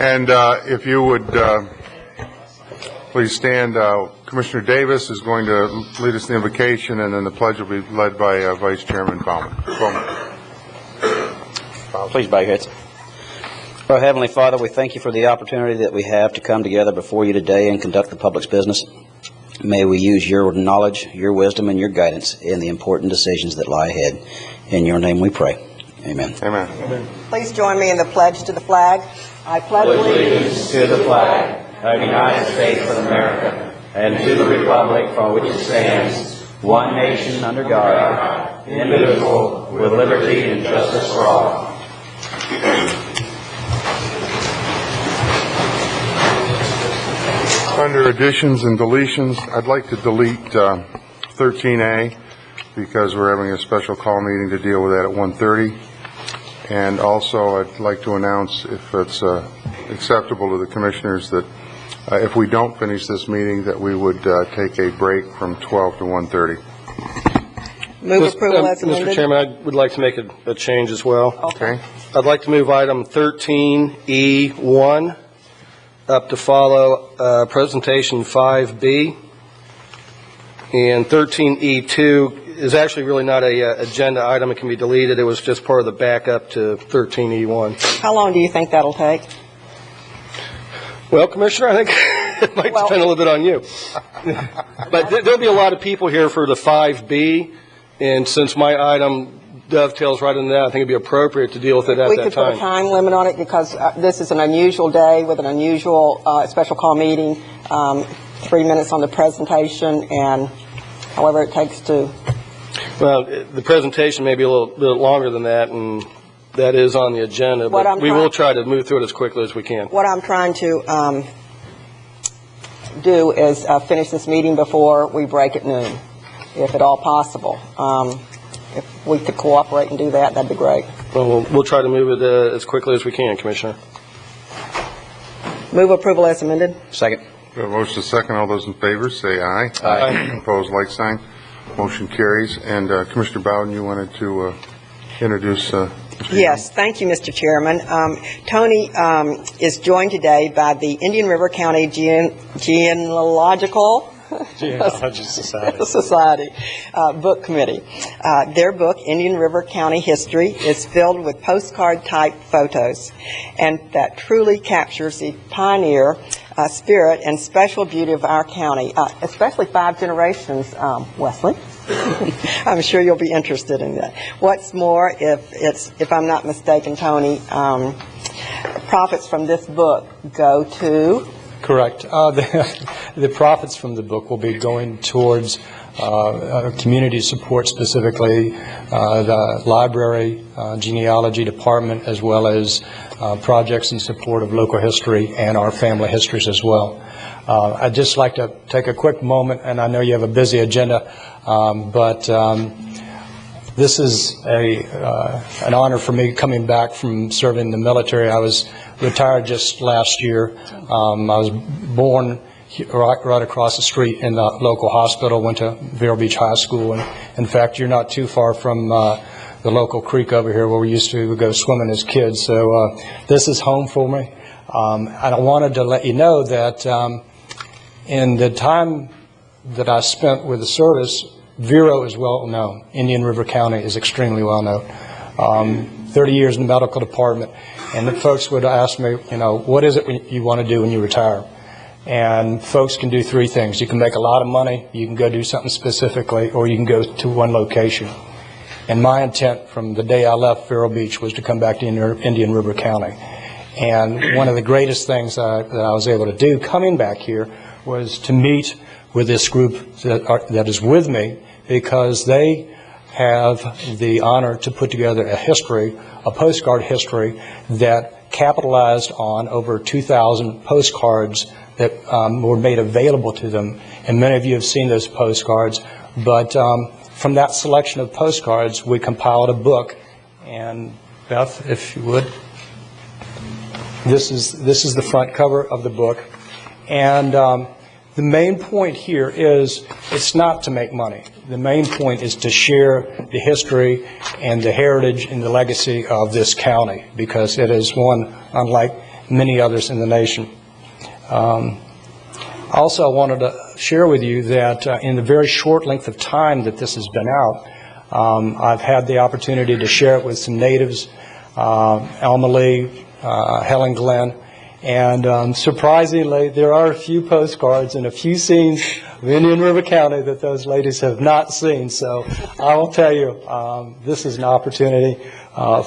And if you would please stand. Commissioner Davis is going to lead us in the invocation, and then the pledge will be led by Vice Chairman Bowman. Please bow your heads. Our Heavenly Father, we thank you for the opportunity that we have to come together before you today and conduct the public's business. May we use your knowledge, your wisdom, and your guidance in the important decisions that lie ahead. In your name we pray. Amen. Amen. Amen. Please join me in the pledge to the flag. I pledge allegiance to the flag of the United States of America and to the republic for which it stands, one nation under God, indivisible, with liberty and justice for all. Under additions and deletions, I'd like to delete 13A because we're having a special call meeting to deal with that at 1:30. And also, I'd like to announce, if it's acceptable to the commissioners, that if we don't finish this meeting, that we would take a break from 12 to 1:30. Move approval as amended. Mr. Chairman, I would like to make a change as well. Okay. I'd like to move item 13E1 up to follow presentation 5B. And 13E2 is actually really not a agenda item. It can be deleted. It was just part of the backup to 13E1. How long do you think that'll take? Well, Commissioner, I think it might depend a little bit on you. But there'll be a lot of people here for the 5B, and since my item dovetails right into that, I think it'd be appropriate to deal with it at that time. We could put a time limit on it because this is an unusual day with an unusual special call meeting. 3 minutes on the presentation, and however it takes to... Well, the presentation may be a little bit longer than that, and that is on the agenda, but we will try to move through it as quickly as we can. What I'm trying to do is finish this meeting before we break at noon, if at all possible. If we could cooperate and do that, that'd be great. Well, we'll try to move it as quickly as we can, Commissioner. Move approval as amended. Second. We have a motion to second. All those in favor say aye. Aye. Opposed, like sign. Motion carries. And Commissioner Bowden, you wanted to introduce Mr. Yes, thank you, Mr. Chairman. Tony is joined today by the Indian River County Genealogical Society Book Committee. Their book, Indian River County History, is filled with postcard-type photos, and that truly captures the pioneer spirit and special beauty of our county, especially 5 generations, Wesley. I'm sure you'll be interested in that. What's more, if I'm not mistaken, Tony, profits from this book go to... Correct. The profits from the book will be going towards community support, specifically the library, genealogy department, as well as projects in support of local history and our family histories as well. I'd just like to take a quick moment, and I know you have a busy agenda, but this is an honor for me coming back from serving in the military. I was retired just last year. I was born right across the street in the local hospital, went to Vero Beach High School, and in fact, you're not too far from the local creek over here where we used to go swimming as kids. So this is home for me. And I wanted to let you know that in the time that I spent with the service, Vero is well known. Indian River County is extremely well known. 30 years in the medical department, and the folks would ask me, what is it you want to do when you retire? And folks can do 3 things. You can make a lot of money, you can go do something specifically, or you can go to one location. And my intent from the day I left Vero Beach was to come back to Indian River County. And one of the greatest things that I was able to do coming back here was to meet with this group that is with me, because they have the honor to put together a postcard history that capitalized on over 2,000 postcards that were made available to them. And many of you have seen those postcards, but from that selection of postcards, we compiled a book. And Beth, if you would, this is the front cover of the book. And The main point here is it's not to make money. The main point is to share the history and the heritage and the legacy of this county, because it is one unlike many others in the nation. Also, I wanted to share with you that in the very short length of time that this has been out, I've had the opportunity to share it with some natives, Alma Lee, Helen Glenn, and surprisingly, there are a few postcards and a few scenes of Indian River County that those ladies have not seen. So I will tell you, this is an opportunity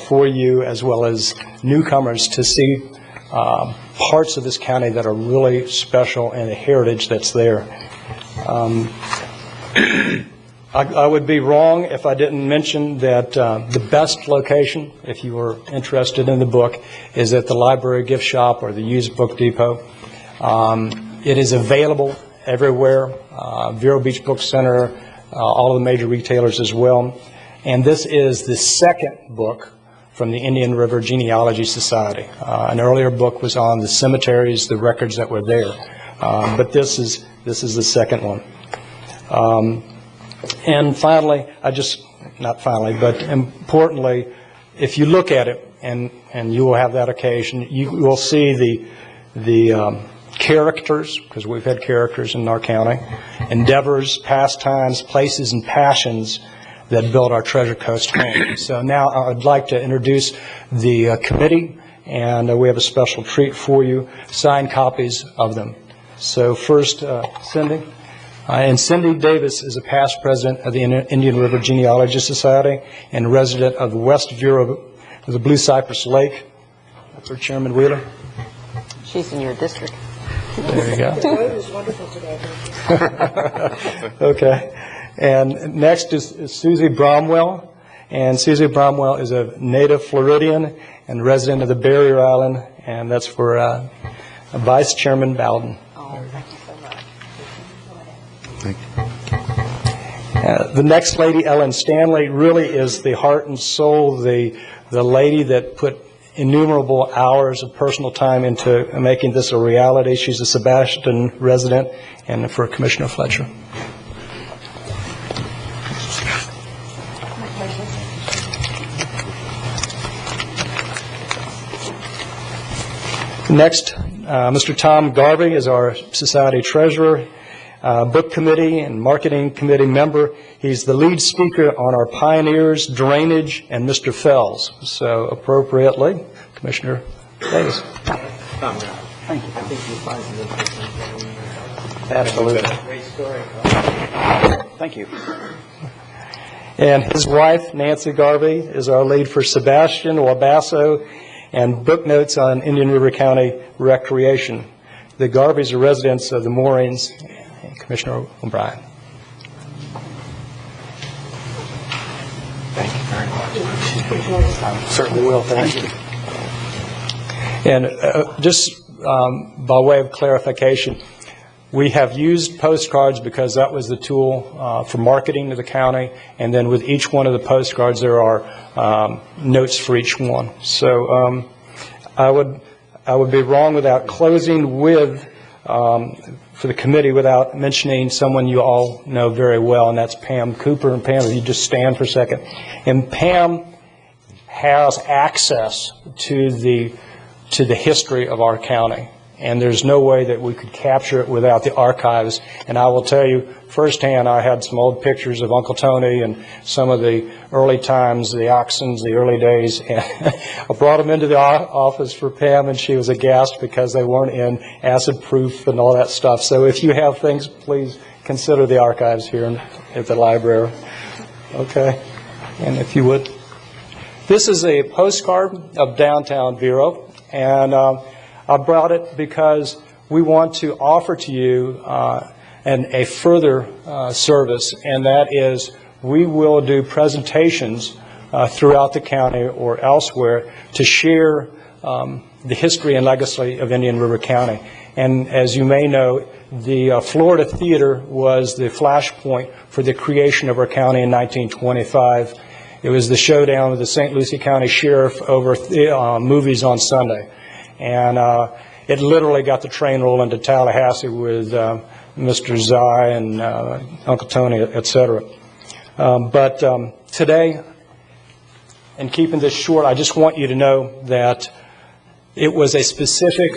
for you as well as newcomers to see parts of this county that are really special and the heritage that's there. I would be wrong if I didn't mention that the best location, if you were interested in the book, is at the library gift shop or the used book depot. It is available everywhere, Vero Beach Book Center, all of the major retailers as well. And this is the second book from the Indian River Genealogy Society. An earlier book was on the cemeteries, the records that were there. But this is the second one. And finally, not finally, but importantly, if you look at it, and you will have that occasion, you will see the characters, because we've had characters in our county, endeavors, pastimes, places, and passions that built our Treasure Coast home. So now I'd like to introduce the committee, and we have a special treat for you, signed copies of them. So first, Cindy. And Cindy Davis is a past president of the Indian River Genealogy Society and resident of the West Bureau of the Blue Cypress Lake. That's our Chairman Wheeler. She's in your district. There you go. The road is wonderful today. Okay. And next is Susie Bromwell. And Susie Bromwell is a native Floridian and resident of the Barrier Island. And that's for Vice Chairman Bowden. Oh, thank you so much. The next lady, Ellen Stanley, really is the heart and soul, the lady that put innumerable hours of personal time into making this a reality. She's a Sebastian resident, and for Commissioner Fletcher. Next, Mr. Tom Garvey is our society treasurer. Book committee and marketing committee member. He's the lead speaker on our pioneers, drainage, and Mr. Fells. So appropriately, Commissioner Davis. Thank you. Absolutely. Great story. Thank you. And his wife, Nancy Garvey, is our lead for Sebastian, Wabasso, and book notes on Indian River County recreation. The Garveys are residents of the Moorings. Commissioner O'Brien. Thank you very much. I certainly will. Thank you. And just by way of clarification, we have used postcards because that was the tool for marketing to the county, and then with each one of the postcards there are notes for each one. So I would be wrong without closing with for the committee without mentioning someone you all know very well, and that's Pam Cooper. And Pam, if you just stand for a second. And Pam has access to the history of our county, and there's no way that we could capture it without the archives. And I will tell you firsthand, I had some old pictures of Uncle Tony and some of the early times, the Oxons, the early days. And I brought them into the office for Pam, and she was aghast because they weren't in acid proof and all that stuff. So if you have things, please consider the archives here at the library. Okay. And if you would. This is a postcard of downtown Vero, and I brought it because we want to offer to you a further service, and that is we will do presentations throughout the county or elsewhere to share the history and legacy of Indian River County. And as you may know, the Florida Theater was the flashpoint for the creation of our county in 1925. It was the showdown with the St. Lucie County Sheriff over movies on Sunday. And it literally got the train rolling to Tallahassee with Mr. Zai and Uncle Tony, et cetera. But today, and keeping this short, I just want you to know that it was a specific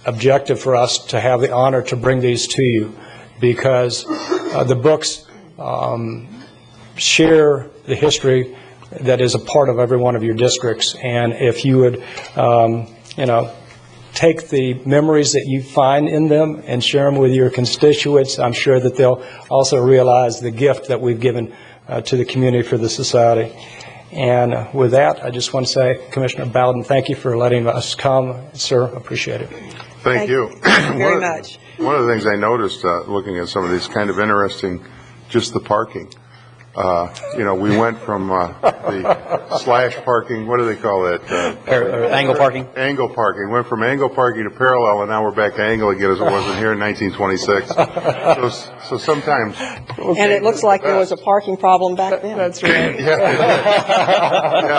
objective for us to have the honor to bring these to you, because the books share the history that is a part of every one of your districts. And if you would, take the memories that you find in them and share them with your constituents, I'm sure that they'll also realize the gift that we've given to the community for the society. And with that, I just want to say, Commissioner Bowden, thank you for letting us come. Sir, appreciate it. Thank you. Thank you very much. One of the things I noticed looking at some of these kind of interesting, just the parking. We went from the slash parking, what do they call that? Angle parking? Angle parking. Went from angle parking to parallel, and now we're back to angle again as it wasn't here in 1926. So sometimes... And it looks like there was a parking problem back then. That's right. Yeah.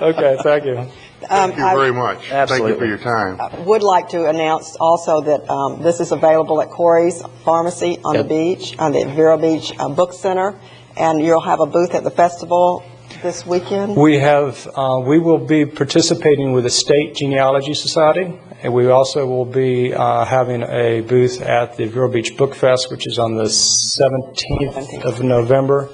Okay, thank you. Thank you very much. Absolutely. Thank you for your time. Would like to announce also that this is available at Corey's Pharmacy on the beach, on the Vero Beach Book Center, and you'll have a booth at the festival this weekend. We will be participating with the State Genealogy Society, and we also will be having a booth at the Vero Beach Book Fest, which is on the 17th of November.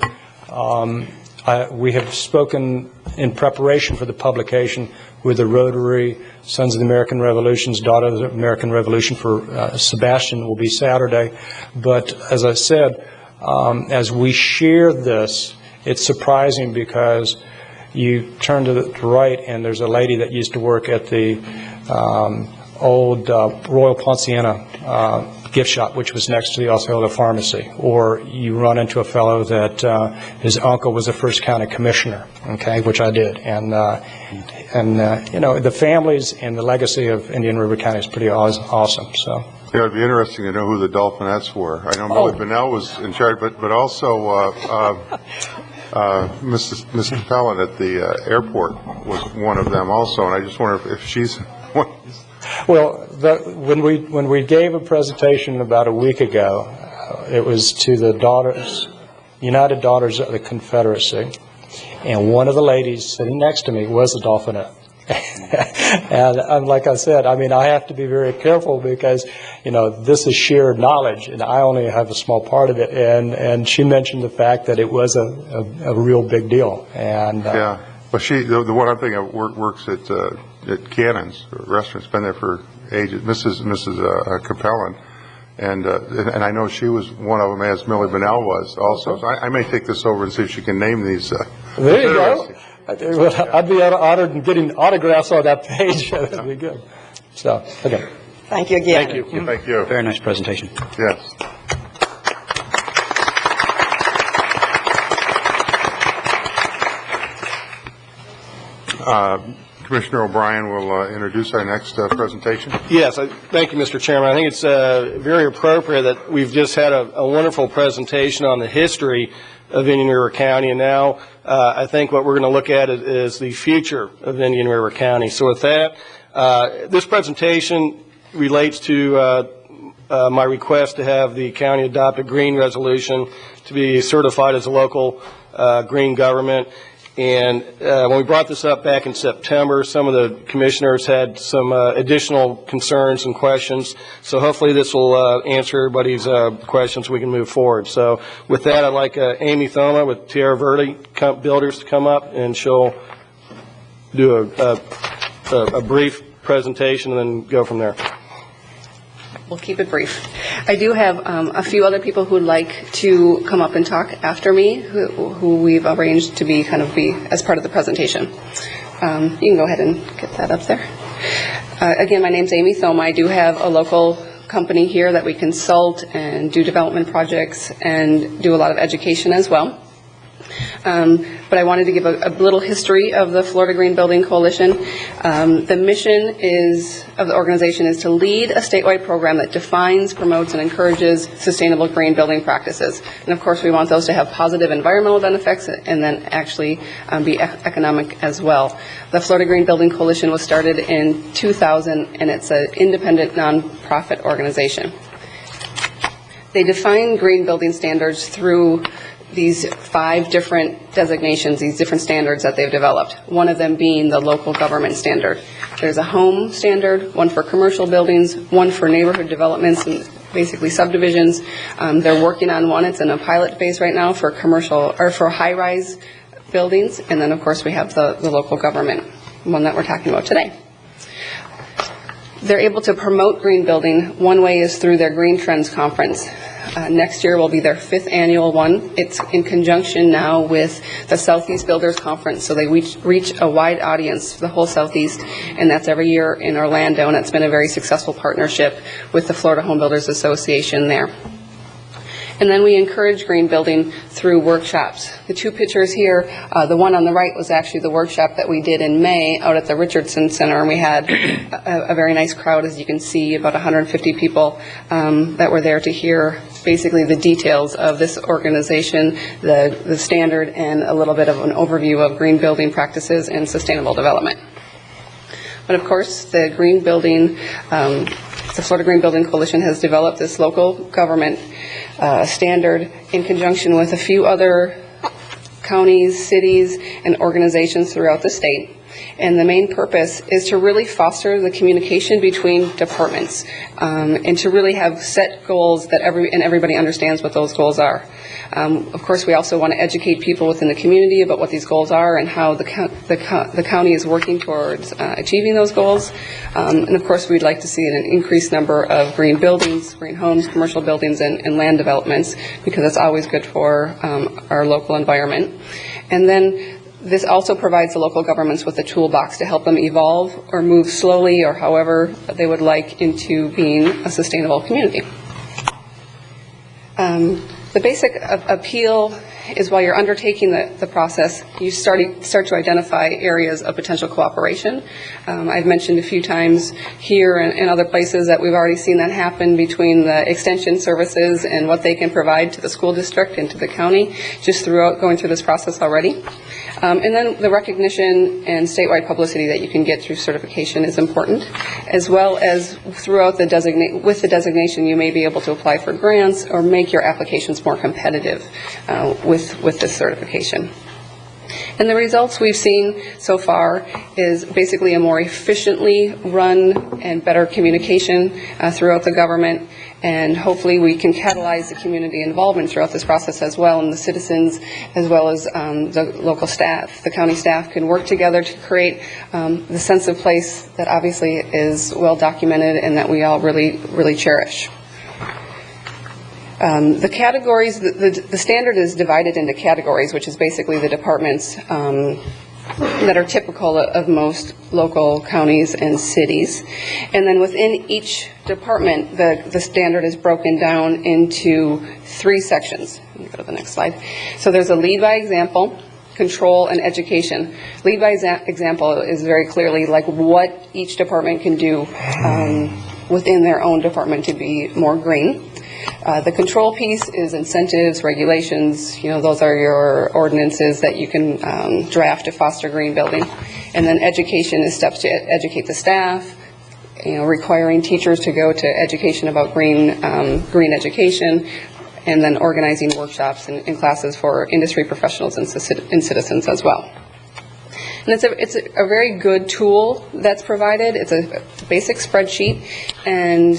We have spoken in preparation for the publication with the Rotary, Sons of the American Revolution's Daughter of the American Revolution for Sebastian will be Saturday. But as I said, as we share this, it's surprising because you turn to the right and there's a lady that used to work at the old Royal Ponciana gift shop, which was next to the Osceola Pharmacy. Or you run into a fellow that his uncle was a first county commissioner, okay, which I did. And the families and the legacy of Indian River County is pretty awesome. So. Yeah, it'd be interesting to know who the Dolphinettes were. I know Millie Bunnell was in charge, but also Miss Capellan at the airport was one of them also, and I just wonder if she's one. Well, when we gave a presentation about a week ago, it was to the United Daughters of the Confederacy, and one of the ladies sitting next to me was a Dolphinette. And like I said, I have to be very careful because, this is shared knowledge, and I only have a small part of it. And she mentioned the fact that it was a real big deal. And yeah, but the one I'm thinking of works at Cannon's restaurant's been there for ages. Mrs. Capellan, and I know she was one of them, as Millie Bunnell was also. So I may take this over and see if she can name these. There you go. I'd be honored in getting autographs on that page. That'd be good. So, okay. Thank you again. Thank you. Thank you. Very nice presentation. Yes. Commissioner O'Brien will introduce our next presentation. Yes, thank you, Mr. Chairman. I think it's very appropriate that we've just had a wonderful presentation on the history of Indian River County, and now I think what we're going to look at is the future of Indian River County. So with that, this presentation relates to my request to have the county adopt a green resolution to be certified as a local green government. And when we brought this up back in September, some of the commissioners had some additional concerns and questions. So hopefully this will answer everybody's questions. We can move forward. So with that, I'd like Amy Thoma with Tierra Verde Builders to come up, and she'll do a brief presentation and then go from there. We'll keep it brief. I do have a few other people who would like to come up and talk after me, who we've arranged to be as part of the presentation. You can go ahead and get that up there. Again, my name's Amy Thoma. I do have a local company here that we consult and do development projects and do a lot of education as well. But I wanted to give a little history of the Florida Green Building Coalition. The mission of the organization is to lead a statewide program that defines, promotes, and encourages sustainable green building practices. And of course, we want those to have positive environmental benefits and then actually be economic as well. The Florida Green Building Coalition was started in 2000, and it's an independent nonprofit organization. They define green building standards through these 5 different designations, these different standards that they've developed, one of them being the local government standard. There's a home standard, one for commercial buildings, one for neighborhood developments and basically subdivisions. They're working on one, it's in a pilot phase right now for commercial, or for high-rise buildings, and then of course we have the local government, one that we're talking about today. They're able to promote green building. One way is through their Green Trends Conference. Next year will be their 5th annual one. It's in conjunction now with the Southeast Builders Conference, so they reach a wide audience, the whole Southeast, and that's every year in Orlando, and it's been a very successful partnership with the Florida Home Builders Association there. And then we encourage green building through workshops. The 2 pictures here, the one on the right was actually the workshop that we did in May out at the Richardson Center, and we had a very nice crowd, as you can see, about 150 people that were there to hear basically the details of this organization, the standard, and a little bit of an overview of green building practices and sustainable development. But of course, the green building, the Florida Green Building Coalition has developed this local government standard in conjunction with a few other counties, cities, and organizations throughout the state. And the main purpose is to really foster the communication between departments and to really have set goals that everybody understands what those goals are. Of course, we also want to educate people within the community about what these goals are and how the county is working towards achieving those goals. And of course, we'd like to see an increased number of green buildings, green homes, commercial buildings, and land developments, because it's always good for our local environment. And then this also provides the local governments with a toolbox to help them evolve or move slowly or however they would like into being a sustainable community. The basic appeal is, while you're undertaking the process, you start to identify areas of potential cooperation. I've mentioned a few times here and other places that we've already seen that happen between the extension services and what they can provide to the school district and to the county just throughout going through this process already. And then the recognition and statewide publicity that you can get through certification is important, as well as throughout the designation you may be able to apply for grants or make your applications more competitive with this certification. And the results we've seen so far is basically a more efficiently run and better communication throughout the government, and hopefully we can catalyze the community involvement throughout this process as well, and the citizens as well as the local staff, the county staff, can work together to create the sense of place that obviously is well documented and that we all really cherish. The categories, the standard is divided into categories, which is basically the departments that are typical of most local counties and cities. And then within each department, the standard is broken down into 3 sections. Let me go to the next slide. So there's a lead by example, control, and education. Lead by example is very clearly like what each department can do within their own department to be more green. The control piece is incentives, regulations, those are your ordinances that you can draft to foster green building. And then education is steps to educate the staff, requiring teachers to go to education about green education, and then organizing workshops and classes for industry professionals and citizens as well. And it's a very good tool that's provided. It's a basic spreadsheet, and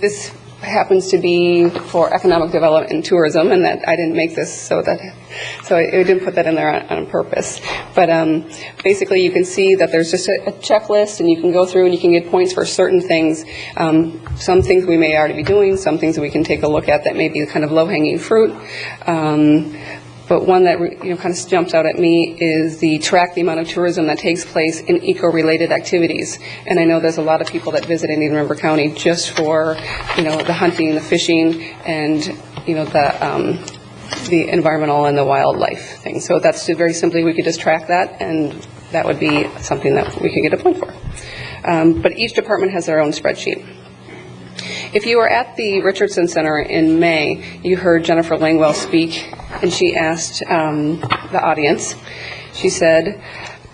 this happens to be for economic development and tourism, and that I didn't make this so I didn't put that in there on purpose. But basically you can see that there's just a checklist, and you can go through and you can get points for certain things. Some things we may already be doing, some things that we can take a look at that may be kind of low-hanging fruit. But one that kind of jumps out at me is the track the amount of tourism that takes place in eco-related activities. And I know there's a lot of people that visit Indian River County just for the hunting, the fishing, and the environmental and the wildlife thing. So that's very simply, we could just track that, and that would be something that we could get a point for. But each department has their own spreadsheet. If you were at the Richardson Center in May, you heard Jennifer Langwell speak, and she asked the audience, she said,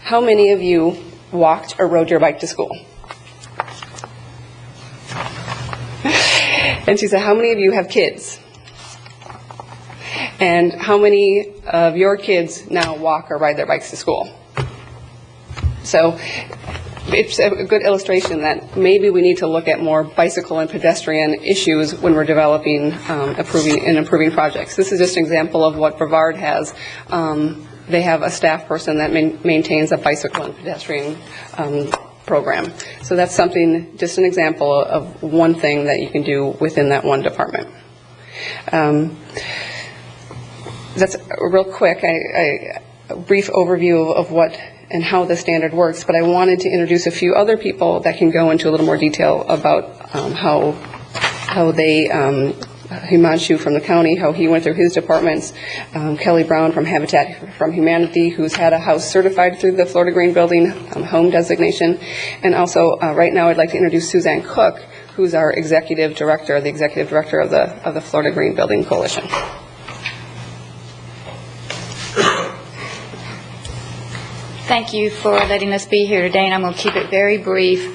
"How many of you walked or rode your bike to school?" And she said, how many of you have kids? And how many of your kids now walk or ride their bikes to school? So it's a good illustration that maybe we need to look at more bicycle and pedestrian issues when we're developing improving projects. This is just an example of what Brevard has. They have a staff person that maintains a bicycle and pedestrian program. So that's something, just an example of one thing that you can do within that one department. That's real quick, a brief overview of what and how the standard works, but I wanted to introduce a few other people that can go into a little more detail about how they, Himanshu from the county, how he went through his departments, Kelly Brown from Habitat for Humanity, who's had a house certified through the Florida Green Building home designation, and also right now I'd like to introduce Suzanne Cook, who's our executive director of the Florida Green Building Coalition. Thank you for letting us be here today, and I'm going to keep it very brief.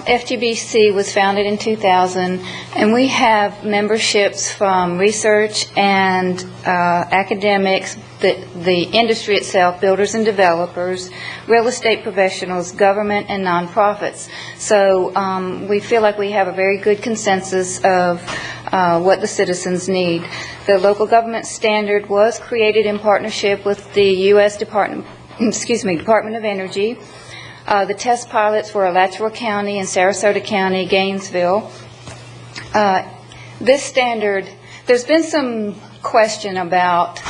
FGBC was founded in 2000, and we have memberships from research and academics, the industry itself, builders and developers, real estate professionals, government, and nonprofits. So we feel like we have a very good consensus of what the citizens need. The local government standard was created in partnership with the U.S. Department of Energy. The test pilots were Alachua County and Sarasota County, Gainesville. This standard, there's been some question about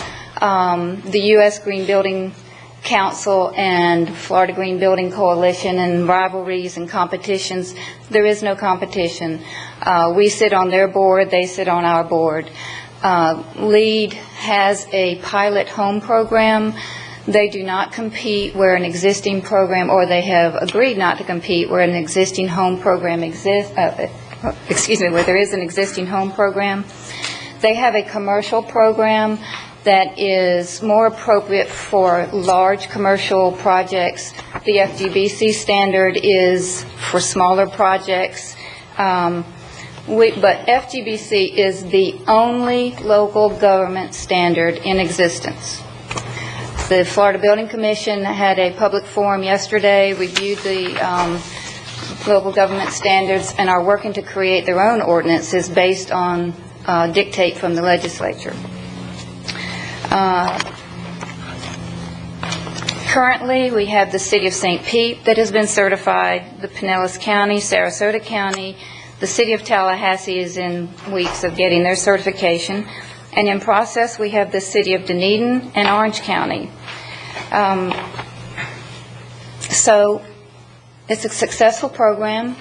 the U.S. Green Building Council and Florida Green Building Coalition and rivalries and competitions. There is no competition. We sit on their board, they sit on our board. LEED has a pilot home program. They do not compete where an existing program, or they have agreed not to compete where an existing home program exists, where there is an existing home program. They have a commercial program that is more appropriate for large commercial projects. The FGBC standard is for smaller projects. But FGBC is the only local government standard in existence. The Florida Building Commission had a public forum yesterday, reviewed the local government standards, and are working to create their own ordinances based on dictate from the legislature. Currently, we have the City of St. Pete that has been certified, the Pinellas County, Sarasota County. The City of Tallahassee is in weeks of getting their certification. And in process, we have the City of Dunedin and Orange County. So it's a successful program,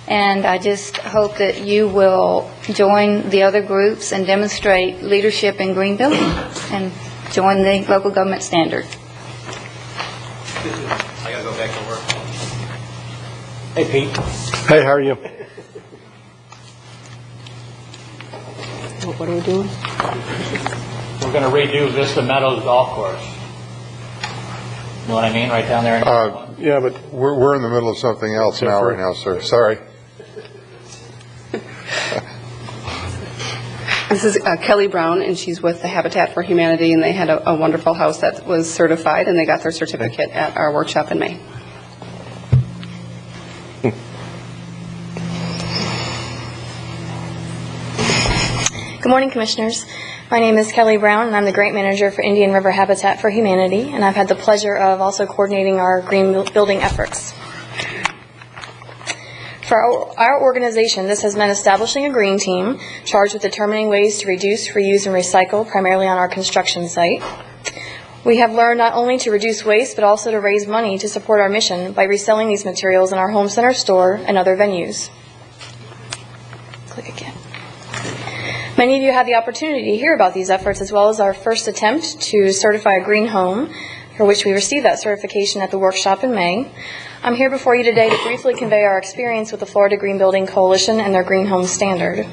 and I just hope that you will join the other groups and demonstrate leadership in green building and join the local government standard. I gotta go back to work. Hey, Pete. Hey, how are you? What are we doing? We're gonna redo Vista Meadows Golf Course. You know what I mean? Right down there. Yeah, but We're in the middle of something else now, right now, sir. Sorry. This is Kelly Brown, and she's with the Habitat for Humanity, and they had a wonderful house that was certified, and they got their certificate at our workshop in May. Good morning, Commissioners. My name is Kelly Brown, and I'm the Grant Manager for Indian River Habitat for Humanity, and I've had the pleasure of also coordinating our green building efforts. For our organization, this has meant establishing a green team charged with determining ways to reduce, reuse, and recycle, primarily on our construction site. We have learned not only to reduce waste, but also to raise money to support our mission by reselling these materials in our home center store and other venues. Click again. Many of you had the opportunity to hear about these efforts, as well as our first attempt to certify a green home, for which we received that certification at the workshop in May. I'm here before you today to briefly convey our experience with the Florida Green Building Coalition and their Green Home Standard,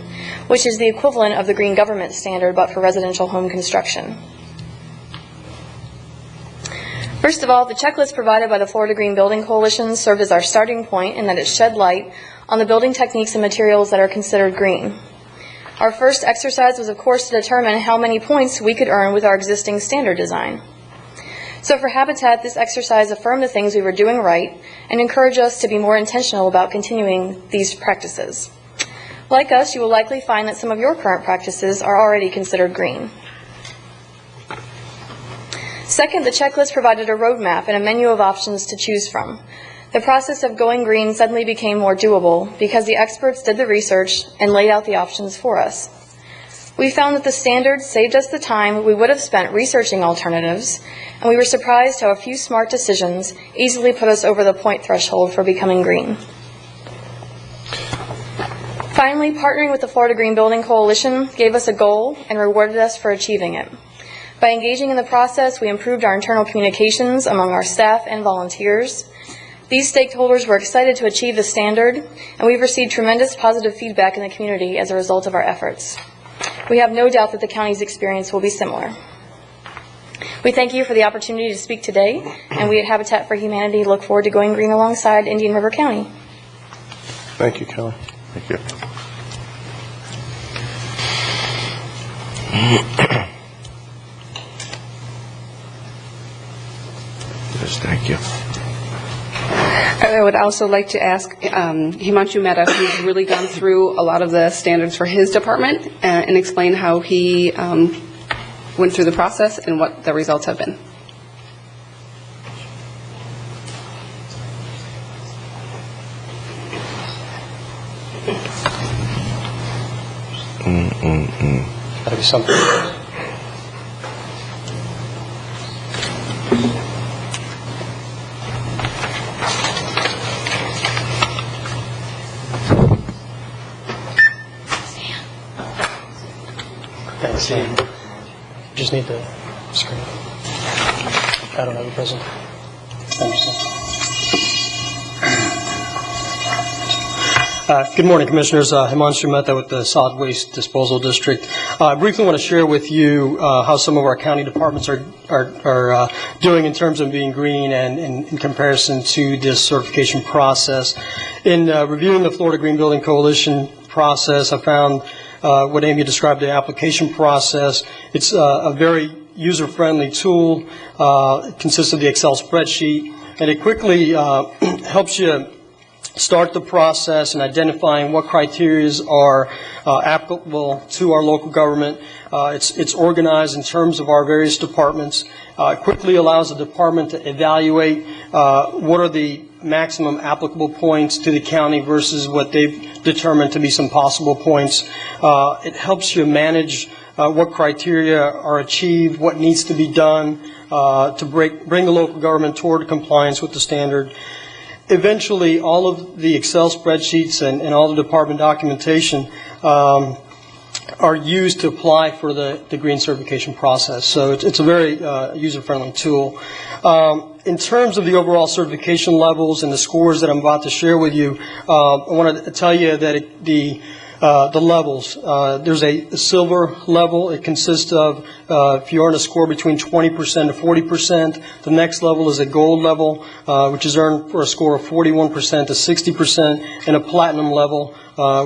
which is the equivalent of the Green Government Standard, but for residential home construction. First of all, the checklist provided by the Florida Green Building Coalition served as our starting point in that it shed light on the building techniques and materials that are considered green. Our first exercise was, of course, to determine how many points we could earn with our existing standard design. So for Habitat, this exercise affirmed the things we were doing right and encouraged us to be more intentional about continuing these practices. Like us, you will likely find that some of your current practices are already considered green. Second, the checklist provided a roadmap and a menu of options to choose from. The process of going green suddenly became more doable because the experts did the research and laid out the options for us. We found that the standards saved us the time we would have spent researching alternatives, and we were surprised how a few smart decisions easily put us over the point threshold for becoming green. Finally, partnering with the Florida Green Building Coalition gave us a goal and rewarded us for achieving it. By engaging in the process, we improved our internal communications among our staff and volunteers. These stakeholders were excited to achieve the standard, and we've received tremendous positive feedback in the community as a result of our efforts. We have no doubt that the county's experience will be similar. We thank you for the opportunity to speak today, and we at Habitat for Humanity look forward to going green alongside Indian River County. Thank you, Kelly. Thank you. Yes, thank you. I would also like to ask Himanshu Mehta, who's really gone through a lot of the standards for his department, and explain how he went through the process and what the results have been. Gotta be something. Thanks. Just need the screen. I don't have a present. I understand. Good morning, Commissioners. Himanshu Mehta with the Solid Waste Disposal District. I briefly want to share with you how some of our county departments are doing in terms of being green and in comparison to this certification process. In reviewing the Florida Green Building Coalition process, I found what Amy described, the application process. It's a very user-friendly tool. It consists of the Excel spreadsheet, and it quickly helps you start the process in identifying what criteria are applicable to our local government. It's organized in terms of our various departments. It quickly allows the department to evaluate what are the maximum applicable points to the county versus what they've determined to be some possible points. It helps you manage what criteria are achieved, what needs to be done to bring the local government toward compliance with the standard. Eventually, all of the Excel spreadsheets and all the department documentation are used to apply for the green certification process. So it's a very user-friendly tool. In terms of the overall certification levels and the scores that I'm about to share with you, I want to tell you that the levels, there's a silver level. It consists of, if you earn a score between 20% to 40%, the next level is a gold level, which is earned for a score of 41% to 60%, and a platinum level,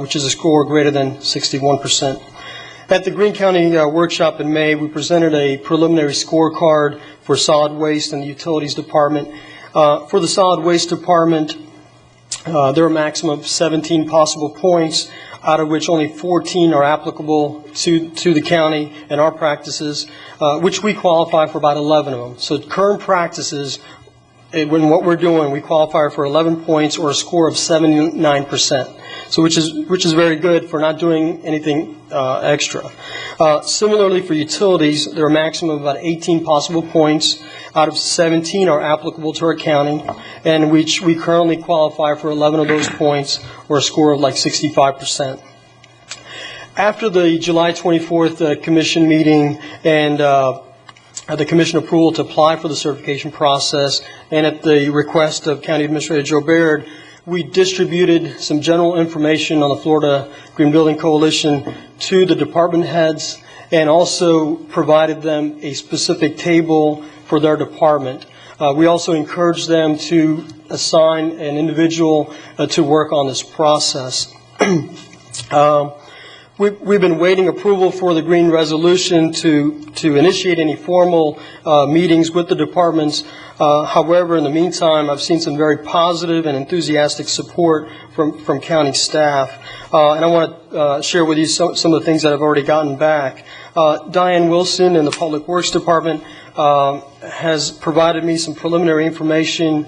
which is a score greater than 61%. At the Greene County workshop in May, we presented a preliminary scorecard for solid waste and the utilities department. For the solid waste department, there are a maximum of 17 possible points, out of which only 14 are applicable to the county and our practices, which we qualify for about 11 of them. So current practices, when what we're doing, we qualify for 11 points or a score of 79%. So which is very good for not doing anything extra. Similarly, for utilities, there are a maximum of about 18 possible points. Out of 17 are applicable to our county, and which we currently qualify for 11 of those points, or a score of like 65%. After the July 24th commission meeting and the commission approval to apply for the certification process, and at the request of County Administrator Joe Baird, we distributed some general information on the Florida Green Building Coalition to the department heads, and also provided them a specific table for their department. We also encourage them to assign an individual to work on this process. We've been waiting approval for the green resolution to initiate any formal meetings with the departments. However, in the meantime, I've seen some very positive and enthusiastic support from county staff. And I want to share with you some of the things that I've already gotten back. Diane Wilson in the Public Works Department has provided me some preliminary information.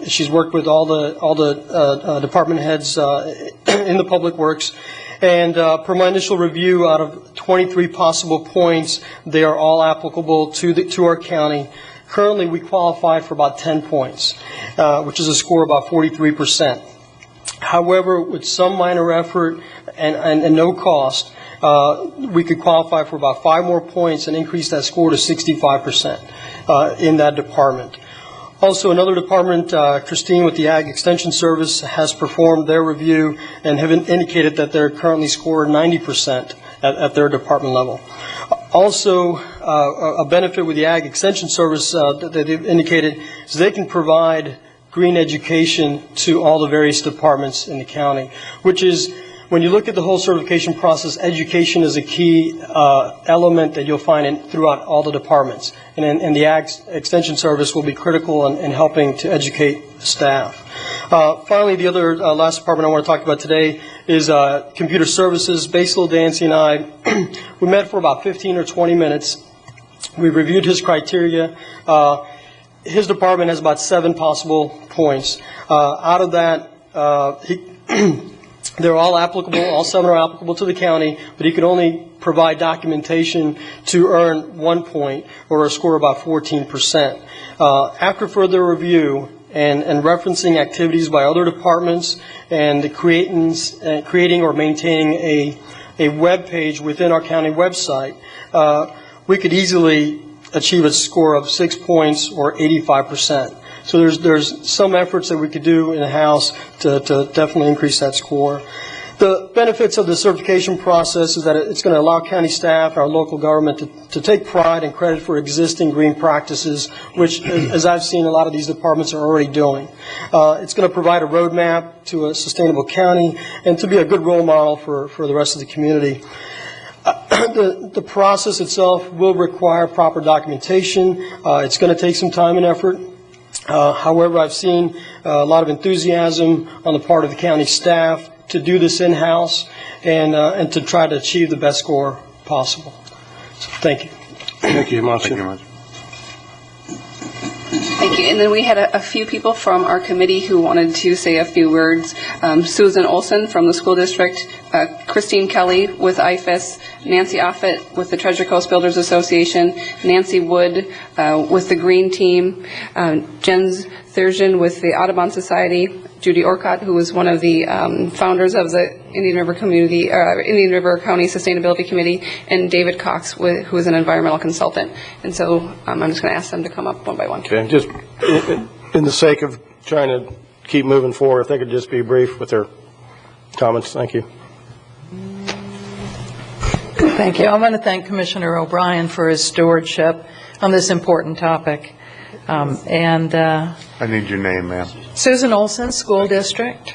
She's worked with all the department heads in the Public Works. And per my initial review, out of 23 possible points, they are all applicable to our county. Currently, we qualify for about 10 points, which is a score of about 43%. However, with some minor effort and no cost, we could qualify for about 5 more points and increase that score to 65% in that department. Also, another department, Christine with the Ag Extension Service, has performed their review and have indicated that they're currently scored 90% at their department level. Also, a benefit with the Ag Extension Service that they've indicated is they can provide green education to all the various departments in the county, which is, when you look at the whole certification process, education is a key element that you'll find throughout all the departments. And the Ag Extension Service will be critical in helping to educate staff. Finally, the other last department I want to talk about today is computer services. Basil Dancy and I, we met for about 15 or 20 minutes. We reviewed his criteria. His department has about 7 possible points. Out of that, they're all applicable, all 7 are applicable to the county, but he could only provide documentation to earn 1 point, or a score of about 14%. After further review and referencing activities by other departments and creating or maintaining a web page within our county website, we could easily achieve a score of 6 points or 85%. So there's some efforts that we could do in-house to definitely increase that score. The benefits of the certification process is that it's going to allow county staff, our local government, to take pride and credit for existing green practices, which, as I've seen, a lot of these departments are already doing. It's going to provide a roadmap to a sustainable county and to be a good role model for the rest of the community. The process itself will require proper documentation. It's going to take some time and effort. However, I've seen a lot of enthusiasm on the part of the county staff to do this in-house and to try to achieve the best score possible. So, thank you. Thank you much. Thank you much. Thank you. And then we had a few people from our committee who wanted to say a few words. Susan Olson from the school district, Christine Kelly with IFAS, Nancy Offit with the Treasure Coast Builders Association, Nancy Wood with the Green Team, Jens Thurston with the Audubon Society, Judy Orcott, who was one of the founders of the Indian River County Sustainability Committee, and David Cox, who is an environmental consultant. And so I'm just going to ask them to come up one by one. Okay, just in the sake of trying to keep moving forward, if they could just be brief with their comments. Thank you. Thank you. I want to thank Commissioner O'Brien for his stewardship on this important topic. I need your name, ma'am. Susan Olson, School District.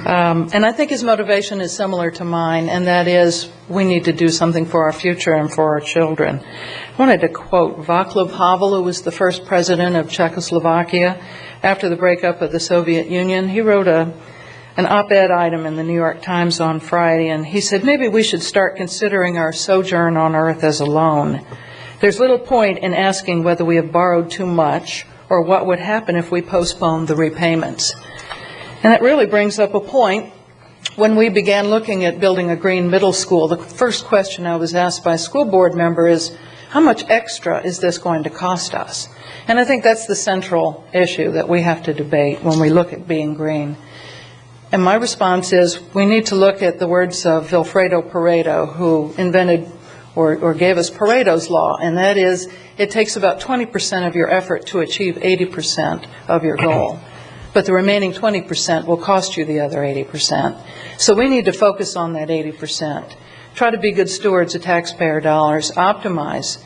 And I think his motivation is similar to mine, and that is we need to do something for our future and for our children. I wanted to quote Václav Havel, who was the first president of Czechoslovakia after the breakup of the Soviet Union. He wrote an op-ed item in the New York Times on Friday, and he said, maybe we should start considering our sojourn on Earth as a loan. There's little point in asking whether we have borrowed too much or what would happen if we postponed the repayments. And that really brings up a point. When we began looking at building a green middle school, the first question I was asked by a school board member is, how much extra is this going to cost us? And I think that's the central issue that we have to debate when we look at being green. And my response is, we need to look at the words of Vilfredo Pareto, who invented or gave us Pareto's law, and that is, it takes about 20% of your effort to achieve 80% of your goal. But the remaining 20% will cost you the other 80%. So we need to focus on that 80%. Try to be good stewards of taxpayer dollars, optimize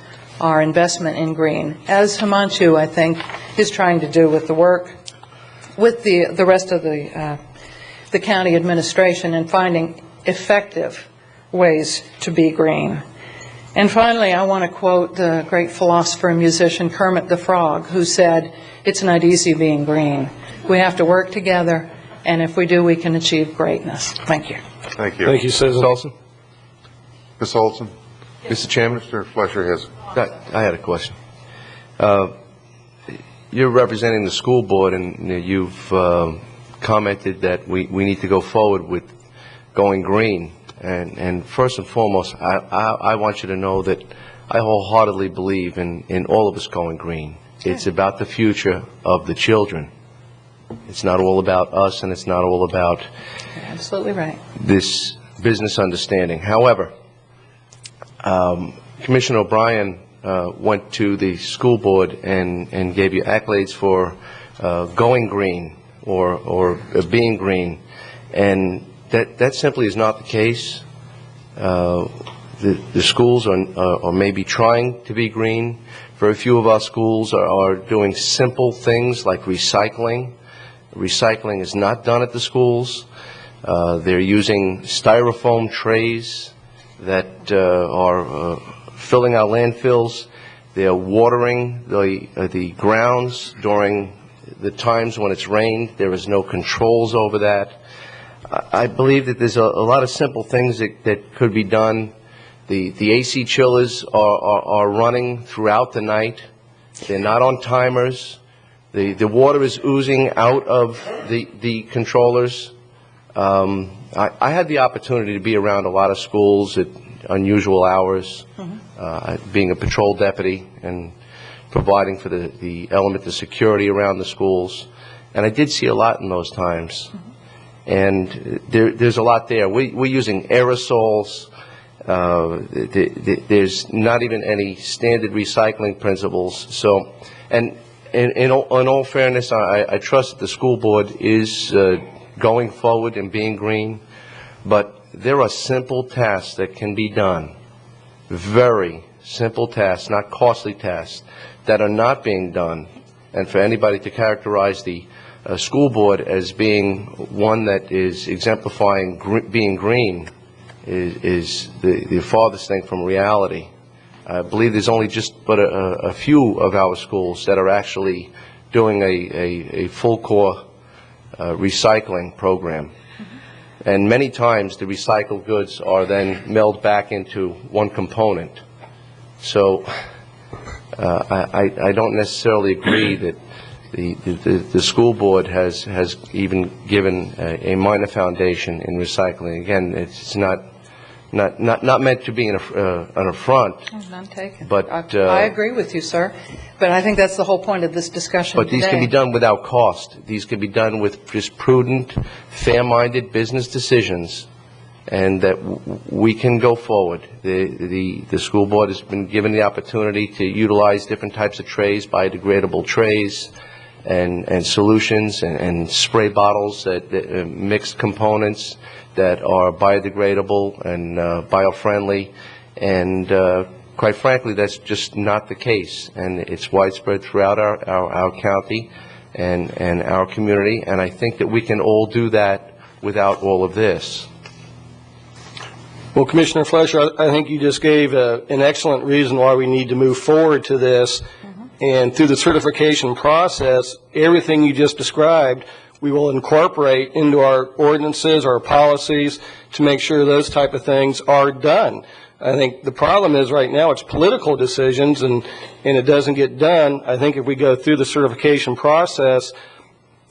our investment in green, as Himanshu, I think, is trying to do with the work with the rest of the county administration in finding effective ways to be green. And finally, I want to quote the great philosopher and musician Kermit the Frog, who said, "It's not easy being green. We have to work together, and if we do, we can achieve greatness." Thank you. Thank you. Thank you, Susan. Olson? Ms. Olson? Mr. Chairman? Mr. Fleischer has. I had a question. You're representing the school board, and you've commented that we need to go forward with going green. And first and foremost, I want you to know that I wholeheartedly believe in all of us going green. It's about the future of the children. It's not all about us, and it's not all about You're absolutely right. this business understanding. However, Commissioner O'Brien went to the school board and gave you accolades for going green or being green, and that simply is not the case. The schools are maybe trying to be green. Very few of our schools are doing simple things like recycling. Recycling is not done at the schools. They're using styrofoam trays that are filling our landfills. They're watering the grounds during the times when it's rained. There is no controls over that. I believe that there's a lot of simple things that could be done. The AC chillers are running throughout the night. They're not on timers. The water is oozing out of the controllers. I had the opportunity to be around a lot of schools at unusual hours, being a patrol deputy and providing for the element of security around the schools. And I did see a lot in those times. And there's a lot there. We're using aerosols. There's not even any standard recycling principles. So, and in all fairness, I trust that the school board is going forward and being green, but there are simple tasks that can be done, very simple tasks, not costly tasks, that are not being done. And for anybody to characterize the school board as being one that is exemplifying being green is the farthest thing from reality. I believe there's only just but a few of our schools that are actually doing a full core recycling program. And many times the recycled goods are then milled back into one component. So I don't necessarily agree that the school board has even given a minor foundation in recycling. Again, it's not meant to be an affront. None taken. But I agree with you, sir. But I think that's the whole point of this discussion But these today. can be done without cost. These can be done with just prudent, fair-minded business decisions, and that we can go forward. The school board has been given the opportunity to utilize different types of trays, biodegradable trays, and solutions, and spray bottles that mixed components that are biodegradable and bio-friendly, and quite frankly, that's just not the case, and it's widespread throughout our county and our community, and I think that we can all do that without all of this. Well, Commissioner Fleischer, I think you just gave an excellent reason why we need to move forward to this. And through the certification process, everything you just described, we will incorporate into our ordinances, our policies, to make sure those type of things are done. I think the problem is right now it's political decisions, and it doesn't get done. I think if we go through the certification process,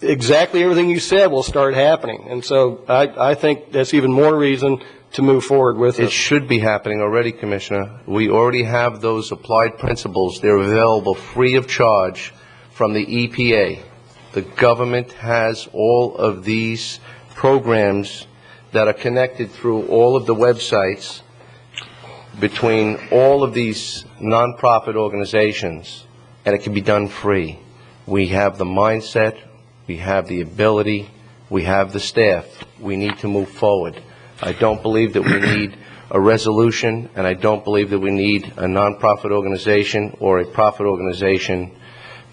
exactly everything you said will start happening. And so I think that's even more reason to move forward with it. It should be happening already, Commissioner. We already have those applied principles. They're available free of charge from the EPA. The government has all of these programs that are connected through all of the websites between all of these nonprofit organizations, and it can be done free. We have the mindset, we have the ability, we have the staff. We need to move forward. I don't believe that we need a resolution, and I don't believe that we need a nonprofit organization or a profit organization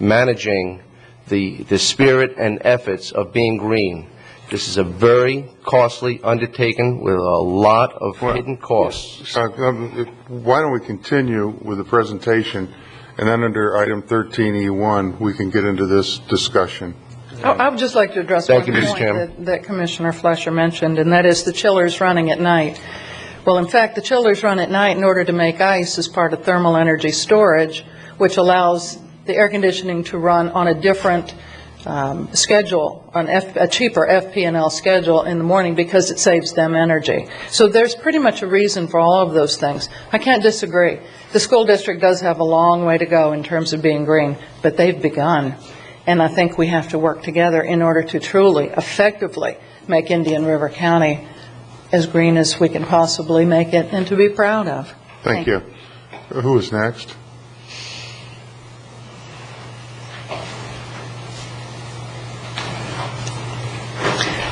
managing the spirit and efforts of being green. This is a very costly undertaking with a lot of hidden costs. Why don't we continue with the presentation, and then under item 13E1, we can get into this discussion. I would just like to address Thank one you, Mr. point Chairman. that Commissioner Fleischer mentioned, and that is the chillers running at night. Well, in fact, the chillers run at night in order to make ice as part of thermal energy storage, which allows the air conditioning to run on a different schedule, on a cheaper FP&L schedule in the morning because it saves them energy. So there's pretty much a reason for all of those things. I can't disagree. The school district does have a long way to go in terms of being green, but they've begun. And I think we have to work together in order to truly, effectively make Indian River County as green as we can possibly make it and to be proud of. Thank you. Who is next?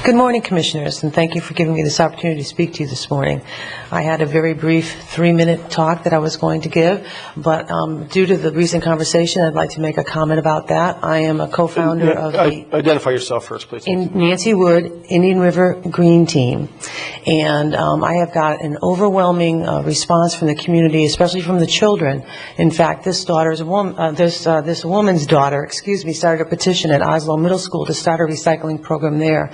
Good morning, Commissioners, and thank you for giving me this opportunity to speak to you this morning. I had a very brief 3-minute talk that I was going to give, but due to the recent conversation, I'd like to make a comment about that. I am a co-founder of the... Identify yourself first, please. Nancy Wood, Indian River Green Team, and I have got an overwhelming response from the community, especially from the children. In fact, this woman's daughter, started a petition at Oslo Middle School to start a recycling program there.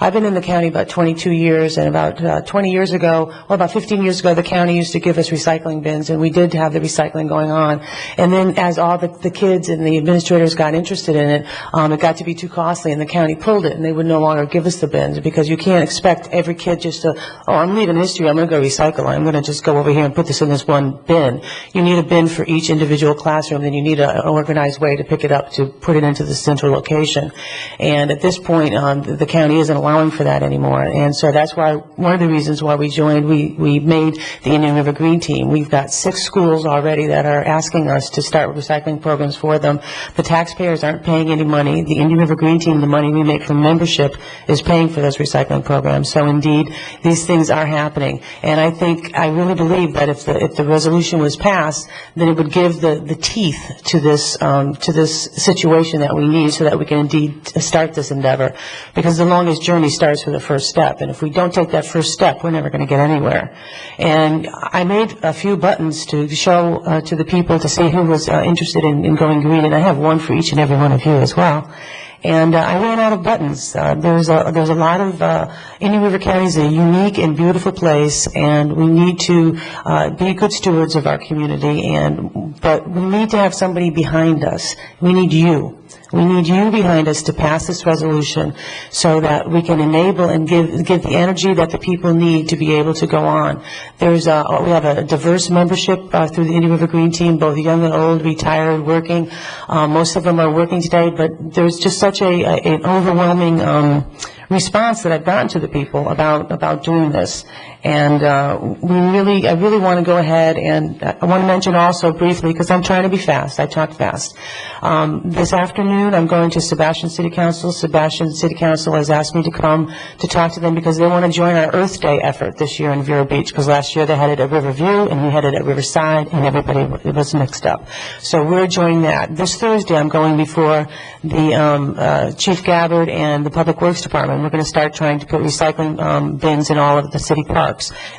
I've been in the county about 22 years, and about 20 years ago, or about 15 years ago, the county used to give us recycling bins, and we did have the recycling going on. And then as all the kids and the administrators got interested in it, it got to be too costly, and the county pulled it, and they would no longer give us the bins, because you can't expect every kid just to, oh, I'm leaving history, I'm going to go recycle, I'm going to just go over here and put this in this one bin. You need a bin for each individual classroom, then you need an organized way to pick it up to put it into the central location. And at this point, the county isn't allowing for that anymore, and so that's why one of the reasons why we joined, we made the Indian River Green Team. We've got 6 schools already that are asking us to start recycling programs for them. The taxpayers aren't paying any money. The Indian River Green Team, the money we make from membership, is paying for those recycling programs. So indeed, these things are happening, and I really believe that if the resolution was passed, then it would give the teeth to this situation that we need, so that we can indeed start this endeavor. Because the longest journey starts with the first step, and if we don't take that first step, we're never going to get anywhere. And I made a few buttons to show to the people to see who was interested in going green, and I have one for each and every one of you as well. And I ran out of buttons. There's a lot of Indian River County is a unique and beautiful place, and we need to be good stewards of our community. But we need to have somebody behind us. We need you. We need you behind us to pass this resolution so that we can enable and give the energy that the people need to be able to go on. We have a diverse membership through the Indian River Green Team, both young and old, retired, working. Most of them are working today, but there's just such an overwhelming response that I've gotten to the people about doing this. And I really want to go ahead, and I want to mention also briefly, because I'm trying to be fast, I talk fast. This afternoon I'm going to Sebastian City Council. Sebastian City Council has asked me to come to talk to them because they want to join our Earth Day effort this year in Vero Beach, because last year they had it at Riverview and we had it at Riverside, and everybody was mixed up. So we're joining that. This Thursday I'm going before the Chief Gabbard and the Public Works Department. We're going to start trying to put recycling bins in all of the city parks.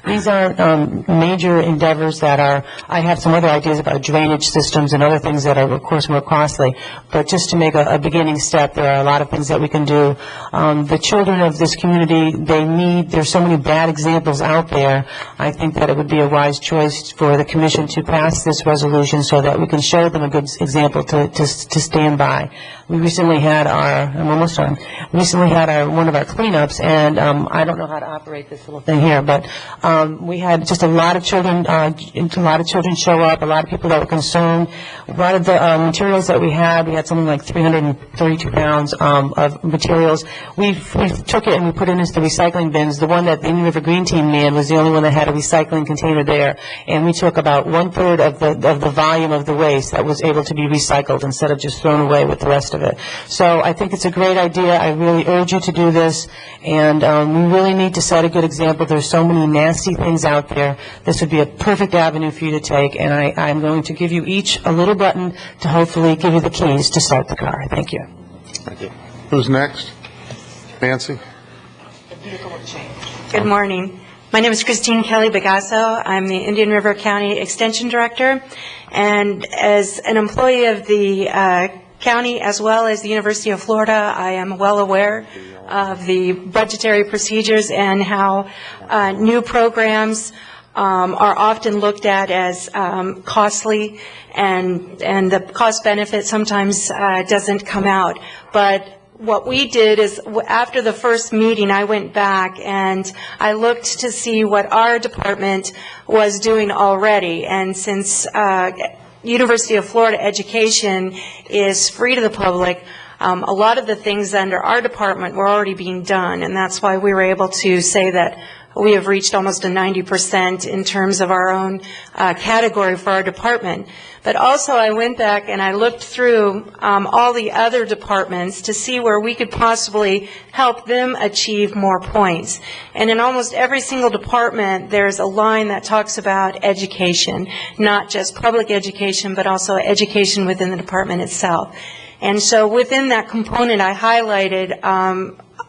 These aren't major endeavors that are, I have some other ideas about drainage systems and other things that are, of course, more costly, but just to make a beginning step, there are a lot of things that we can do. The children of this community, there's so many bad examples out there. I think that it would be a wise choice for the Commission to pass this resolution so that we can show them a good example to stand by. We recently had one of our cleanups, and I don't know how to operate this little thing here, but we had just a lot of children show up, a lot of people that were concerned. A lot of the materials that we had something like 332 pounds of materials. We took it and we put it into the recycling bins. The one that the Indian River Green Team made was the only one that had a recycling container there, and we took about 1/3 of the volume of the waste that was able to be recycled instead of just thrown away with the rest of it. So I think it's a great idea. I really urge you to do this. this, and we really need to set a good example. There's so many nasty things out there. This would be a perfect avenue for you to take, and I'm going to give you each a little button to hopefully give you the keys to start the car. Thank you. Thank you. Who's next? Nancy? Good morning. My name is Christine Kelly Bagasso. I'm the Indian River County Extension Director, and as an employee of the county as well as the University of Florida, I am well aware of the budgetary procedures and how new programs are often looked at as costly, and the cost benefit sometimes doesn't come out. But what we did is, after the first meeting, I went back and I looked to see what our department was doing already. And since University of Florida education is free to the public, a lot of the things under our department were already being done. And that's why we were able to say that we have reached almost a 90% in terms of our own category for our department. But also I went back and I looked through all the other departments to see where we could possibly help them achieve more points. And in almost every single department, there's a line that talks about education, not just public education, but also education within the department itself. And so within that component, I highlighted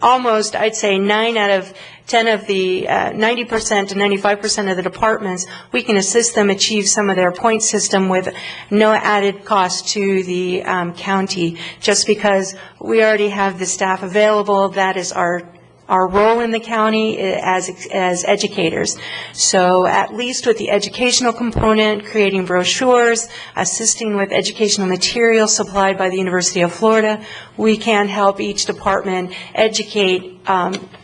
almost, I'd say, 9 out of 10 of the 90% to 95% of the departments, we can assist them achieve some of their point system with no added cost to the county, just because we already have the staff available. That is our role in the county as educators. So at least with the educational component, creating brochures, assisting with educational material supplied by the University of Florida, we can help each department educate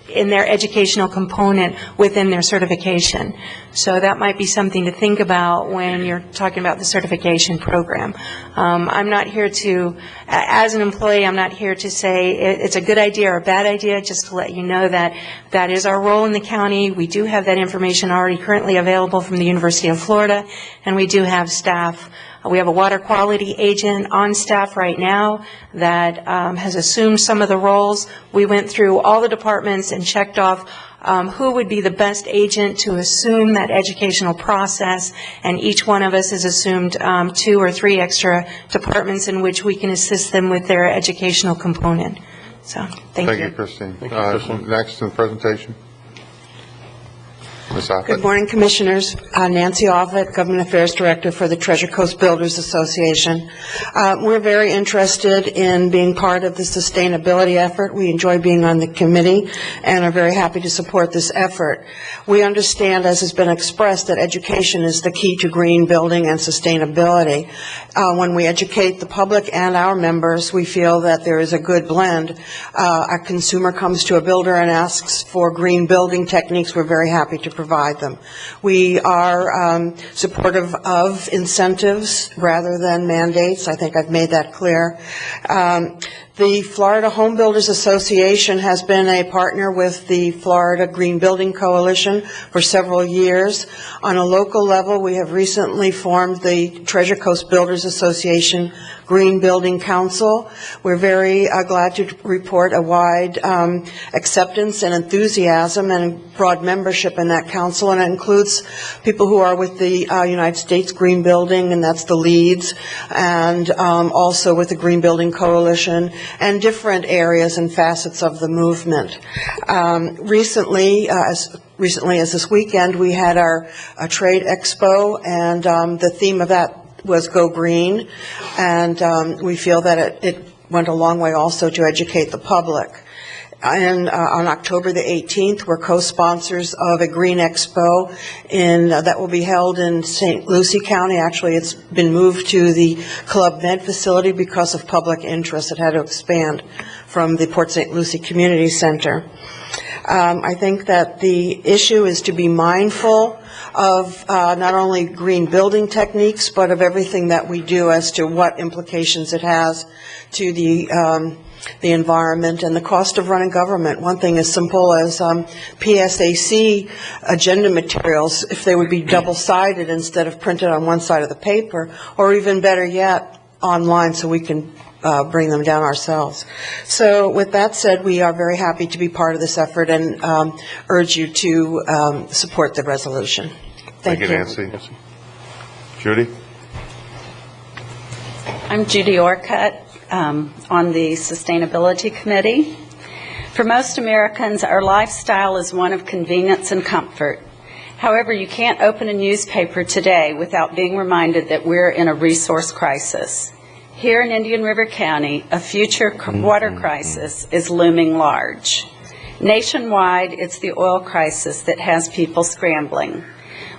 in their educational component within their certification. So that might be something to think about when you're talking about the certification program. I'm not here to, as an employee, I'm not here to say it's a good idea or a bad idea, just to let you know that that is our role in the county. We do have that information already currently available from the University of Florida, and we do have staff. We have a water quality agent on staff right now that has assumed some of the roles. We went through all the departments and checked off who would be the best agent to assume that educational process, and each one of us has assumed 2 or 3 extra departments in which we can assist them with their educational component. So, thank you. Thank you, Christine. Next in the presentation. Ms. Offit. Good morning, Commissioners. Nancy Offit, Government Affairs Director for the Treasure Coast Builders Association. We're very interested in being part of the sustainability effort. We enjoy being on the committee and are very happy to support this effort. We understand, as has been expressed, that education is the key to green building and sustainability. When we educate the public and our members, we feel that there is a good blend. A consumer comes to a builder and asks for green building techniques. We're very happy to provide them. We are supportive of incentives rather than mandates. I think I've made that clear. The Florida Home Builders Association has been a partner with the Florida Green Building Coalition for several years. On a local level, we have recently formed the Treasure Coast Builders Association Green Building Council. We're very glad to report a wide acceptance and enthusiasm and broad membership in that council, and it includes people who are with the United States Green Building, and that's the leads, and also with the Green Building Coalition, and different areas and facets of the movement. Recently as this weekend, we had our trade expo, and the theme of that was Go Green, and we feel that it went a long way also to educate the public. And on October the 18th, we're co-sponsors of a Green Expo that will be held in St. Lucie County. Actually, it's been moved to the Club Med facility because of public interest. It had to expand from the Port St. Lucie Community Center. I think that the issue is to be mindful of not only green building techniques, but of everything that we do as to what implications it has to the environment and the cost of running government. One thing as simple as PSAC agenda materials, if they would be double-sided instead of printed on one side of the paper, or even better yet, online, so we can bring them down ourselves. So with that said, we are very happy to be part of this effort and urge you to support the resolution. Thank you. Nancy. Judy? I'm Judy Orcutt on the Sustainability Committee. For most Americans, our lifestyle is one of convenience and comfort. However, you can't open a newspaper today without being reminded that we're in a resource crisis. Here in Indian River County, a future water crisis is looming large. Nationwide, it's the oil crisis that has people scrambling.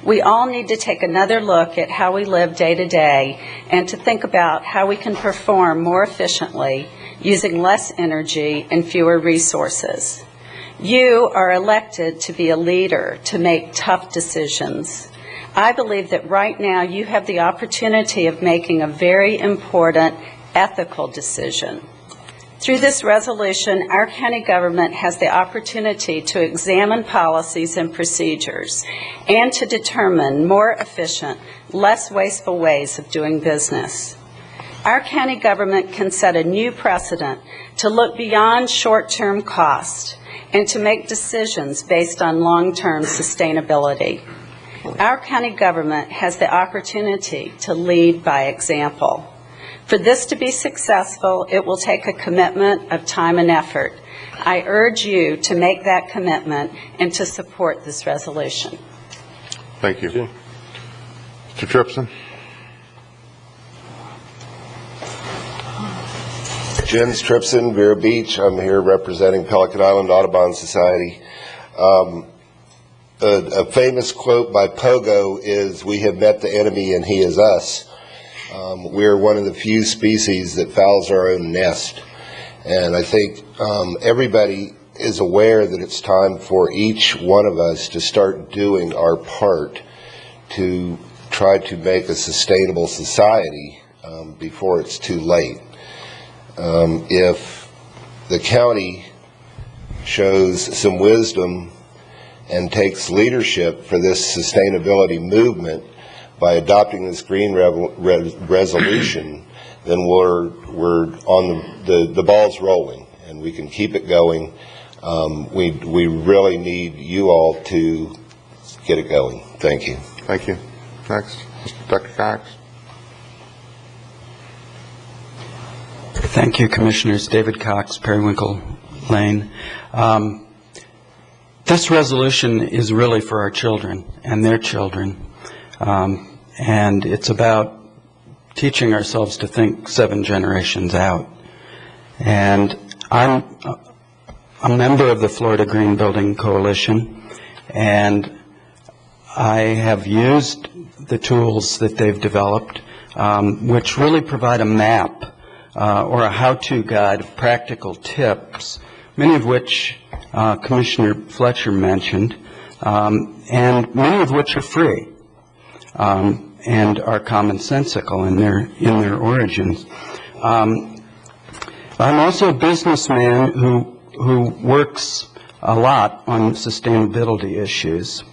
We all need to take another look at how we live day to day and to think about how we can perform more efficiently using less energy and fewer resources. You are elected to be a leader, to make tough decisions. I believe that right now you have the opportunity of making a very important ethical decision. Through this resolution, our county government has the opportunity to examine policies and procedures and to determine more efficient, less wasteful ways of doing business. Our county government can set a new precedent to look beyond short-term cost and to make decisions based on long-term sustainability. Our county government has the opportunity to lead by example. For this to be successful, it will take a commitment of time and effort. I urge you to make that commitment and to support this resolution. Thank you. Mr. Tripson? Jens Tripson, Vero Beach. I'm here representing Pelican Island Audubon Society. A famous quote by Pogo is, "We have met the enemy and he is us." We're one of the few species that fouls our own nest. And I think everybody is aware that it's time for each one of us to start doing our part to try to make a sustainable society before it's too late. If the county shows some wisdom and takes leadership for this sustainability movement by adopting this green resolution, then we're on the ball's rolling, and we can keep it going. We really need you all to get it going. Thank you. Thank you. Next, Dr. Cox. Thank you, Commissioners. David Cox, Periwinkle Lane. This resolution is really for our children and their children, and it's about teaching ourselves to think 7 generations out. And I'm a member of the Florida Green Building Coalition, and I have used the tools that they've developed, which really provide a map or a how-to guide of practical tips, many of which Commissioner Fletcher mentioned, and many of which are free and are commonsensical in their origins. I'm also a businessman who works a lot on sustainability issues,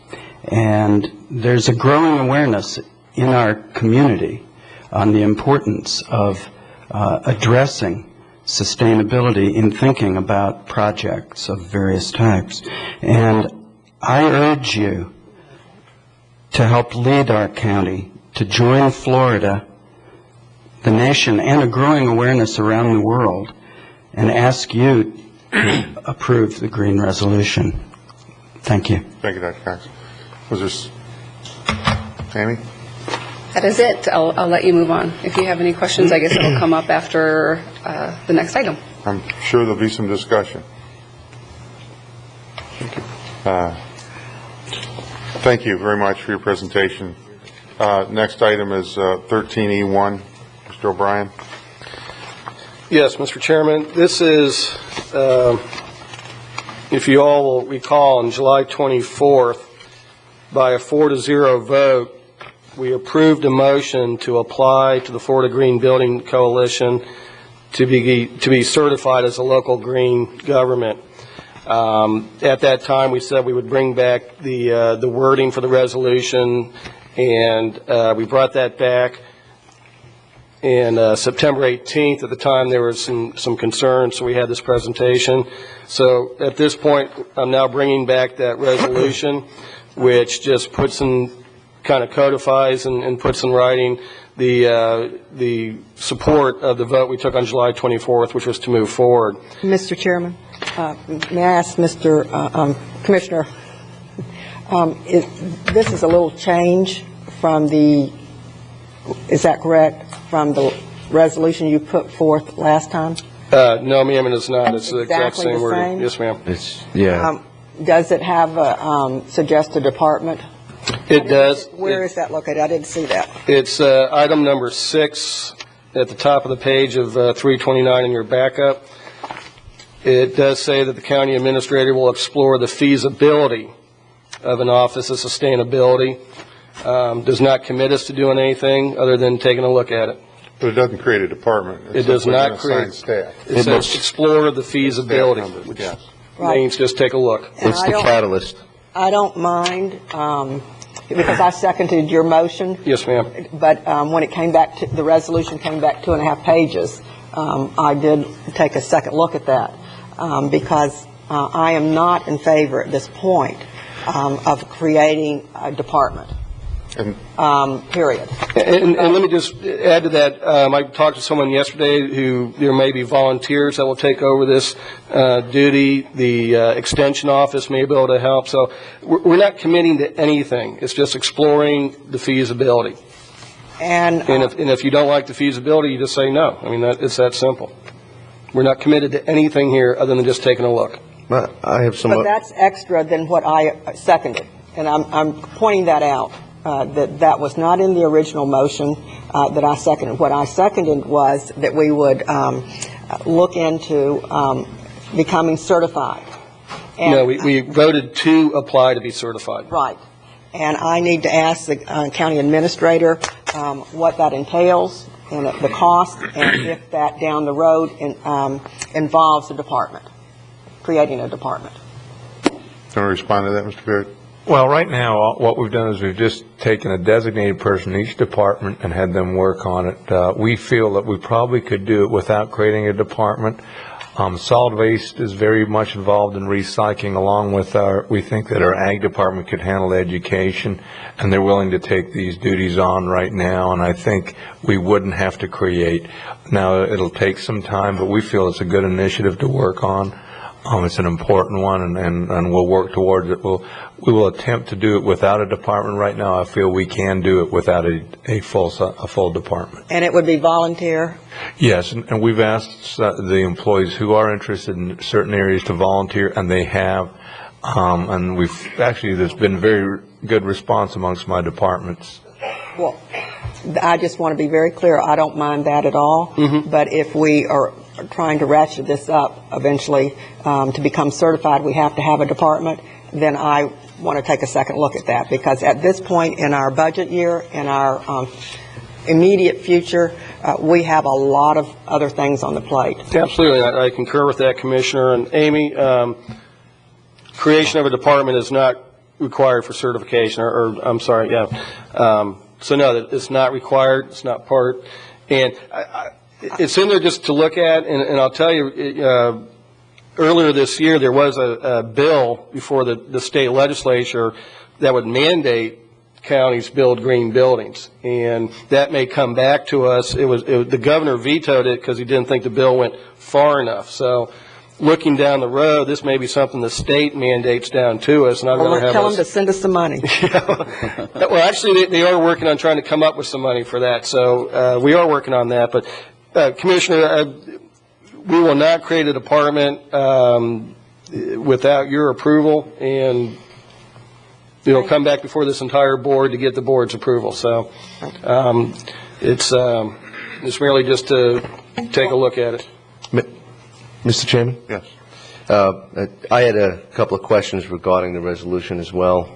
and there's a growing awareness in our community on the importance of addressing sustainability in thinking about projects of various types. And I urge you to help lead our county to join Florida, the nation, and a growing awareness around the world, and ask you to approve the Green Resolution. Thank you. Thank you, Dr. Cox. Was there Amy? That is it. I'll let you move on. If you have any questions, I guess it'll come up after the next item. I'm sure there'll be some discussion. Thank you very much for your presentation. Next item is 13E1. Mr. O'Brien. Yes, Mr. Chairman. This is, if you all will recall, on July 24th, by a 4-0 vote, we approved a motion to apply to the Florida Green Building Coalition to be certified as a local green government. At that time, we said we would bring back the wording for the resolution, and we brought that back. And September 18th, at the time, there was some concerns, so we had this presentation. So at this point, I'm now bringing back that resolution, which just puts in, kind of codifies and puts in writing the support of the vote we took on July 24th, which was to move forward. Mr. Chairman, may I ask Mr. Commissioner, this is a little change from the, is that correct, from the resolution you put forth last time? No, ma'am, it's not. It's the exact Exactly same the wording. same? Yes, ma'am. Does it have a suggested department? It does. Where is that located? I didn't see that. It's item number 6 at the top of the page of 329 in your backup. It does say that the county administrator will explore the feasibility of an office of sustainability. Does not commit us to doing anything other than taking a look at it. But it doesn't create a department. It does not create staff. It says explore the feasibility, which means just take a look. It's the catalyst. I don't mind, because I seconded your motion. Yes, ma'am. But when it came back to, the resolution came back 2.5 pages, I did take a second look at that, because I am not in favor at this point of creating a department. Period. And let me just add to that. I talked to someone yesterday who there may be volunteers that will take over this duty. The extension office may be able to help. So we're not committing to anything. It's just exploring the feasibility. And if you don't like the feasibility, you just say no. I mean, it's that simple. We're not committed to anything here other than just taking a look. But I have some. But that's extra than what I seconded, and I'm pointing that out. That was not in the original motion that I seconded. What I seconded was that we would look into becoming certified. And, no, we voted to apply to be certified. Right. And I need to ask the county administrator what that entails and the cost, and if that down the road involves a department, creating a department. Can I respond to that, Mr. Beard? Well, right now, what we've done is we've just taken a designated person in each department and had them work on it. We feel that we probably could do it without creating a department. Solid waste is very much involved in recycling, along with we think that our ag department could handle education, and they're willing to take these duties on right now, and I think we wouldn't have to create. Now, it'll take some time, but we feel it's a good initiative to work on. It's an important one, and we'll work towards it. We will attempt to do it without a department right now. I feel we can do it without a full department. And it would be volunteer? Yes, and we've asked the employees who are interested in certain areas to volunteer, and they have. And there's been very good response amongst my departments. Well, I just want to be very clear. I don't mind that at all. Mm-hmm. But if we are trying to ratchet this up eventually to become certified, we have to have a department, then I want to take a second look at that, because at this point in our budget year, in our immediate future, we have a lot of other things on the plate. Absolutely. I concur with that, Commissioner. And Amy, creation of a department is not required for certification, or I'm sorry, yeah. So no, it's not required. It's not part. And it's in there just to look at, and I'll tell you, earlier this year there was a bill before the state legislature that would mandate counties build green buildings, and that may come back to us. The governor vetoed it because he didn't think the bill went far enough. So looking down the road, this may be something the state mandates down to us, and I'd rather have tell them to send us some money. Well, actually, they are working on trying to come up with some money for that, so we are working on that. But Commissioner, we will not create a department without your approval, and it'll come back before this entire board to get the board's approval. So it's merely just to take a look at it. Mr. Chairman? Yes. I had a couple of questions regarding the resolution as well.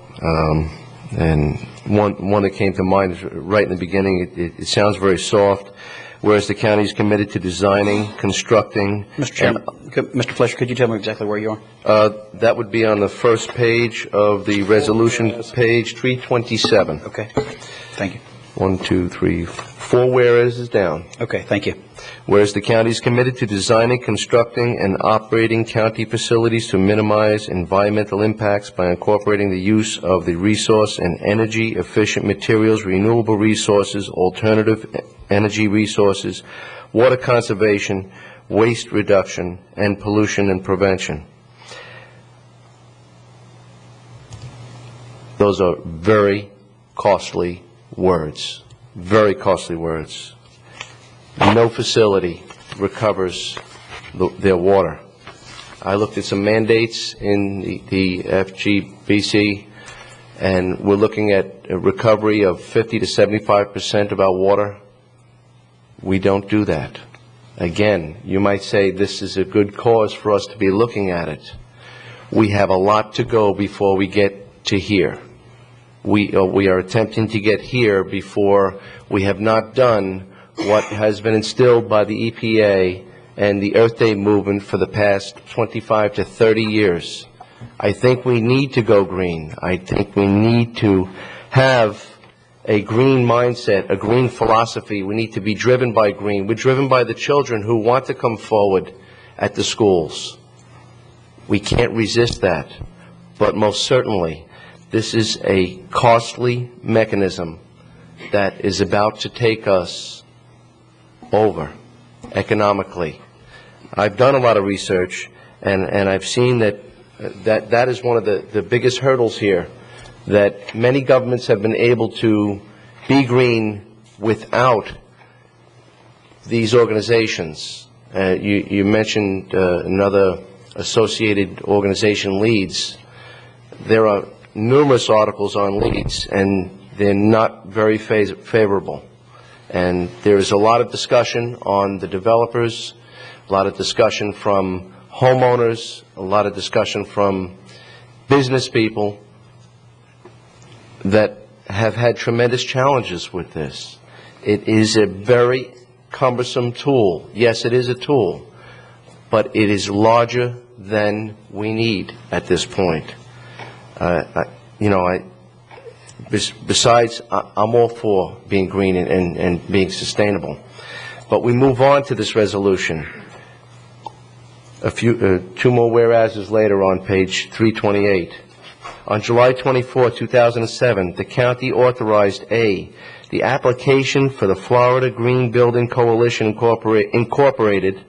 And one that came to mind is right in the beginning. It sounds very soft. Whereas the county is committed to designing, constructing. Mr. Chairman, Mr. Fletcher, could you tell me exactly where you are? That would be on the first page of the resolution, page 327. Okay. Thank you. 1, 2, 3, 4 whereas down. Okay, thank you. Whereas the county is committed to designing, constructing, and operating county facilities to minimize environmental impacts by incorporating the use of the resource and energy-efficient materials, renewable resources, alternative energy resources, water conservation, waste reduction, and pollution and prevention. Those are very costly words. Very costly words. No facility recovers their water. I looked at some mandates in the FGBC, and we're looking at a recovery of 50 to 75% of our water. We don't do that. Again, you might say this is a good cause for us to be looking at it. We have a lot to go before we get to here. We are attempting to get here before we have not done what has been instilled by the EPA and the Earth Day movement for the past 25 to 30 years. I think we need to go green. I think we need to have a green mindset, a green philosophy. We need to be driven by green. We're driven by the children who want to come forward at the schools. We can't resist that. But most certainly, this is a costly mechanism that is about to take us over economically. I've done a lot of research, and I've seen that is one of the biggest hurdles here, that many governments have been able to be green without these organizations. You mentioned another associated organization, LEEDS. There are numerous articles on LEEDS, and they're not very favorable. And there is a lot of discussion on the developers, a lot of discussion from homeowners, a lot of discussion from business people that have had tremendous challenges with this. It is a very cumbersome tool. Yes, it is a tool, but it is larger than we need at this point. Besides, I'm all for being green and being sustainable. But we move on to this resolution. Two more whereases later on page 328. On July 24, 2007, the county authorized the application for the Florida Green Building Coalition Incorporated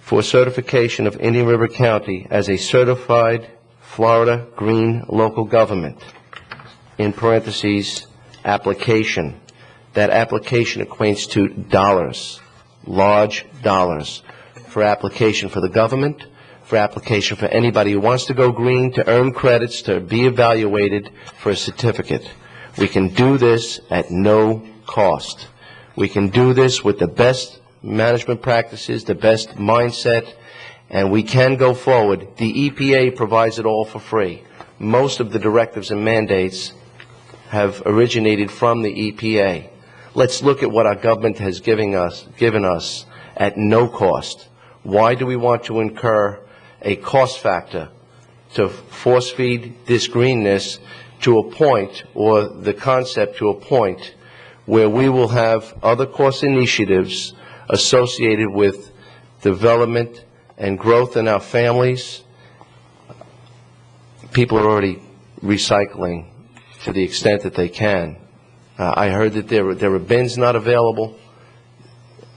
for certification of Indian River County as a certified Florida Green Local Government, in parentheses, application. That application equates to dollars, large dollars, for application for the government, for application for anybody who wants to go green, to earn credits, to be evaluated for a certificate. We can do this at no cost. We can do this with the best management practices, the best mindset, and we can go forward. The EPA provides it all for free. Most of the directives and mandates have originated from the EPA. Let's look at what our government has given us at no cost. Why do we want to incur a cost factor to force feed this greenness to a point, or the concept to a point, where we will have other cost initiatives associated with development and growth in our families? People are already recycling to the extent that they can. I heard that there were bins not available.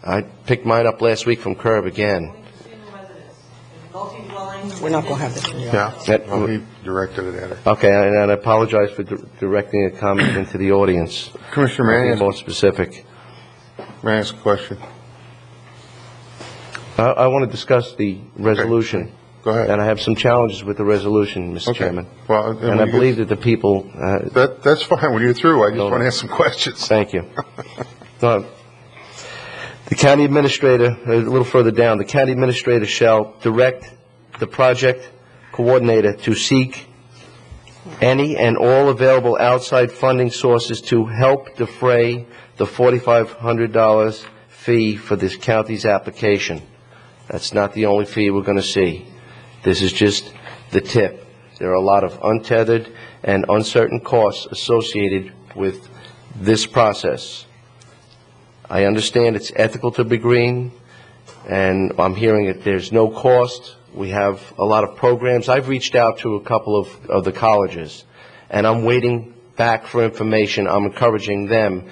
I picked mine up last week from curb again. We're not going to have this. Yeah, we directed it at her. Okay, and I apologize for directing a comment into the audience. Commissioner, may I ask, more specific? may I ask a question? I want to discuss the resolution. Okay. Go ahead. And I have some challenges with the resolution, Mr. Chairman. Well, and I believe that the people... that's fine. When you're through, I just want to ask some questions. Thank you. The county administrator, a little further down, the county administrator shall direct the project coordinator to seek any and all available outside funding sources to help defray the $4,500 fee for this county's application. That's not the only fee we're going to see. This is just the tip. There are a lot of untethered and uncertain costs associated with this process. I understand it's ethical to be green, and I'm hearing that there's no cost. We have a lot of programs. I've reached out to a couple of the colleges, and I'm waiting back for information. I'm encouraging them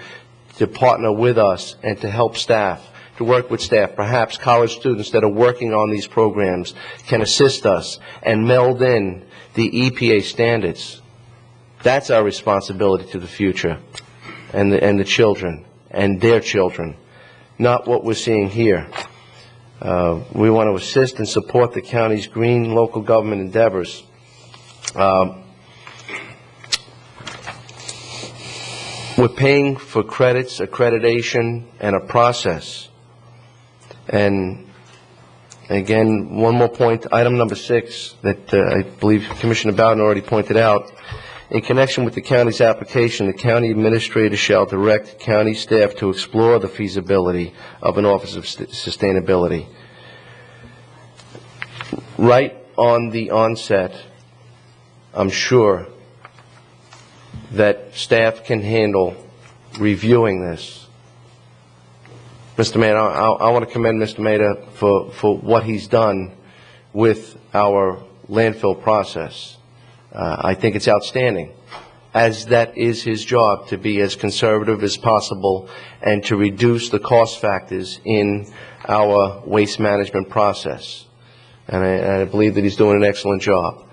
to partner with us and to help staff, to work with staff. Perhaps college students that are working on these programs can assist us and meld in the EPA standards. That's our responsibility to the future and the children and their children, not what we're seeing here. We want to assist and support the county's green local government endeavors. We're paying for credits, accreditation, and a process. And again, one more point, item number 6 that I believe Commissioner Bowden already pointed out. In connection with the county's application, the county administrator shall direct county staff to explore the feasibility of an Office of Sustainability. Right on the onset, I'm sure that staff can handle reviewing this. Mr. Mayor, I want to commend Mr. Mayor for what he's done with our landfill process. I think it's outstanding, as that is his job, to be as conservative as possible and to reduce the cost factors in our waste management process. And I believe that he's doing an excellent job.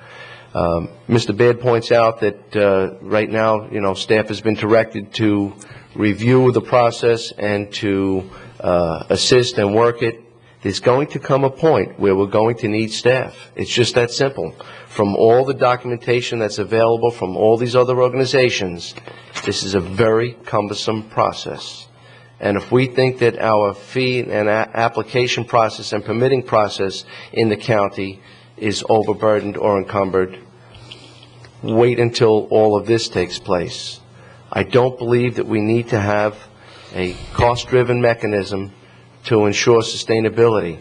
Mr. Baird points out that right now, staff has been directed to review the process and to assist and work it. There's going to come a point where we're going to need staff. It's just that simple. From all the documentation that's available from all these other organizations, this is a very cumbersome process. And if we think that our fee and application process and permitting process in the county is overburdened or encumbered, wait until all of this takes place. I don't believe that we need to have a cost-driven mechanism to ensure sustainability.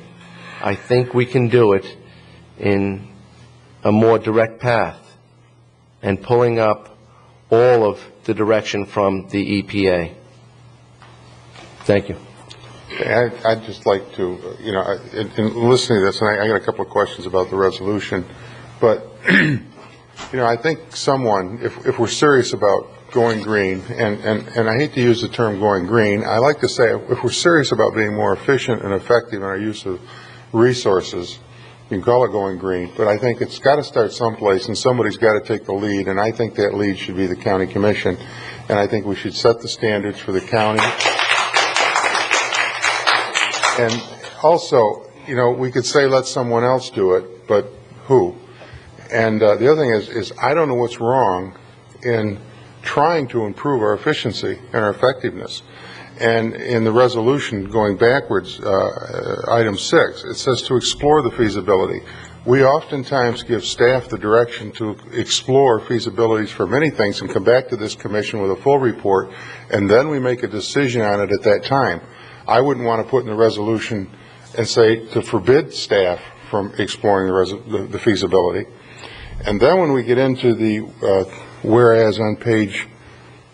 I think we can do it in a more direct path and pulling up all of the direction from the EPA. Thank you. I'd just like to, in listening to this, and I got a couple of questions about the resolution, but, I think someone, if we're serious about going green, and I hate to use the term going green, I like to say if we're serious about being more efficient and effective in our use of resources, you can call it going green, but I think it's got to start someplace and somebody's got to take the lead, and I think that lead should be the county commission, and I think we should set the standards for the county. And also, we could say let someone else do it, but who? And the other thing is I don't know what's wrong in trying to improve our efficiency and our effectiveness. And in the resolution going backwards, item 6, it says to explore the feasibility. We oftentimes give staff the direction to explore feasibilities for many things and come back to this commission with a full report, and then we make a decision on it at that time. I wouldn't want to put in the resolution and say to forbid staff from exploring the feasibility. And then when we get into the whereas on page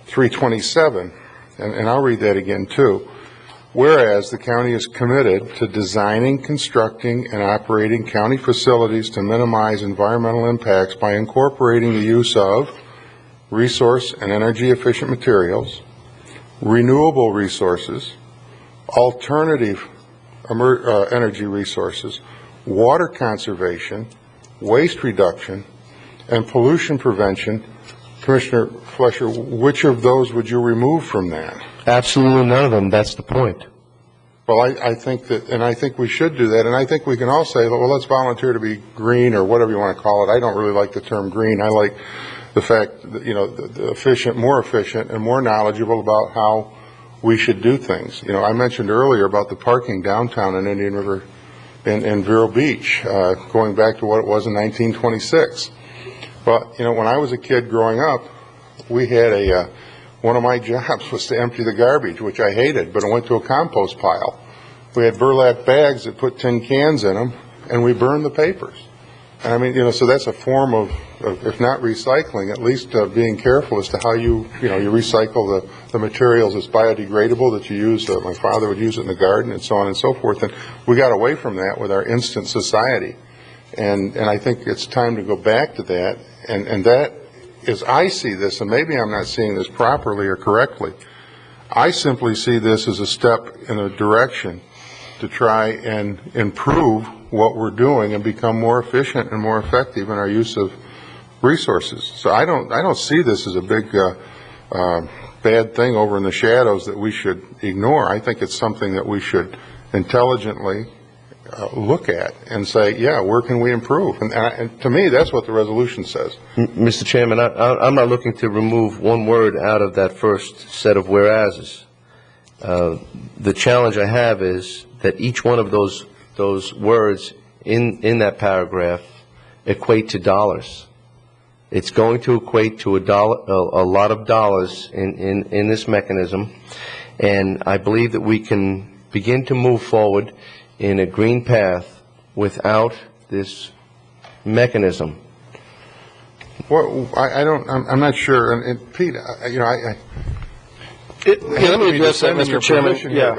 327, and I'll read that again too, whereas the county is committed to designing, constructing, and operating county facilities to minimize environmental impacts by incorporating the use of resource and energy efficient materials, renewable resources, alternative energy resources, water conservation, waste reduction, and pollution prevention. Commissioner Fleischer, which of those would you remove from that? Absolutely none of them. That's the point. Well, I think that, and I think we should do that, and I think we can all say, well, let's volunteer to be green or whatever you want to call it. I don't really like the term green. I like the fact that, the efficient, more efficient, and more knowledgeable about how we should do things. I mentioned earlier about the parking downtown in Indian River in Vero Beach, going back to what it was in 1926. Well, when I was a kid growing up, we had one of my jobs was to empty the garbage, which I hated, but it went to a compost pile. We had burlap bags that put tin cans in them, and we burned the papers. I mean, so that's a form of, if not recycling, at least being careful as to how you recycle the materials. It's biodegradable that you use. My father would use it in the garden and so on and so forth. And we got away from that with our instant society. And I think it's time to go back to that. And that is, I see this, and maybe I'm not seeing this properly or correctly, I simply see this as a step in a direction to try and improve what we're doing and become more efficient and more effective in our use of resources. So I don't see this as a big bad thing over in the shadows that we should ignore. I think it's something that we should intelligently look at and say, yeah, where can we improve? And to me, that's what the resolution says. Mr. Chairman, I'm not looking to remove one word out of that first set of whereases. The challenge I have is that each one of those words in that paragraph equate to dollars. It's going to equate to a lot of dollars in this mechanism, and I believe that we can begin to move forward in a green path without this mechanism. Well, I'm not sure. And Pete, let me address that, Mr. Chairman. Yeah,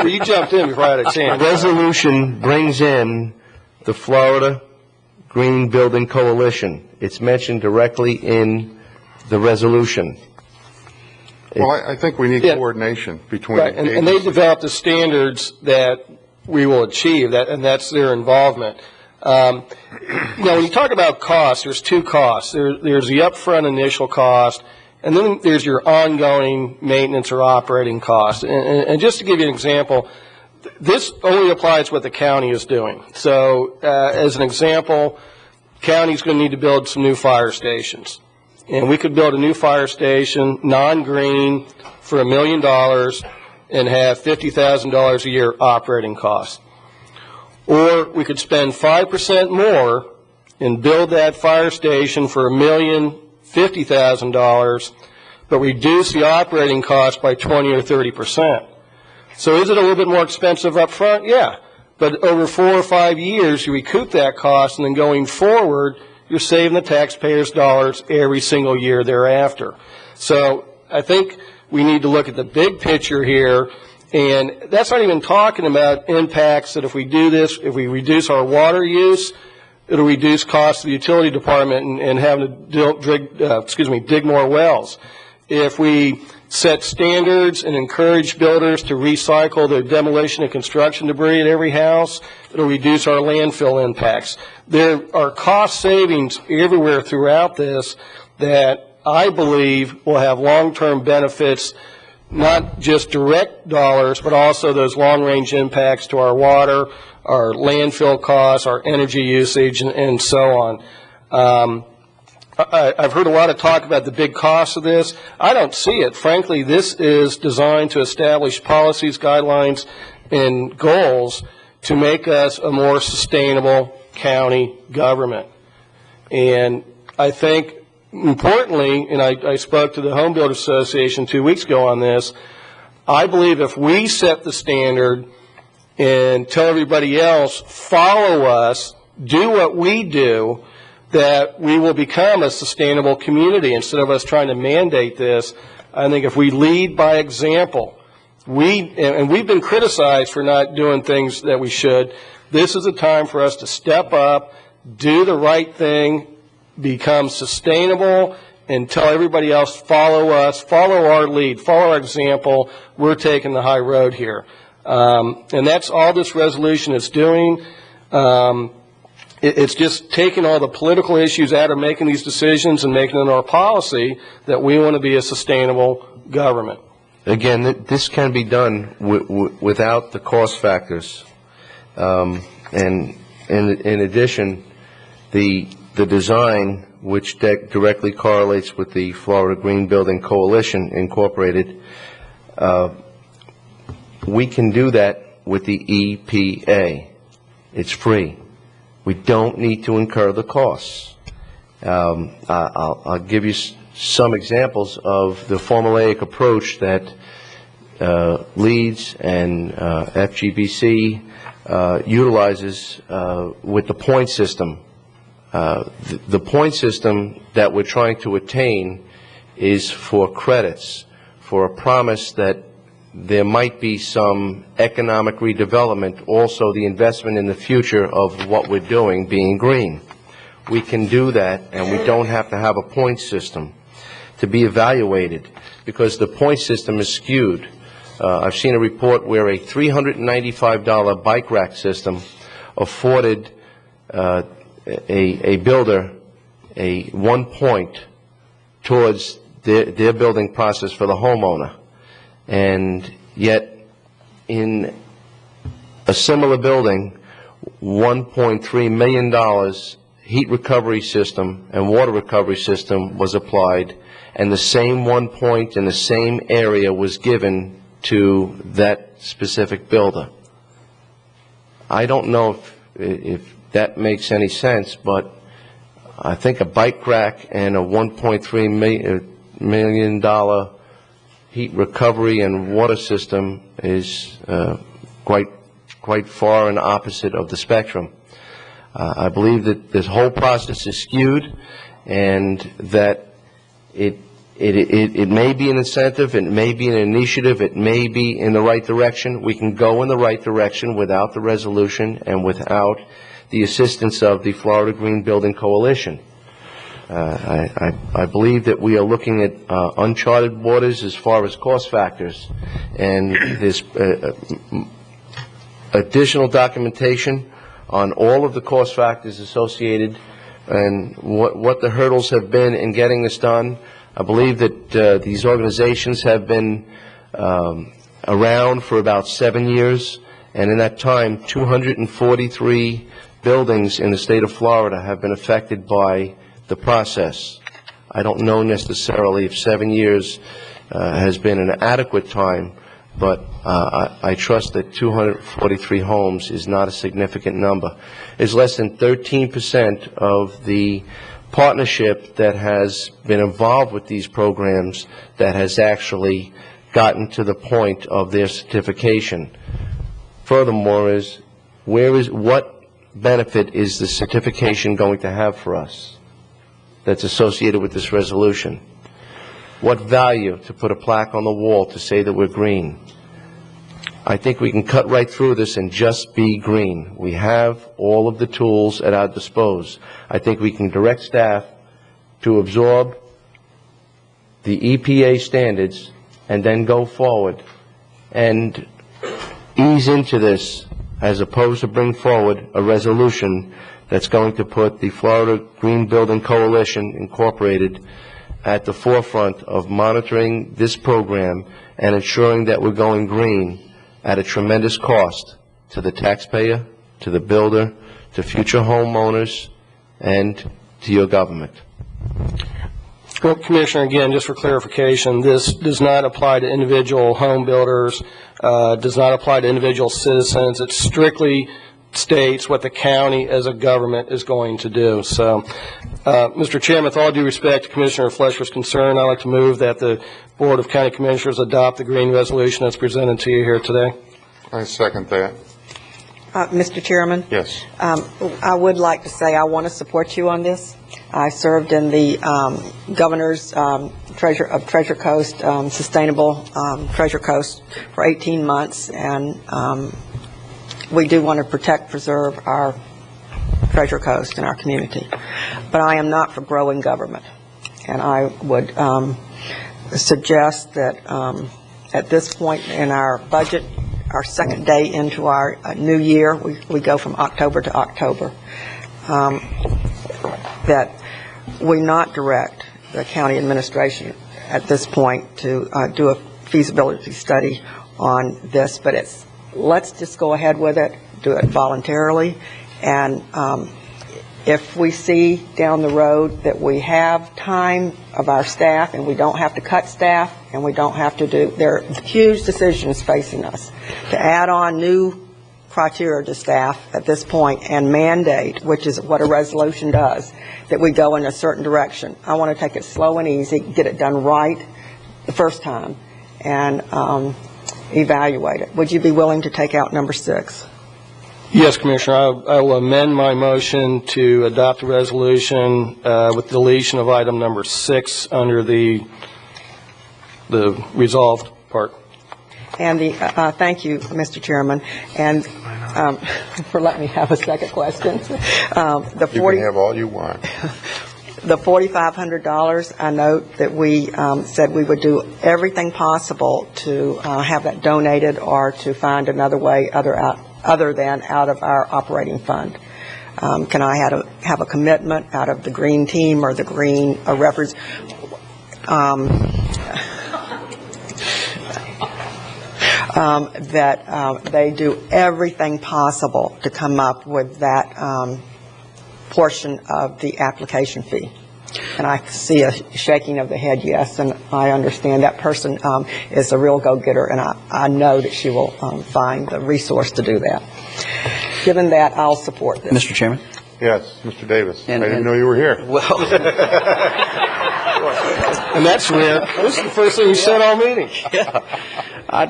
you jumped in before I had a chance. The resolution brings in the Florida Green Building Coalition. It's mentioned directly in the resolution. Well, I think we need coordination between agencies. And they developed the standards that we will achieve, and that's their involvement. When you talk about costs, there's two costs. There's the upfront initial cost, and then there's your ongoing maintenance or operating cost. And just to give you an example, this only applies what the county is doing. So as an example, county's going to need to build some new fire stations. And we could build a new fire station, non-green, for $1 million and have $50,000 a year operating costs. Or we could spend 5% more and build that fire station for $1,050,000, but reduce the operating cost by 20 or 30%. So is it a little bit more expensive up front? Yeah. But over 4 or 5 years, you recoup that cost, and then going forward, you're saving the taxpayers' dollars every single year thereafter. So I think we need to look at the big picture here, and that's not even talking about impacts that if we do this, if we reduce our water use, it'll reduce costs to the utility department and having to dig more wells. If we set standards and encourage builders to recycle the demolition and construction debris at every house, it'll reduce our landfill impacts. There are cost savings everywhere throughout this that I believe will have long-term benefits, not just direct dollars, but also those long-range impacts to our water, our landfill costs, our energy usage, and so on. I've heard a lot of talk about the big costs of this. I don't see it. Frankly, this is designed to establish policies, guidelines, and goals to make us a more sustainable county government. And I think, importantly, and I spoke to the Home Builders Association 2 weeks ago on this, I believe if we set the standard and tell everybody else, follow us, do what we do, that we will become a sustainable community instead of us trying to mandate this. I think if we lead by example, and we've been criticized for not doing things that we should, this is a time for us to step up, do the right thing, become sustainable, and tell everybody else, follow us, follow our lead, follow our example. We're taking the high road here. And that's all this resolution is doing. It's just taking all the political issues out of making these decisions and making it our policy that we want to be a sustainable government. Again, this can be done without the cost factors. And in addition, the design, which directly correlates with the Florida Green Building Coalition Incorporated, we can do that with the EPA. It's free. We don't need to incur the costs. I'll give you some examples of the formulaic approach that LEEDS and FGBC utilizes with the point system The point system that we're trying to attain is for credits, for a promise that there might be some economic redevelopment, also the investment in the future of what we're doing being green. We can do that, and we don't have to have a point system to be evaluated, because the point system is skewed. I've seen a report where a $395 bike rack system afforded a builder a 1 point towards their building process for the homeowner. And yet, in a similar building, $1.3 million heat recovery system and water recovery system was applied, and the same 1 point in the same area was given to that specific builder. I don't know if that makes any sense, but I think a bike rack and a $1.3 million heat recovery and water system is quite far and opposite of the spectrum. I believe that this whole process is skewed, and that it may be an incentive, it may be an initiative, it may be in the right direction. We can go in the right direction without the resolution and without the assistance of the Florida Green Building Coalition. I believe that we are looking at uncharted waters as far as cost factors, and there's additional documentation on all of the cost factors associated and what the hurdles have been in getting this done. I believe that these organizations have been around for about 7 years, and in that time, 243 buildings in the state of Florida have been affected by the process. I don't know necessarily if 7 years has been an adequate time, but I trust that 243 homes is not a significant number. It's less than 13% of the partnership that has been involved with these programs that has actually gotten to the point of their certification. Furthermore, what benefit is the certification going to have for us that's associated with this resolution? What value to put a plaque on the wall to say that we're green? I think we can cut right through this and just be green. We have all of the tools at our disposal. I think we can direct staff to absorb the EPA standards and then go forward and ease into this, as opposed to bring forward a resolution that's going to put the Florida Green Building Coalition Incorporated at the forefront of monitoring this program and ensuring that we're going green at a tremendous cost to the taxpayer, to the builder, to future homeowners, and to your government. Well, Commissioner, again, just for clarification, this does not apply to individual home builders, does not apply to individual citizens. It strictly states what the county as a government is going to do. So, Mr. Chairman, with all due respect to Commissioner Fleischer's concern, I'd like to move that the Board of County Commissioners adopt the green resolution that's presented to you here today. I second that. Mr. Chairman? Yes. I would like to say I want to support you on this. I served in the Governor's Treasure Coast, Sustainable Treasure Coast for 18 months, and we do want to protect, preserve our Treasure Coast and our community. But I am not for growing government. And I would suggest that at this point in our budget, our second day into our new year, we go from October to October, that we not direct the county administration at this point to do a feasibility study on this, but let's just go ahead with it, do it voluntarily, and if we see down the road that we have time of our staff and we don't have to cut staff and we don't have to there are huge decisions facing us, to add on new criteria to staff at this point and mandate, which is what a resolution does, that we go in a certain direction. I want to take it slow and easy, get it done right the first time, and evaluate it. Would you be willing to take out number 6? Yes, Commissioner, I will amend my motion to adopt a resolution with deletion of item number 6 under the resolved part. And thank you, Mr. Chairman, and for letting me have a second question. You can have all you want. The $4,500, I note that we said we would do everything possible to have that donated or to find another way other than out of our operating fund. Can I have a commitment out of the green team or the green that they do everything possible to come up with that portion of the application fee? And I see a shaking of the head, yes, and I understand that person is a real go-getter, and I know that she will find the resource to do that. Given that, I'll support this. Mr. Chairman? Yes, Mr. Davis. I didn't know you were here. Well, and that's rare. This is the first thing you said all meeting. Yeah. I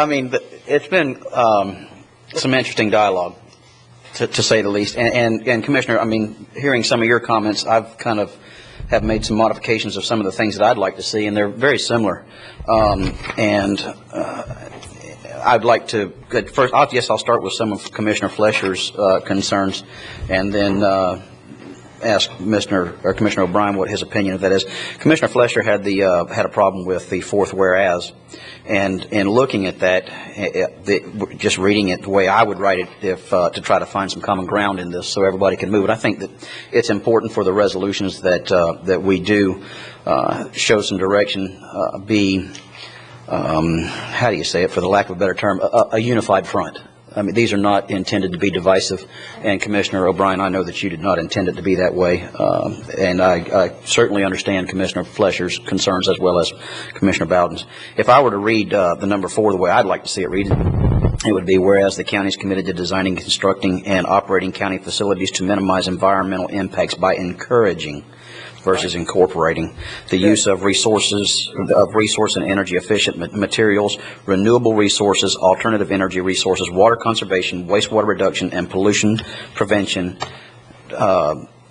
mean, it's been some interesting dialogue, to say the least. And Commissioner, I mean, hearing some of your comments, I've kind of have made some modifications of some of the things that I'd like to see, and they're very similar. I'd like to, first, I'll start with some of Commissioner Flesher's concerns, and then ask Commissioner O'Brien what his opinion of that is. Commissioner Flesher had a problem with the fourth whereas, and in looking at that, just reading it the way I would write it, to try to find some common ground in this so everybody can move it. I think that it's important for the resolutions that we do show some direction, be how do you say it, for the lack of a better term, a unified front. I mean, these are not intended to be divisive, and Commissioner O'Brien, I know that you did not intend it to be that way, and I certainly understand Commissioner Flesher's concerns as well as Commissioner Bowden's. If I were to read the number 4 the way I'd like to see it read, it would be, whereas the county is committed to designing, constructing, and operating county facilities to minimize environmental impacts by encouraging versus incorporating the use of resource and energy efficient materials, renewable resources, alternative energy resources, water conservation, wastewater reduction, and pollution prevention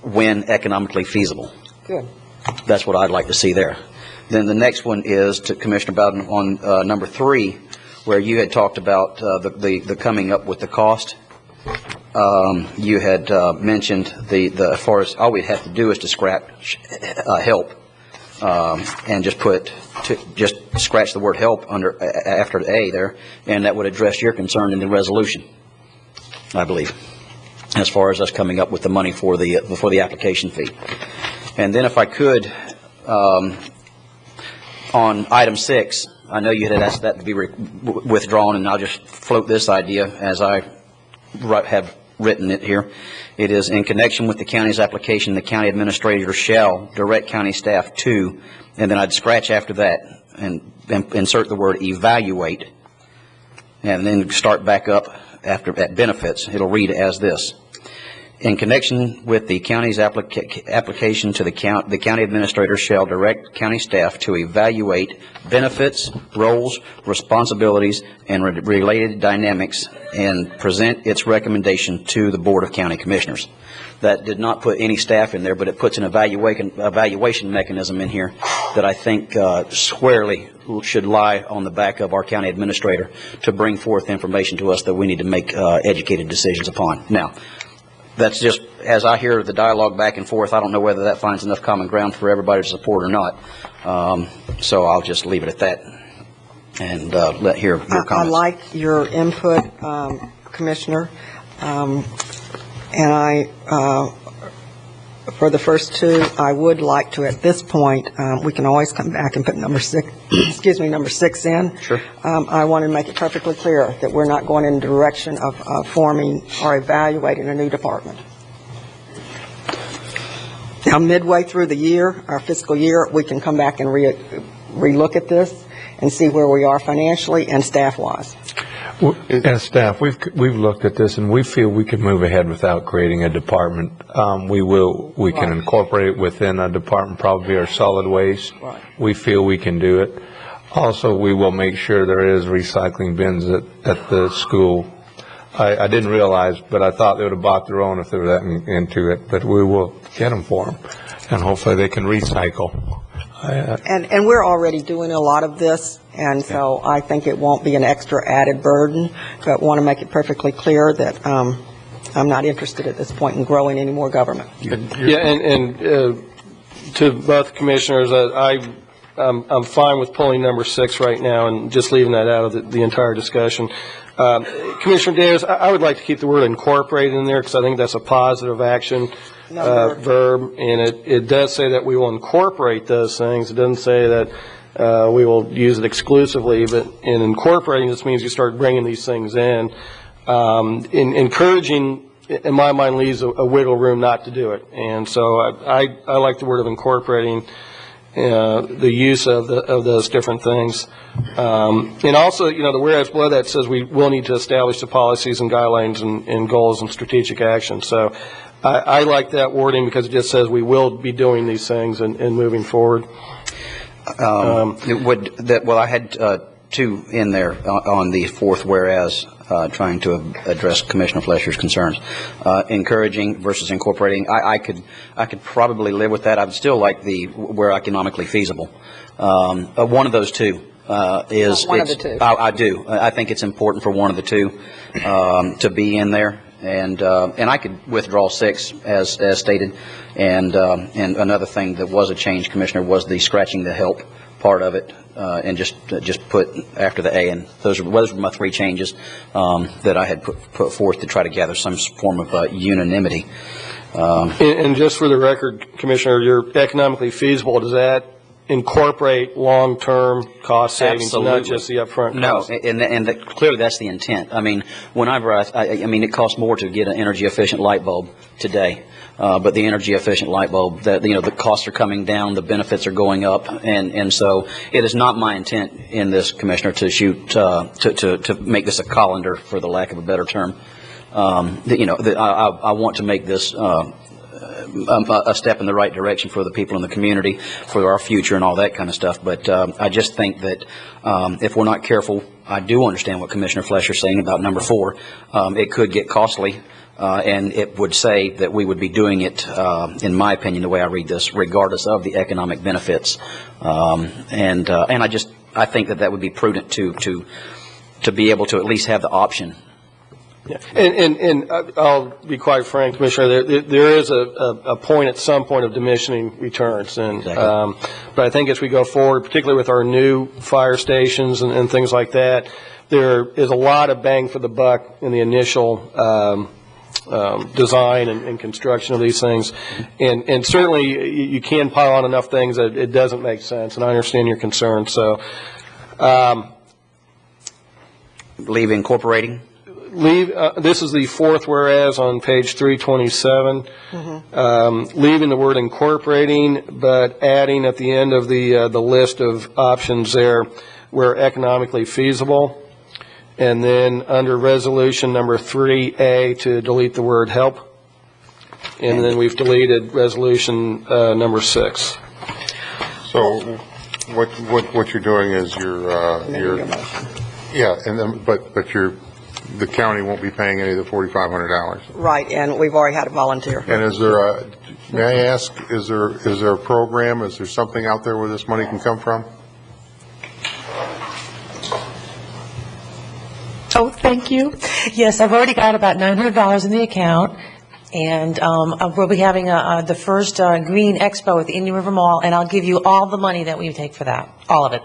when economically feasible. Good. That's what I'd like to see there. Then the next one is to Commissioner Bowden on number 3, where you had talked about the coming up with the cost. You had mentioned as far as all we'd have to do is to scrap help, and just scratch the word help after the A there, and that would address your concern in the resolution, I believe, as far as us coming up with the money for the application fee. And then if I could, on item 6, I know you had asked that to be withdrawn, and I'll just float this idea as I have written it here. It is, in connection with the county's application, the county administrator shall direct county staff to, and then I'd scratch after that and insert the word evaluate, and then start back up at benefits. It'll read as this. In connection with the county's application to the county administrator shall direct county staff to evaluate benefits, roles, responsibilities, and related dynamics, and present its recommendation to the Board of County Commissioners. That did not put any staff in there, but it puts an evaluation mechanism in here that I think squarely should lie on the back of our county administrator to bring forth information to us that we need to make educated decisions upon. Now, that's just, as I hear the dialogue back and forth, I don't know whether that finds enough common ground for everybody to support or not. So I'll just leave it at that and hear your comments. I like your input, Commissioner. And for the first 2, I would like to, at this point, we can always come back and put number 6, number 6 in. Sure. I want to make it perfectly clear that we're not going in the direction of forming or evaluating a new department. Now, midway through the year, our fiscal year, we can come back and re-look at this and see where we are financially and staff-wise. As staff, we've looked at this, and we feel we can move ahead without creating a department. We can incorporate it within a department, probably our solid waste. Right. We feel we can do it. Also, we will make sure there is recycling bins at the school. I didn't realize, but I thought they would have bought their own if they were that into it, but we will get them for them, and hopefully they can recycle. And we're already doing a lot of this, and so I think it won't be an extra added burden, but want to make it perfectly clear that I'm not interested at this point in growing any more government. Yeah, and to both commissioners, I'm fine with pulling number 6 right now and just leaving that out of the entire discussion. Commissioner Davis, I would like to keep the word incorporate in there because I think that's a positive action verb, and it does say that we will incorporate those things. It doesn't say that we will use it exclusively, but in incorporating, this means you start bringing these things in. Encouraging, in my mind, leaves a wiggle room not to do it, and so I like the word of incorporating. The use of those different things, and also, the whereas below that says we will need to establish the policies and guidelines and goals and strategic action. So, I like that wording because it just says we will be doing these things and moving forward. I had 2 in there on the fourth whereas, trying to address Commissioner Flesher's concerns. Encouraging versus incorporating. I could probably live with that. I would still like where economically feasible. One of those two is one of the two. I do. I think it's important for one of the two to be in there. And I could withdraw 6 as stated. And another thing that was a change, Commissioner, was the scratching the help part of it, and just put after the A. And those were my 3 changes that I had put forth to try to gather some form of unanimity. And just for the record, Commissioner, you're economically feasible. Does that incorporate long-term cost savings, Absolutely. not just the upfront cost? No, and clearly that's the intent. I mean, whenever I mean, it costs more to get an energy-efficient light bulb today. But the energy-efficient light bulb, the costs are coming down, the benefits are going up, and so it is not my intent in this, Commissioner, to shoot to make this a colander, for the lack of a better term. I want to make this a step in the right direction for the people in the community, for our future, and all that kind of stuff. But I just think that if we're not careful, I do understand what Commissioner Flesher is saying about number 4. It could get costly. And it would say that we would be doing it, in my opinion, the way I read this, regardless of the economic benefits. And I think that would be prudent to be able to at least have the option. Yeah. And I'll be quite frank, Commissioner, there is a point at some point of diminishing returns. And, exactly. But I think as we go forward, particularly with our new fire stations and things like that, there is a lot of bang for the buck in the initial design and construction of these things, and certainly you can pile on enough things that it doesn't make sense, and I understand your concern. So, leave incorporating. This is the 4th whereas on page 327. Leaving the word incorporating, but adding at the end of the list of options there, where economically feasible. And then under resolution number 3A, to delete the word help. And then we've deleted resolution number 6. So what you're doing is you're yeah, and then but the county won't be paying any of the $4,500. Right, and we've already had a volunteer. And is there may I ask, is there a program, is there something out there where this money can come from? Oh, thank you. Yes, I've already got about $900 in the account, and we'll be having the first Green Expo at the Indian River Mall, and I'll give you all the money that we take for that, all of it.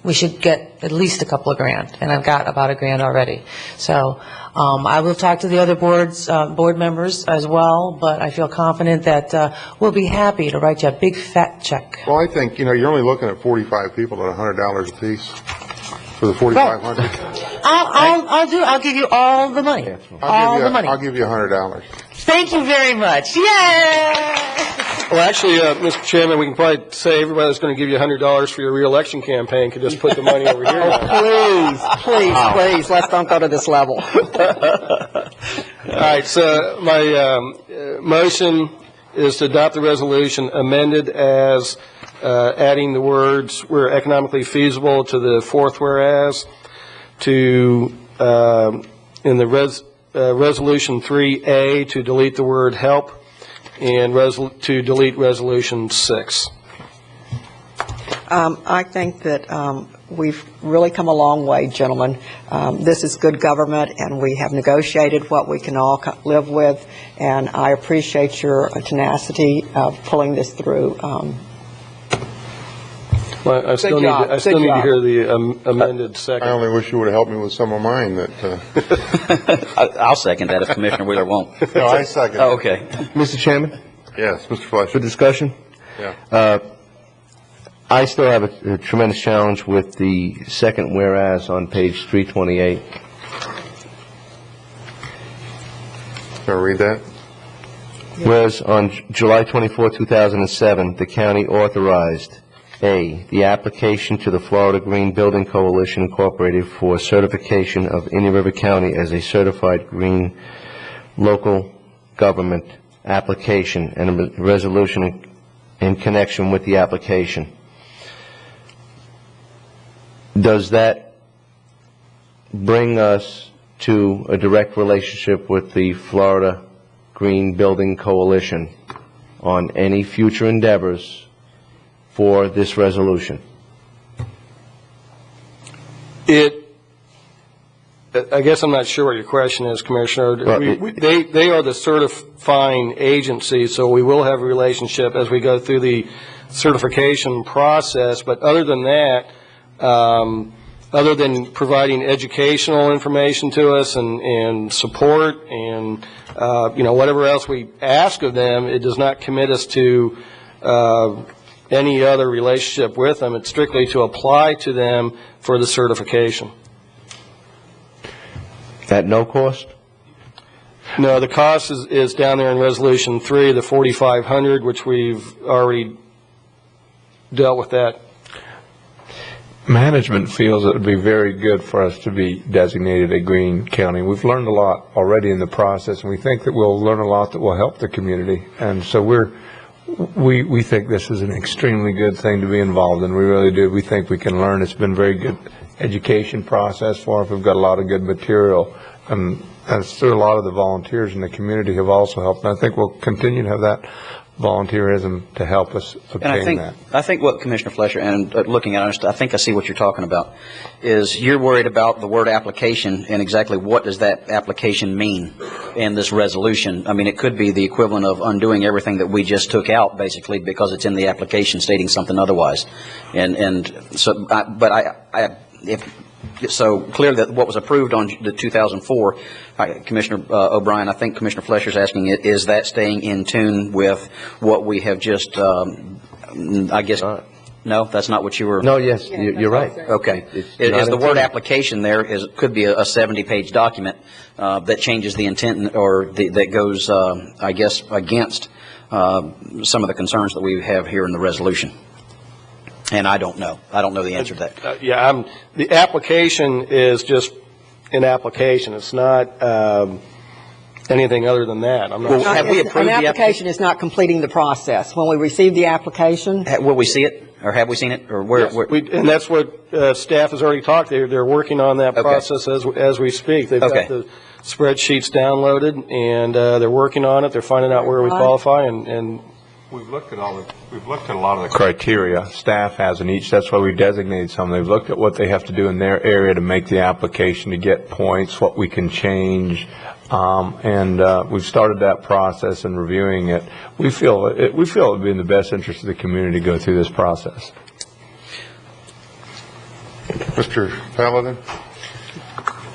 We should get at least a couple of grand, and I've got about $1,000 already. So I will talk to the other board members as well, but I feel confident that we'll be happy to write you a big fat check. Well, I think, you're only looking at 45 people at $100 a piece. For the $4,500? I'll give you all the money. I'll give you $100. Thank you very much. Yay! Well, actually, Mr. Chairman, we can probably say everybody that's going to give you $100 for your re-election campaign could just put the money over here. Please, let's don't go to this level. All right, so my motion is to adopt the resolution amended as adding the words "where economically feasible" to the 4th whereas, to in the Resolution 3A to delete the word help, and to delete Resolution 6. I think that we've really come a long way, gentlemen. This is good government, and we have negotiated what we can all live with, and I appreciate your tenacity of pulling this through. Well, I still need to hear the amended second. I only wish you would have helped me with some of mine that... I'll second that if Commissioner Wheeler won't. No, I second. Oh, okay. Mr. Chairman? Yes, Mr. Fletcher. For discussion? Yeah. I still have a tremendous challenge with the second whereas on page 328. Can I read that? Whereas on July 24, 2007, the county authorized A, the application to the Florida Green Building Coalition Incorporated for certification of Indian River County as a certified green local government application and a resolution in connection with the application. Does that bring us to a direct relationship with the Florida Green Building Coalition on any future endeavors for this resolution? I guess I'm not sure what your question is, Commissioner. They are the certifying agency, so we will have a relationship as we go through the certification process. But other than that, other than providing educational information to us and support and whatever else we ask of them, it does not commit us to any other relationship with them. It's strictly to apply to them for the certification. At no cost? No, the cost is down there in Resolution 3, the $4,500, which we've already dealt with that. Management feels it would be very good for us to be designated a green county. We've learned a lot already in the process, and we think that we'll learn a lot that will help the community. And so we think this is an extremely good thing to be involved in. We really do. We think we can learn. It's been a very good education process for us. We've got a lot of good material, and through a lot of the volunteers in the community have also helped. And I think we'll continue to have that volunteerism to help us obtain that. I think what Commissioner Fletcher, and looking at it, I think I see what you're talking about, is you're worried about the word application and exactly what does that application mean in this resolution. I mean, it could be the equivalent of undoing everything that we just took out, basically, because it's in the application stating something otherwise. So clear that what was approved on the 2004, Commissioner O'Brien, I think Commissioner Fletcher's asking, is that staying in tune with what we have just, I guess, no, that's not what you were. No, yes, you're right. Okay. Is the word application there, could be a 70-page document that changes the intent or that goes, I guess, against some of the concerns that we have here in the resolution. And I don't know. I don't know the answer to that. The application is just an application. It's not anything other than that. Have we approved an application is not completing the process. When we receive the application, will we see it, or have we seen it, or where? Yes, and that's what staff has already talked. They're working on that process as we speak. They've got the spreadsheets downloaded, and they're working on it. They're finding out where we qualify, and we've looked at a lot of the criteria staff has in each. That's why we designated some. They've looked at what they have to do in their area to make the application to get points, what we can change, and we've started that process and reviewing it. We feel it would be in the best interest of the community to go through this process. Mr. Paladin?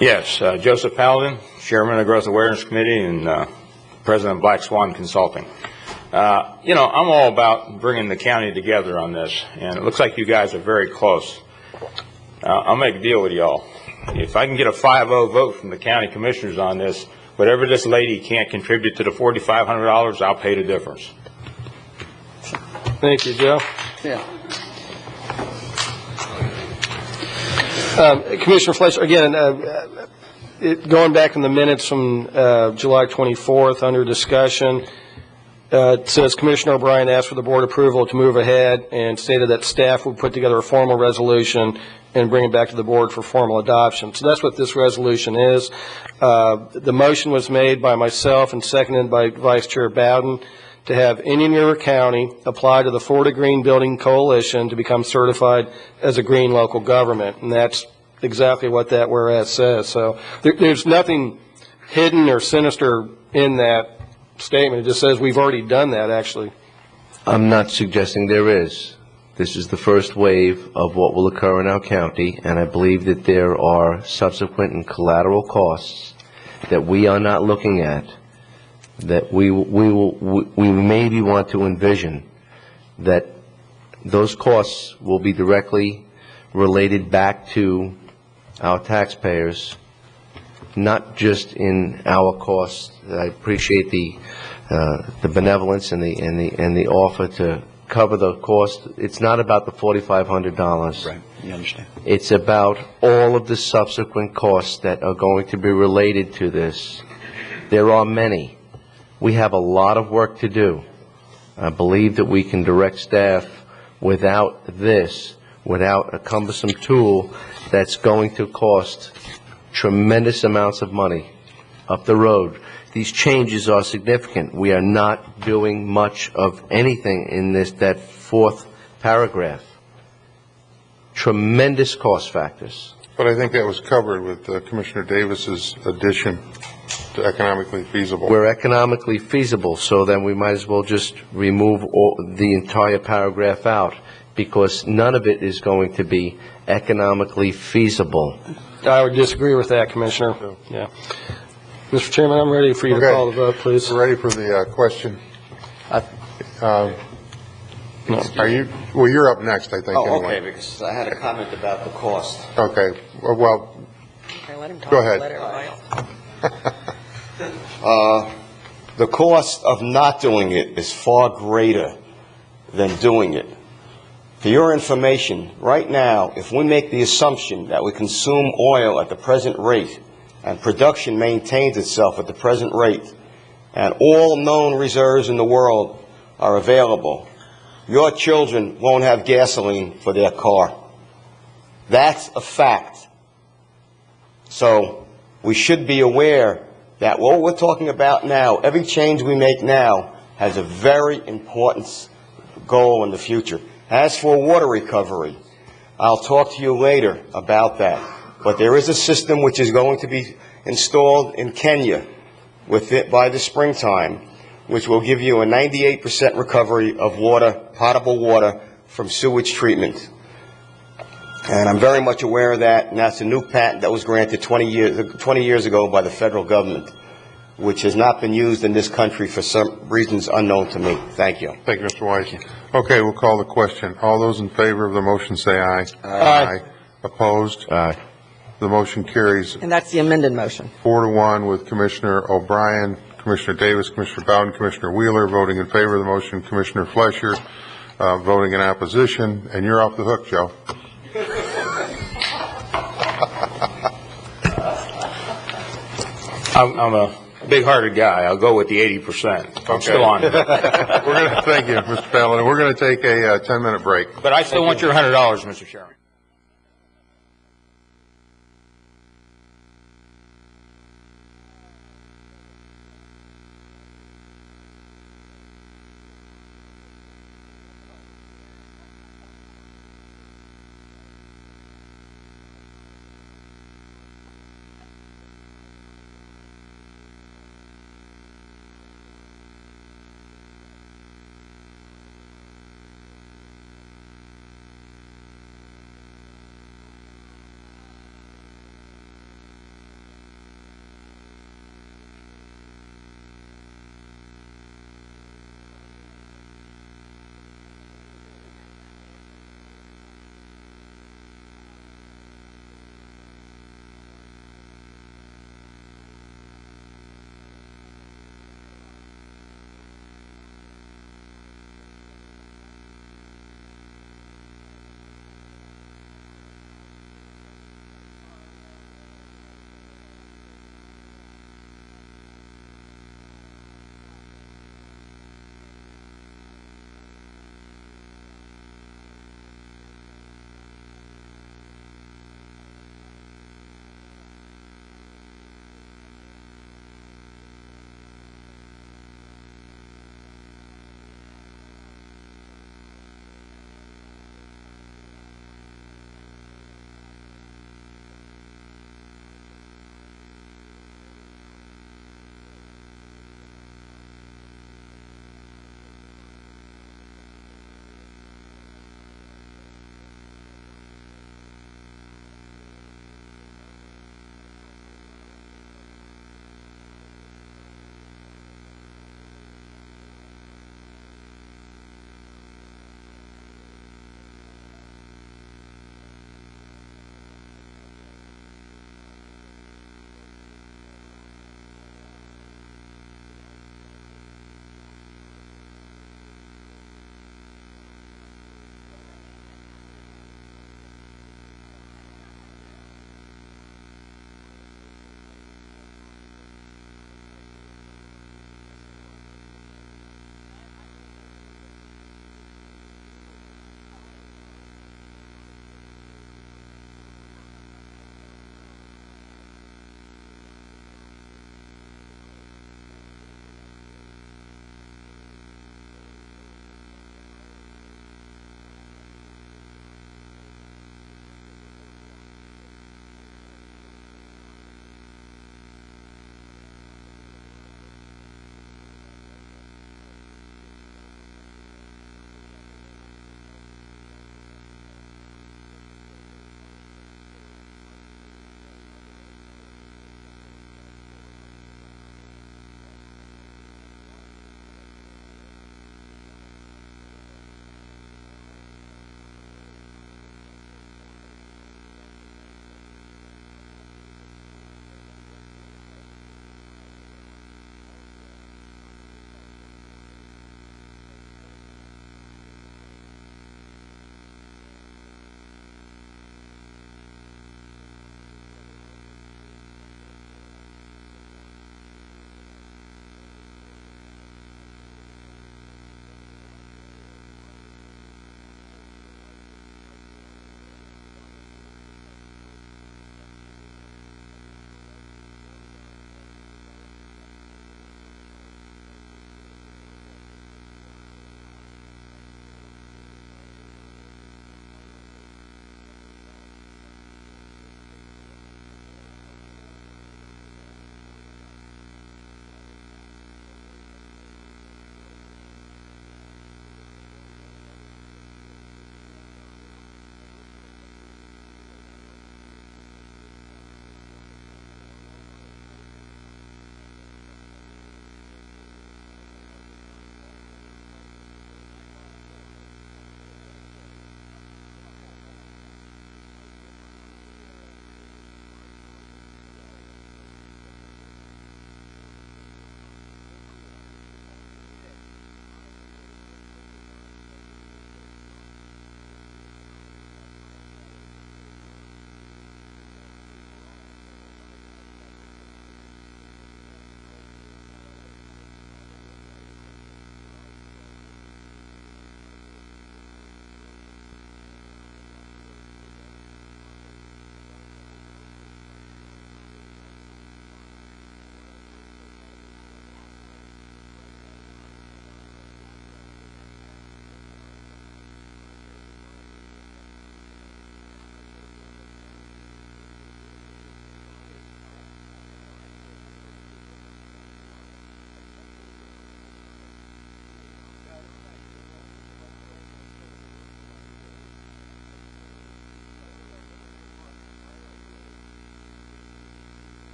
Yes, Joseph Paladin, Chairman of the Growth Awareness Committee and President of Black Swan Consulting. I'm all about bringing the county together on this, and it looks like you guys are very close. I'll make a deal with y'all. If I can get a 5-0 vote from the county commissioners on this, whatever this lady can't contribute to the $4,500, I'll pay the difference. Thank you, Joe. Yeah. Commissioner Fletcher, again, going back in the minutes from July 24th under discussion, It says Commissioner O'Brien asked for the board approval to move ahead and stated that staff would put together a formal resolution and bring it back to the board for formal adoption. So that's what this resolution is. The motion was made by myself and seconded by Vice Chair Bowden to have Indian River County apply to the Florida Green Building Coalition to become certified as a green local government. And that's exactly what that whereas says. So there's nothing hidden or sinister in that statement. It just says we've already done that, actually. I'm not suggesting there is. This is the first wave of what will occur in our county, and I believe that there are subsequent and collateral costs that we are not looking at, that we maybe want to envision, that those costs will be directly related back to our taxpayers, not just in our costs. I appreciate the benevolence and the offer to cover the cost. It's not about the $4,500. Right, you understand. It's about all of the subsequent costs that are going to be related to this. There are many. We have a lot of work to do. I believe that we can direct staff without this, without a cumbersome tool that's going to cost tremendous amounts of money up the road. These changes are significant. We are not doing much of anything in that fourth paragraph. Tremendous cost factors. But I think that was covered with Commissioner Davis's addition to economically feasible. We're economically feasible, so then we might as well just remove the entire paragraph out, because none of it is going to be economically feasible. I would disagree with that, Commissioner. Yeah. Mr. Chairman, I'm ready for you to call the vote, please. We're ready for the question. Are you? Well, you're up next, I think. Oh, anyway. okay, because I had a comment about the cost. Okay. Well, Let him talk. go ahead. Let everybody else. The cost of not doing it is far greater than doing it. For your information, right now, if we make the assumption that we consume oil at the present rate and production maintains itself at the present rate and all known reserves in the world are available, your children won't have gasoline for their car. That's a fact. So we should be aware that what we're talking about now, every change we make now, has a very important goal in the future. As for water recovery, I'll talk to you later about that. But there is a system which is going to be installed in Kenya by the springtime, which will give you a 98% recovery of water, potable water, from sewage treatment. And I'm very much aware of that, and that's a new patent that was granted 20 years ago by the federal government, which has not been used in this country for some reasons unknown to me. Thank you. Thank you, Mr. Weiss. Okay, we'll call the question. All those in favor of the motion say aye. Aye. Opposed? Aye. The motion carries And that's the amended motion. 4-1 with Commissioner O'Brien, Commissioner Davis, Commissioner Bowden, Commissioner Wheeler voting in favor of the motion, Commissioner Fleischer voting in opposition, and you're off the hook, Joe. I'm a big-hearted guy. I'll go with the 80%. I'm still on it. Thank you, Mr. Paladin. We're going to take a 10-minute break. But I still want your $100, Mr. Chairman.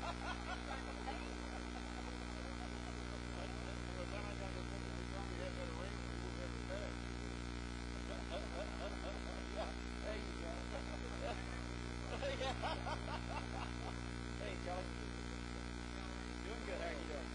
Hey, Kelly. Doing good. How are you doing?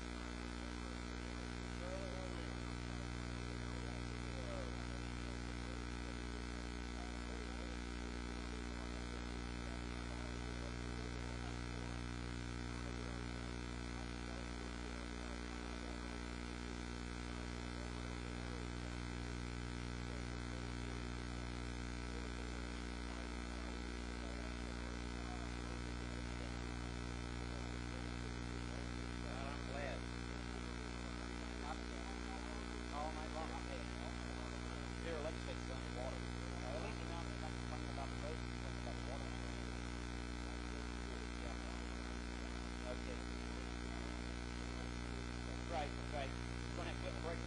Right. We're going to have to get a break.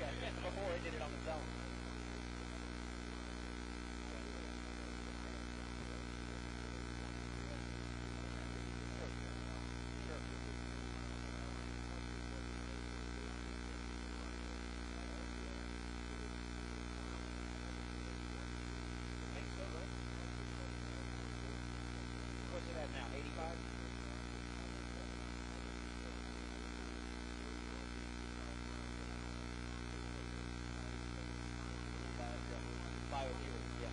Okay. Before he did it on his own. What's it at now? 85? Biofuels, yeah.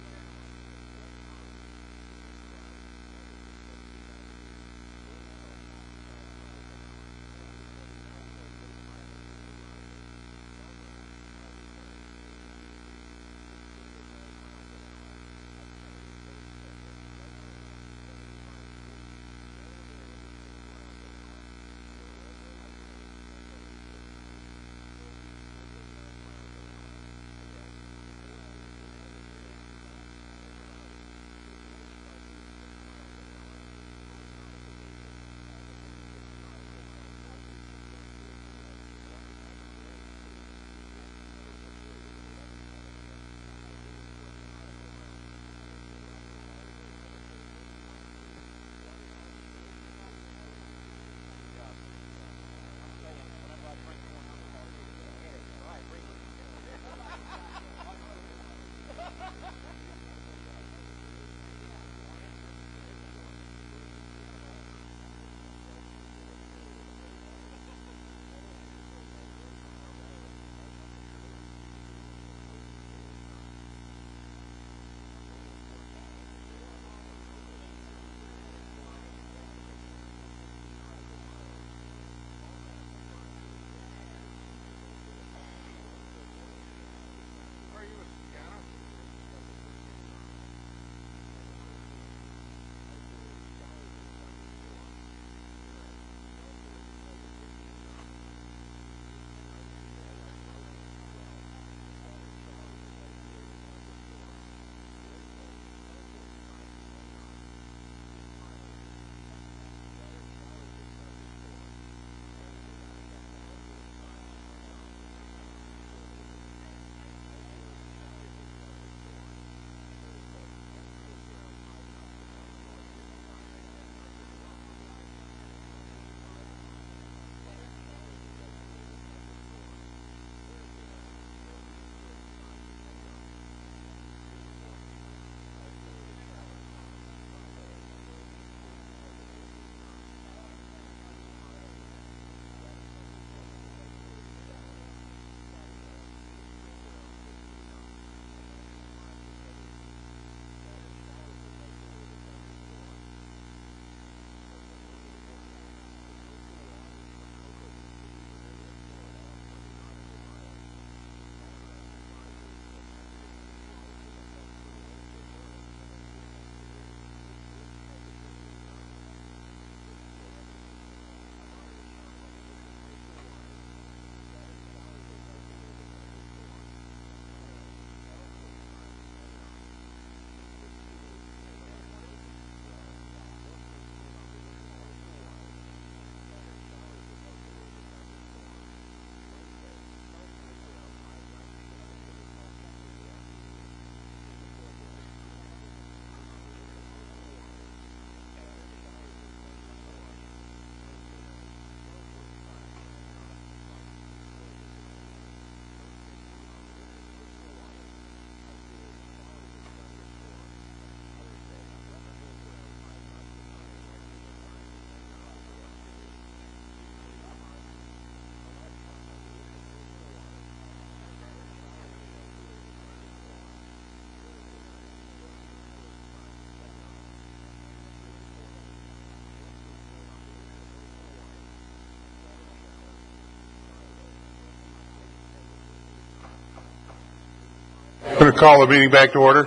I'm going to call the meeting back to order.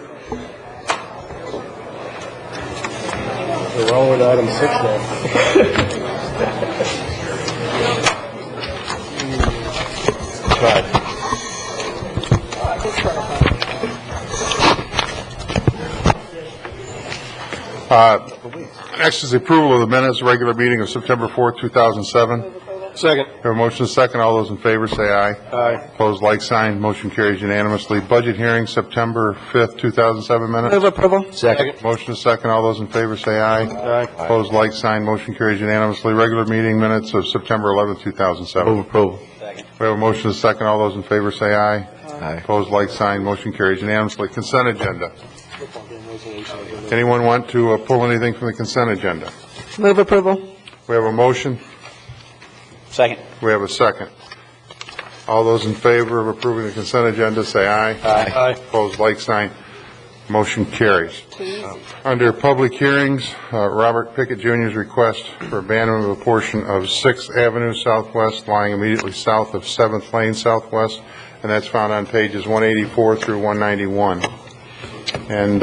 We're on with item 6 now. Right. Next is the approval of the minutes, regular meeting of September 4th, 2007. Second. We have a motion and a second. All those in favor say aye. Aye. Opposed, like sign. Motion carries unanimously. Budget hearing, September 5th, 2007 minutes. Move approval. Second. Motion and a second. All those in favor say aye. Aye. Opposed, like sign. Motion carries unanimously. Regular meeting minutes of September 11th, 2007. Move approval. We have a motion and a second. All those in favor say aye. Aye. Opposed, like sign. Motion carries unanimously. Consent agenda. Anyone want to pull anything from the consent agenda? Move approval. We have a motion. Second. We have a second. All those in favor of approving the consent agenda say aye. Aye. Opposed, like sign. Motion carries. Under public hearings, Robert Pickett Jr.'s request for abandonment of a portion of 6th Avenue Southwest lying immediately south of 7th Lane Southwest, and that's found on pages 184 through 191. And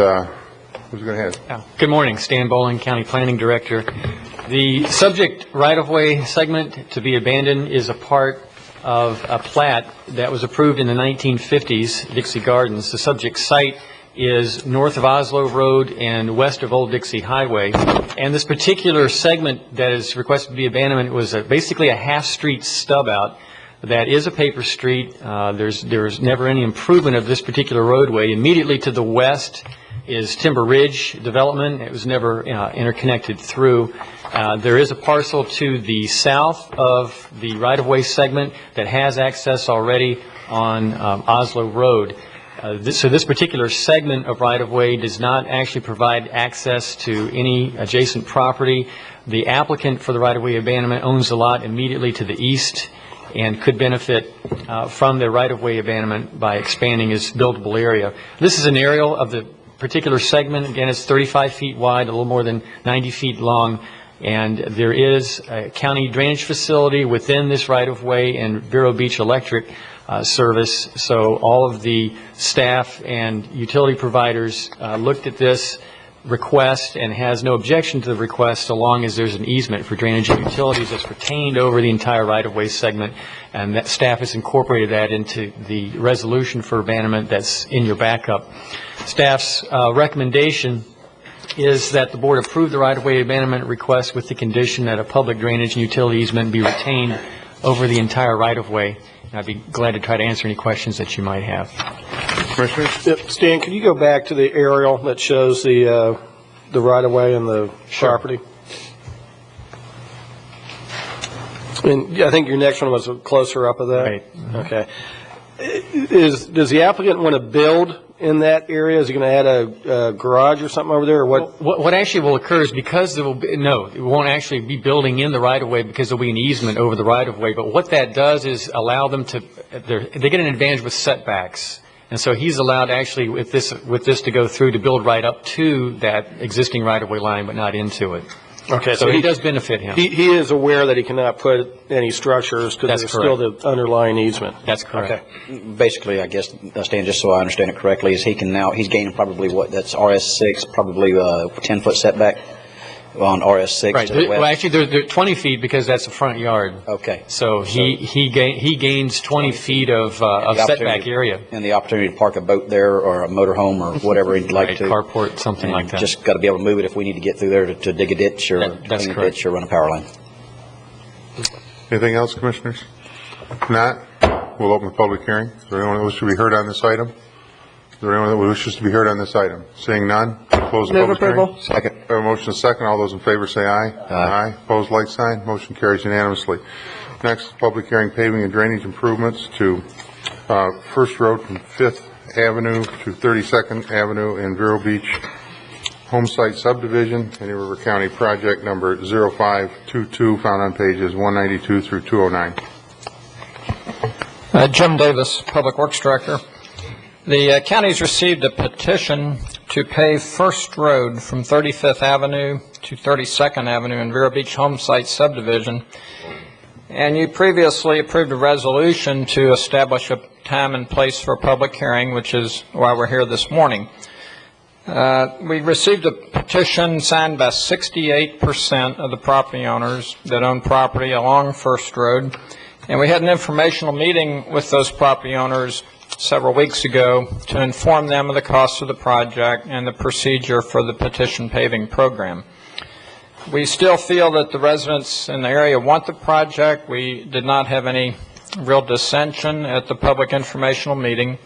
who's going to have? Good morning, Stan Bowling, County Planning Director. The subject right-of-way segment to be abandoned is a part of a plat that was approved in the 1950s, Dixie Gardens. The subject site is north of Oslo Road and west of Old Dixie Highway. And this particular segment that is requested to be abandoned was basically a half-street stub-out that is a paper street. There's never any improvement of this particular roadway. Immediately to the west is Timber Ridge development. It was never interconnected through. There is a parcel to the south of the right-of-way segment that has access already on Oslo Road. So this particular segment of right-of-way does not actually provide access to any adjacent property. The applicant for the right-of-way abandonment owns the lot immediately to the east and could benefit from the right-of-way abandonment by expanding his buildable area. This is an aerial of the particular segment. Again, it's 35 feet wide, a little more than 90 feet long, and there is a county drainage facility within this right-of-way and Vero Beach Electric service. So all of the staff and utility providers looked at this request and has no objection to the request so long as there's an easement for drainage and utilities that's retained over the entire right-of-way segment, and that staff has incorporated that into the resolution for abandonment that's in your backup. Staff's recommendation is that the board approve the right-of-way abandonment request with the condition that a public drainage and utility easement be retained over the entire right-of-way. And I'd be glad to try to answer any questions that you might have. Commissioner? Stan, can you go back to the aerial that shows the right-of-way and the property? And I think your next one was closer up of that? Right. Okay. Does the applicant want to build in that area? Is he going to add a garage or something over there, or what? What actually will occur is because there will be, no, it won't actually be building in the right-of-way because there will be an easement over the right-of-way. But what that does is allow them to, they get an advantage with setbacks. And so he's allowed actually with this to go through to build right up to that existing right-of-way line, but not into it. Okay, so he does benefit him. He is aware that he cannot put any structures because there's still the underlying easement. That's correct. Okay. Basically, I guess, Stan, just so I understand it correctly, is he's gaining probably that's RS6, probably a 10-foot setback on RS6 right. to the west. Well, actually, they're 20 feet because that's the front yard. Okay. So he gains 20 feet of setback area. And the opportunity to park a boat there or a motorhome or whatever he'd like to. Carport, something like that. Just got to be able to move it if we need to get through there to dig a ditch or clean a ditch or run a power line. Anything else, Commissioners? If not, we'll open the public hearing. Is there anyone that wishes to be heard on this item? Is there anyone that wishes to be heard on this item? Seeing none, close the public hearing. Second. We have a motion and a second. All those in favor say aye. Aye. Opposed, like sign. Motion carries unanimously. Next, public hearing, paving and drainage improvements to First Road from 5th Avenue to 32nd Avenue in Vero Beach Homesite Subdivision, Indian River County project number 0522, found on pages 192 through 209. Jim Davis, Public Works Director. The county's received a petition to pave First Road from 35th Avenue to 32nd Avenue in Vero Beach Homesite Subdivision. And you previously approved a resolution to establish a time and place for a public hearing, which is why we're here this morning. We received a petition signed by 68% of the property owners that own property along First Road. And we had an informational meeting with those property owners several weeks ago to inform them of the cost of the project and the procedure for the petition paving program. We still feel that the residents in the area want the project. We did not have any real dissension at the public informational meeting.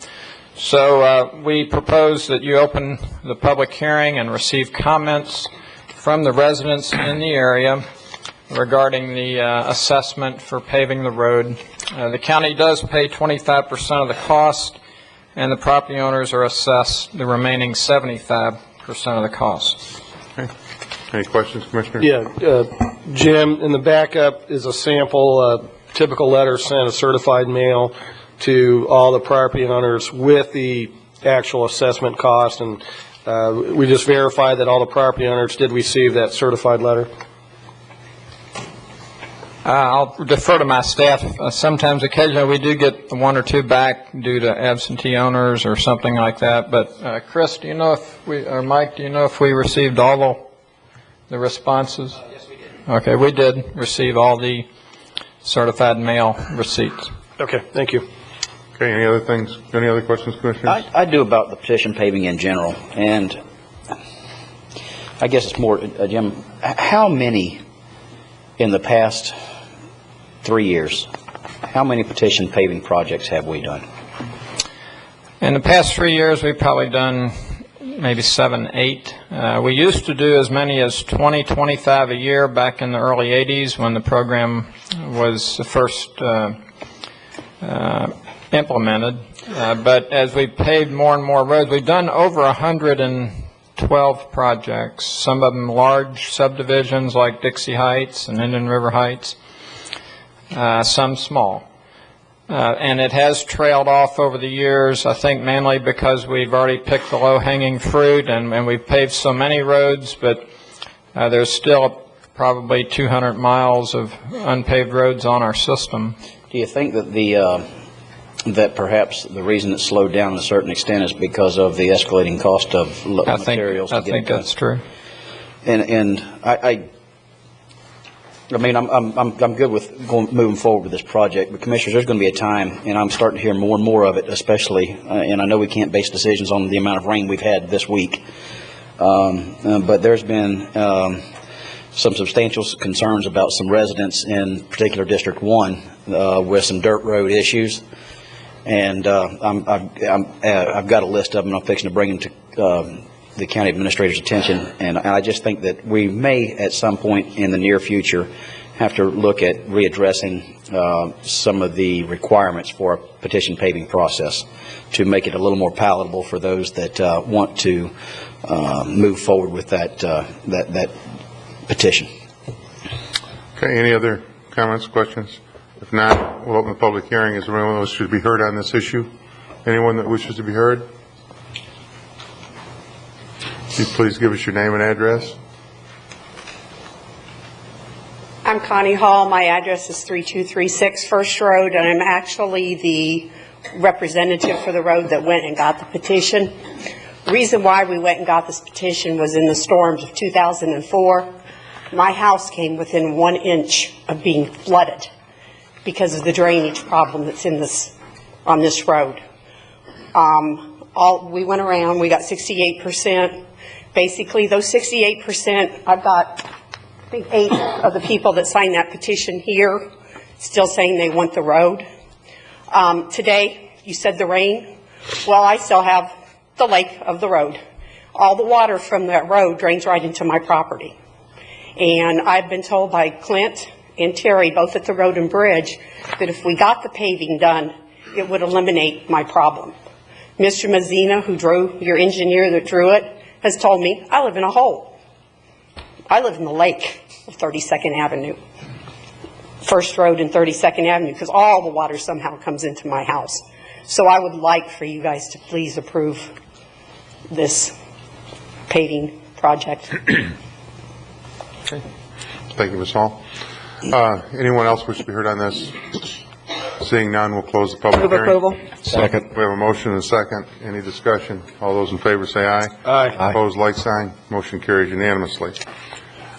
So we propose that you open the public hearing and receive comments from the residents in the area regarding the assessment for paving the road. The county does pay 25% of the cost, and the property owners are assessed the remaining 75% of the cost. Okay. Any questions, Commissioner? Yeah, Jim, in the backup is a sample, typical letter sent, a certified mail to all the property owners with the actual assessment cost, and we just verified that all the property owners did receive that certified letter. I'll defer to my staff. Sometimes, occasionally, we do get one or two back due to absentee owners or something like that. But Chris, do you know if we, or Mike, do you know if we received all the responses? Yes, we did. Okay, we did receive all the certified mail receipts. Okay, thank you. Okay, any other things? Any other questions, Commissioners? I do about the petition paving in general, and I guess it's more, Jim, how many in the past 3 years, how many petition paving projects have we done? In the past 3 years, we've probably done maybe 7, 8. We used to do as many as 20, 25 a year back in the early 80s when the program was first implemented. But as we paved more and more roads, we've done over 112 projects, some of them large subdivisions like Dixie Heights and Indian River Heights, some small. And it has trailed off over the years, I think mainly because we've already picked the low-hanging fruit and we've paved so many roads, but there's still probably 200 miles of unpaved roads on our system. Do you think that that perhaps the reason it slowed down to a certain extent is because of the escalating cost of materials? I think that's true. And I mean, I'm good with moving forward with this project, but Commissioners, there's going to be a time, and I'm starting to hear more and more of it, especially, and I know we can't base decisions on the amount of rain we've had this week, but there's been some substantial concerns about some residents in particular District 1 with some dirt road issues, and I've got a list of them. I'm fixing to bring them to the county administrator's attention, and I just think that we may at some point in the near future have to look at readdressing some of the requirements for a petition paving process to make it a little more palatable for those that want to move forward with that petition. Okay, any other comments, questions? If not, we'll open the public hearing. Is there anyone else who should be heard on this issue? Anyone that wishes to be heard? Can you please give us your name and address? I'm Connie Hall. My address is 3236 First Road, and I'm actually the representative for the road that went and got the petition. The reason why we went and got this petition was in the storms of 2004. My house came within 1 inch of being flooded because of the drainage problem that's on this road. We went around, we got 68%. Basically, those 68%, I've got, I think, 8 of the people that signed that petition here still saying they want the road. Today, you said the rain. Well, I still have the lake of the road. All the water from that road drains right into my property. And I've been told by Clint and Terry, both at the road and bridge, that if we got the paving done, it would eliminate my problem. Mr. Mazzina, your engineer that drew it, has told me I live in a hole. I live in the lake of 32nd Avenue, First Road and 32nd Avenue, because all the water somehow comes into my house. So I would like for you guys to please approve this paving project. Okay. Thank you, Ms. Hall. Anyone else wish to be heard on this? Seeing none, we'll close the public Move hearing. approval. Second. We have a motion and a second. Any discussion? All those in favor say aye. Aye. Opposed, like sign. Motion carries unanimously.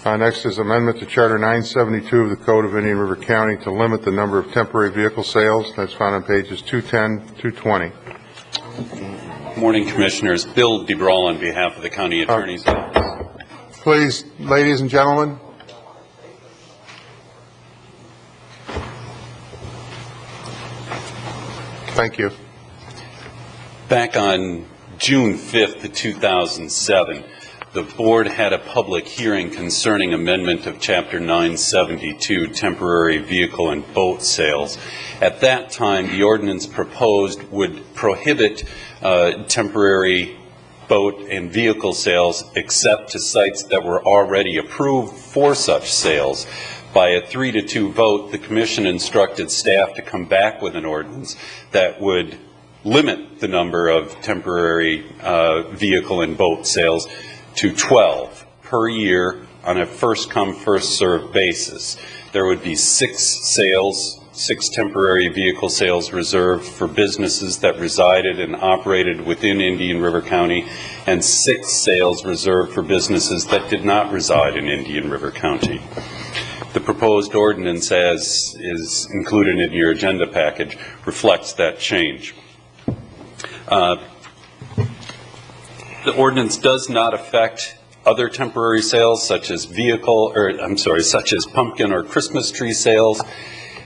Next is amendment to Charter 972 of the Code of Indian River County to limit the number of temporary vehicle sales. That's found on pages 210, 220. Morning, Commissioners. Bill DeBrawl on behalf of the County Attorney's Office. Please, ladies and gentlemen. Thank you. Back on June 5th, 2007, the board had a public hearing concerning amendment of Chapter 972, temporary vehicle and boat sales. At that time, the ordinance proposed would prohibit temporary boat and vehicle sales except to sites that were already approved for such sales. By a 3-2 vote, the commission instructed staff to come back with an ordinance that would limit the number of temporary vehicle and boat sales to 12 per year on a first-come, first-served basis. There would be 6 temporary vehicle sales reserved for businesses that resided and operated within Indian River County, and 6 sales reserved for businesses that did not reside in Indian River County. The proposed ordinance, as is included in your agenda package, reflects that change. The ordinance does not affect other temporary sales such as such as pumpkin or Christmas tree sales.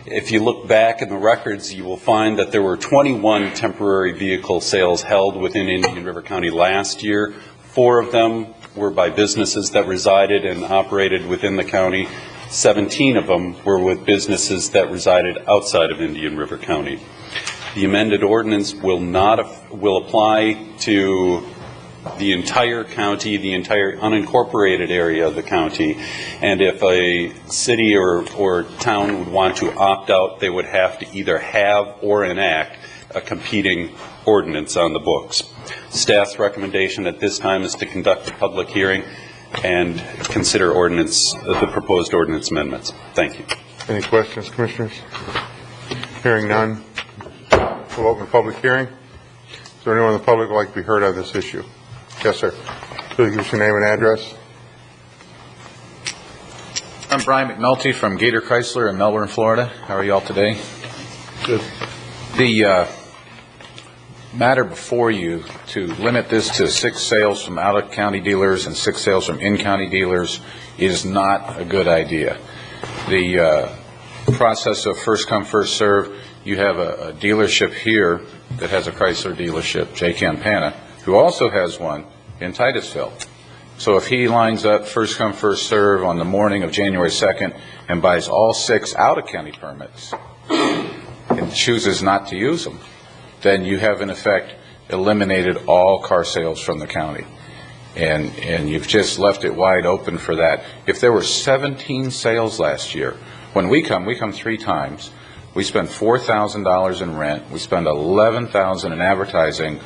If you look back in the records, you will find that there were 21 temporary vehicle sales held within Indian River County last year. 4 of them were by businesses that resided and operated within the county. 17 of them were with businesses that resided outside of Indian River County. The amended ordinance will apply to the entire county, the entire unincorporated area of the county, and if a city or town would want to opt out, they would have to either have or enact a competing ordinance on the books. Staff's recommendation at this time is to conduct a public hearing and consider the proposed ordinance amendments. Thank you. Any questions, Commissioners? Hearing none, we'll open the public hearing. Is there anyone in the public who would like to be heard on this issue? Yes, sir. Please give us your name and address. I'm Brian McNulty from Gator Chrysler in Melbourne, Florida. How are you all today? Good. The matter before you to limit this to 6 sales from out-of-county dealers and 6 sales from in-county dealers is not a good idea. The process of first come, first serve, you have a dealership here that has a Chrysler dealership, J. Campana, who also has one in Titusville. So if he lines up first come, first serve on the morning of January 2nd and buys all 6 out-of-county permits and chooses not to use them, then you have in effect eliminated all car sales from the county. And you've just left it wide open for that. If there were 17 sales last year, when we come 3 times, we spend $4,000 in rent, we spend $11,000 in advertising,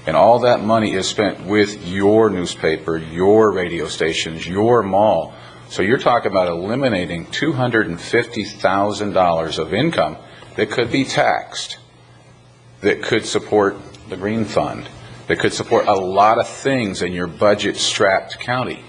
and all that money is spent with your newspaper, your radio stations, your mall. So you're talking about eliminating $250,000 of income that could be taxed, that could support the Green Fund, that could support a lot of things in your budget-strapped county.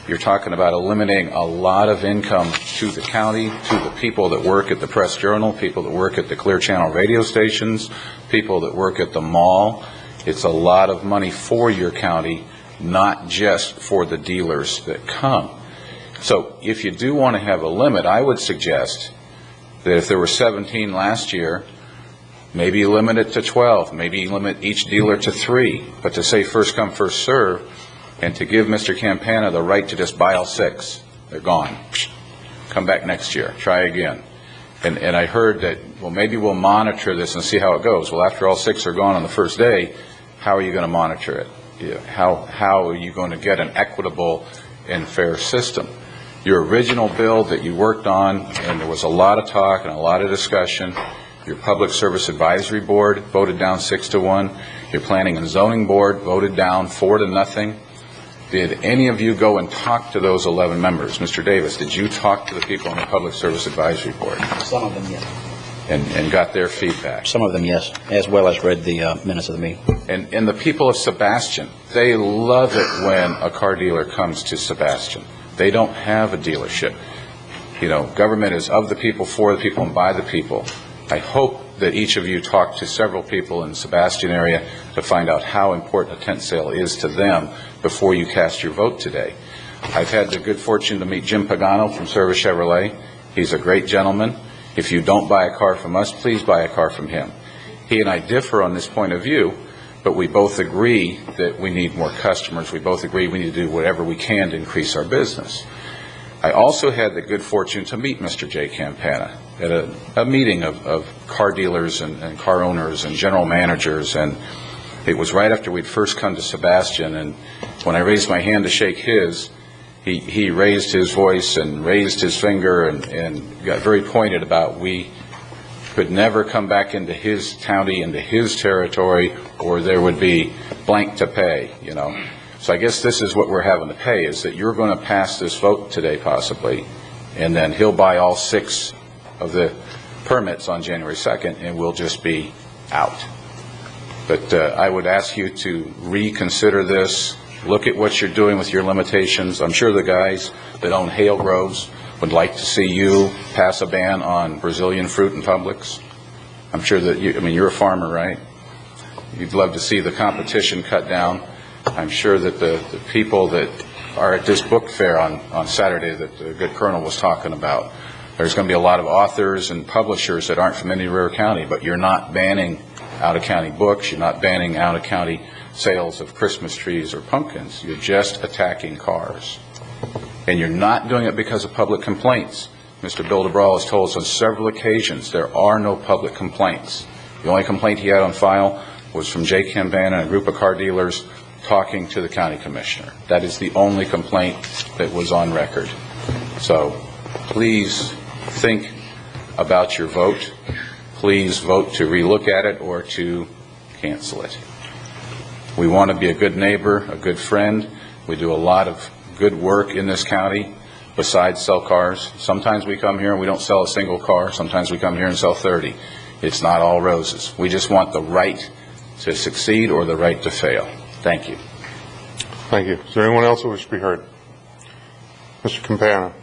You're talking about eliminating a lot of income to the county, to the people that work at the Press Journal, people that work at the Clear Channel radio stations, people that work at the mall. It's a lot of money for your county, not just for the dealers that come. So if you do want to have a limit, I would suggest that if there were 17 last year, maybe you limit it to 12, maybe you limit each dealer to 3, but to say first come, first serve, and to give Mr. Campana the right to just buy all 6. They're gone. Come back next year. Try again. And I heard that, well, maybe we'll monitor this and see how it goes. Well, after all 6 are gone on the first day, how are you going to monitor it? How are you going to get an equitable and fair system? Your original bill that you worked on, and there was a lot of talk and a lot of discussion, your Public Service Advisory Board voted down 6-1. Your Planning and Zoning Board voted down 4-0. Did any of you go and talk to those 11 members? Mr. Davis, did you talk to the people on the Public Service Advisory Board? Some of them, yes. And got their feedback? Some of them, yes, as well as read the minutes of the meeting. And the people of Sebastian, they love it when a car dealer comes to Sebastian. They don't have a dealership. You know, government is of the people, for the people, and by the people. I hope that each of you talk to several people in the Sebastian area to find out how important a tent sale is to them before you cast your vote today. I've had the good fortune to meet Jim Pagano from Service Chevrolet. He's a great gentleman. If you don't buy a car from us, please buy a car from him. He and I differ on this point of view, but we both agree that we need more customers. We both agree we need to do whatever we can to increase our business. I also had the good fortune to meet Mr. Jay Campana at a meeting of car dealers and car owners and general managers, and it was right after we'd first come to Sebastian, and when I raised my hand to shake his, he raised his voice and raised his finger and got very pointed about we could never come back into his county, into his territory, or there would be blank to pay, you know. So I guess this is what we're having to pay, is that you're going to pass this vote today possibly, and then he'll buy all 6 of the permits on January 2nd, and we'll just be out. But I would ask you to reconsider this, look at what you're doing with your limitations. I'm sure the guys that own Hale Groves would like to see you pass a ban on Brazilian fruit in Publix. I'm sure that you're a farmer, right? You'd love to see the competition cut down. I'm sure that the people that are at this book fair on Saturday that the good colonel was talking about, there's going to be a lot of authors and publishers that aren't from Indian River County, but you're not banning out-of-county books, you're not banning out-of-county sales of Christmas trees or pumpkins. You're just attacking cars. And you're not doing it because of public complaints. Mr. Bill DeBrawl has told us on several occasions there are no public complaints. The only complaint he had on file was from Jay Campana and a group of car dealers talking to the county commissioner. That is the only complaint that was on record. So please think about your vote. Please vote to relook at it or to cancel it. We want to be a good neighbor, a good friend. We do a lot of good work in this county besides sell cars. Sometimes we come here and we don't sell a single car. Sometimes we come here and sell 30. It's not all roses. We just want the right to succeed or the right to fail. Thank you. Thank you. Is there anyone else who wishes to be heard? Mr. Campana.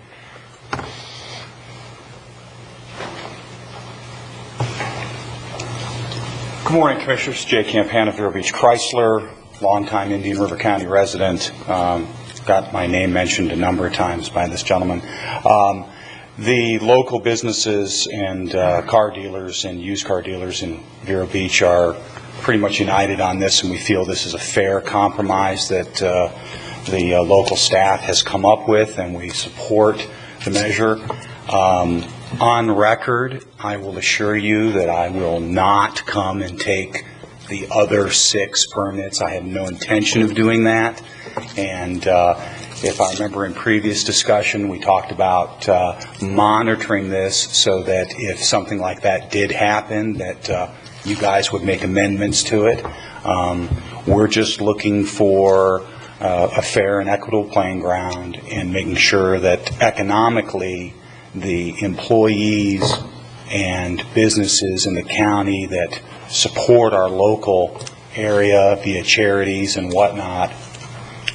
Good morning, Commissioners. Jay Campana, Vero Beach Chrysler, longtime Indian River County resident. Got my name mentioned a number of times by this gentleman. The local businesses and car dealers and used car dealers in Vero Beach are pretty much united on this, and we feel this is a fair compromise that the local staff has come up with, and we support the measure. On record, I will assure you that I will not come and take the other 6 permits. I have no intention of doing that. And if I remember in previous discussion, we talked about monitoring this so that if something like that did happen, that you guys would make amendments to it. We're just looking for a fair and equitable playing ground and making sure that economically the employees and businesses in the county that support our local area via charities and whatnot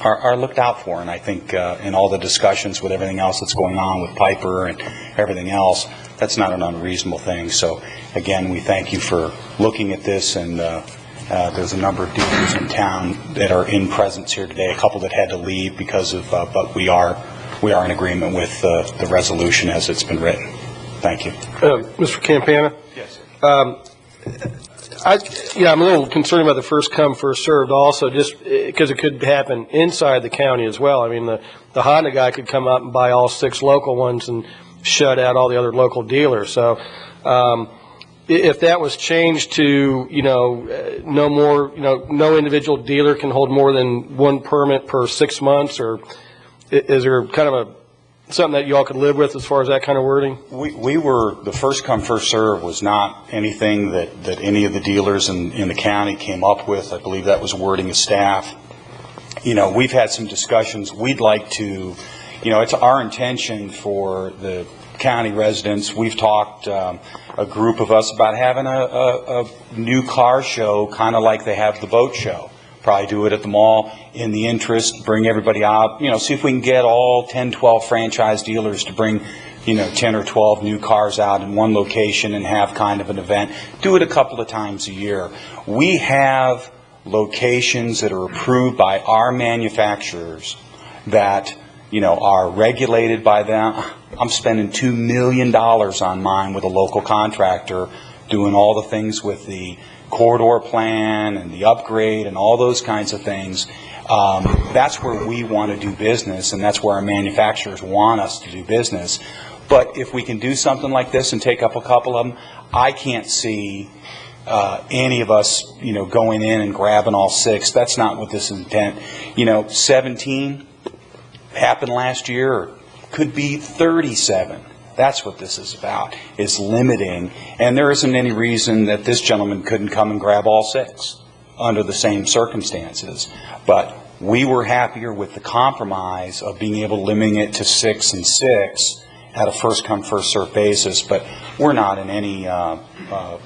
are looked out for. And I think in all the discussions with everything else that's going on with Piper and everything else, that's not an unreasonable thing. So again, we thank you for looking at this, and there's a number of dealers in town that are in presence here today, a couple that had to leave because of, but we are in agreement with the resolution as it's been written. Thank you. Mr. Campana? Yes. I'm a little concerned about the first come, first served also, just because it could happen inside the county as well. I mean, the Honda guy could come up and buy all 6 local ones and shut out all the other local dealers. So if that was changed to, no more, no individual dealer can hold more than 1 permit per 6 months, or is there kind of something that you all could live with as far as that kind of wording? We were, the first come, first serve was not anything that any of the dealers in the county came up with. I believe that was wording of staff. we've had some discussions. We'd like to, it's our intention for the county residents. We've talked, a group of us, about having a new car show, kind of like they have the boat show. Probably do it at the mall in the interest, bring everybody out, see if we can get all 10, 12 franchise dealers to bring 10 or 12 new cars out in one location and have kind of an event. Do it a couple of times a year. We have locations that are approved by our manufacturers that, are regulated by them. I'm spending $2 million on mine with a local contractor, doing all the things with the corridor plan and the upgrade and all those kinds of things. That's where we want to do business, and that's where our manufacturers want us to do business. But if we can do something like this and take up a couple of them, I can't see any of us, going in and grabbing all 6. That's not what this is intent. 17 happened last year, or could be 37. That's what this is about, is limiting. And there isn't any reason that this gentleman couldn't come and grab all 6 under the same circumstances. But we were happier with the compromise of being able to limit it to 6 and 6 at a first-come, first-served basis. But we're not in any,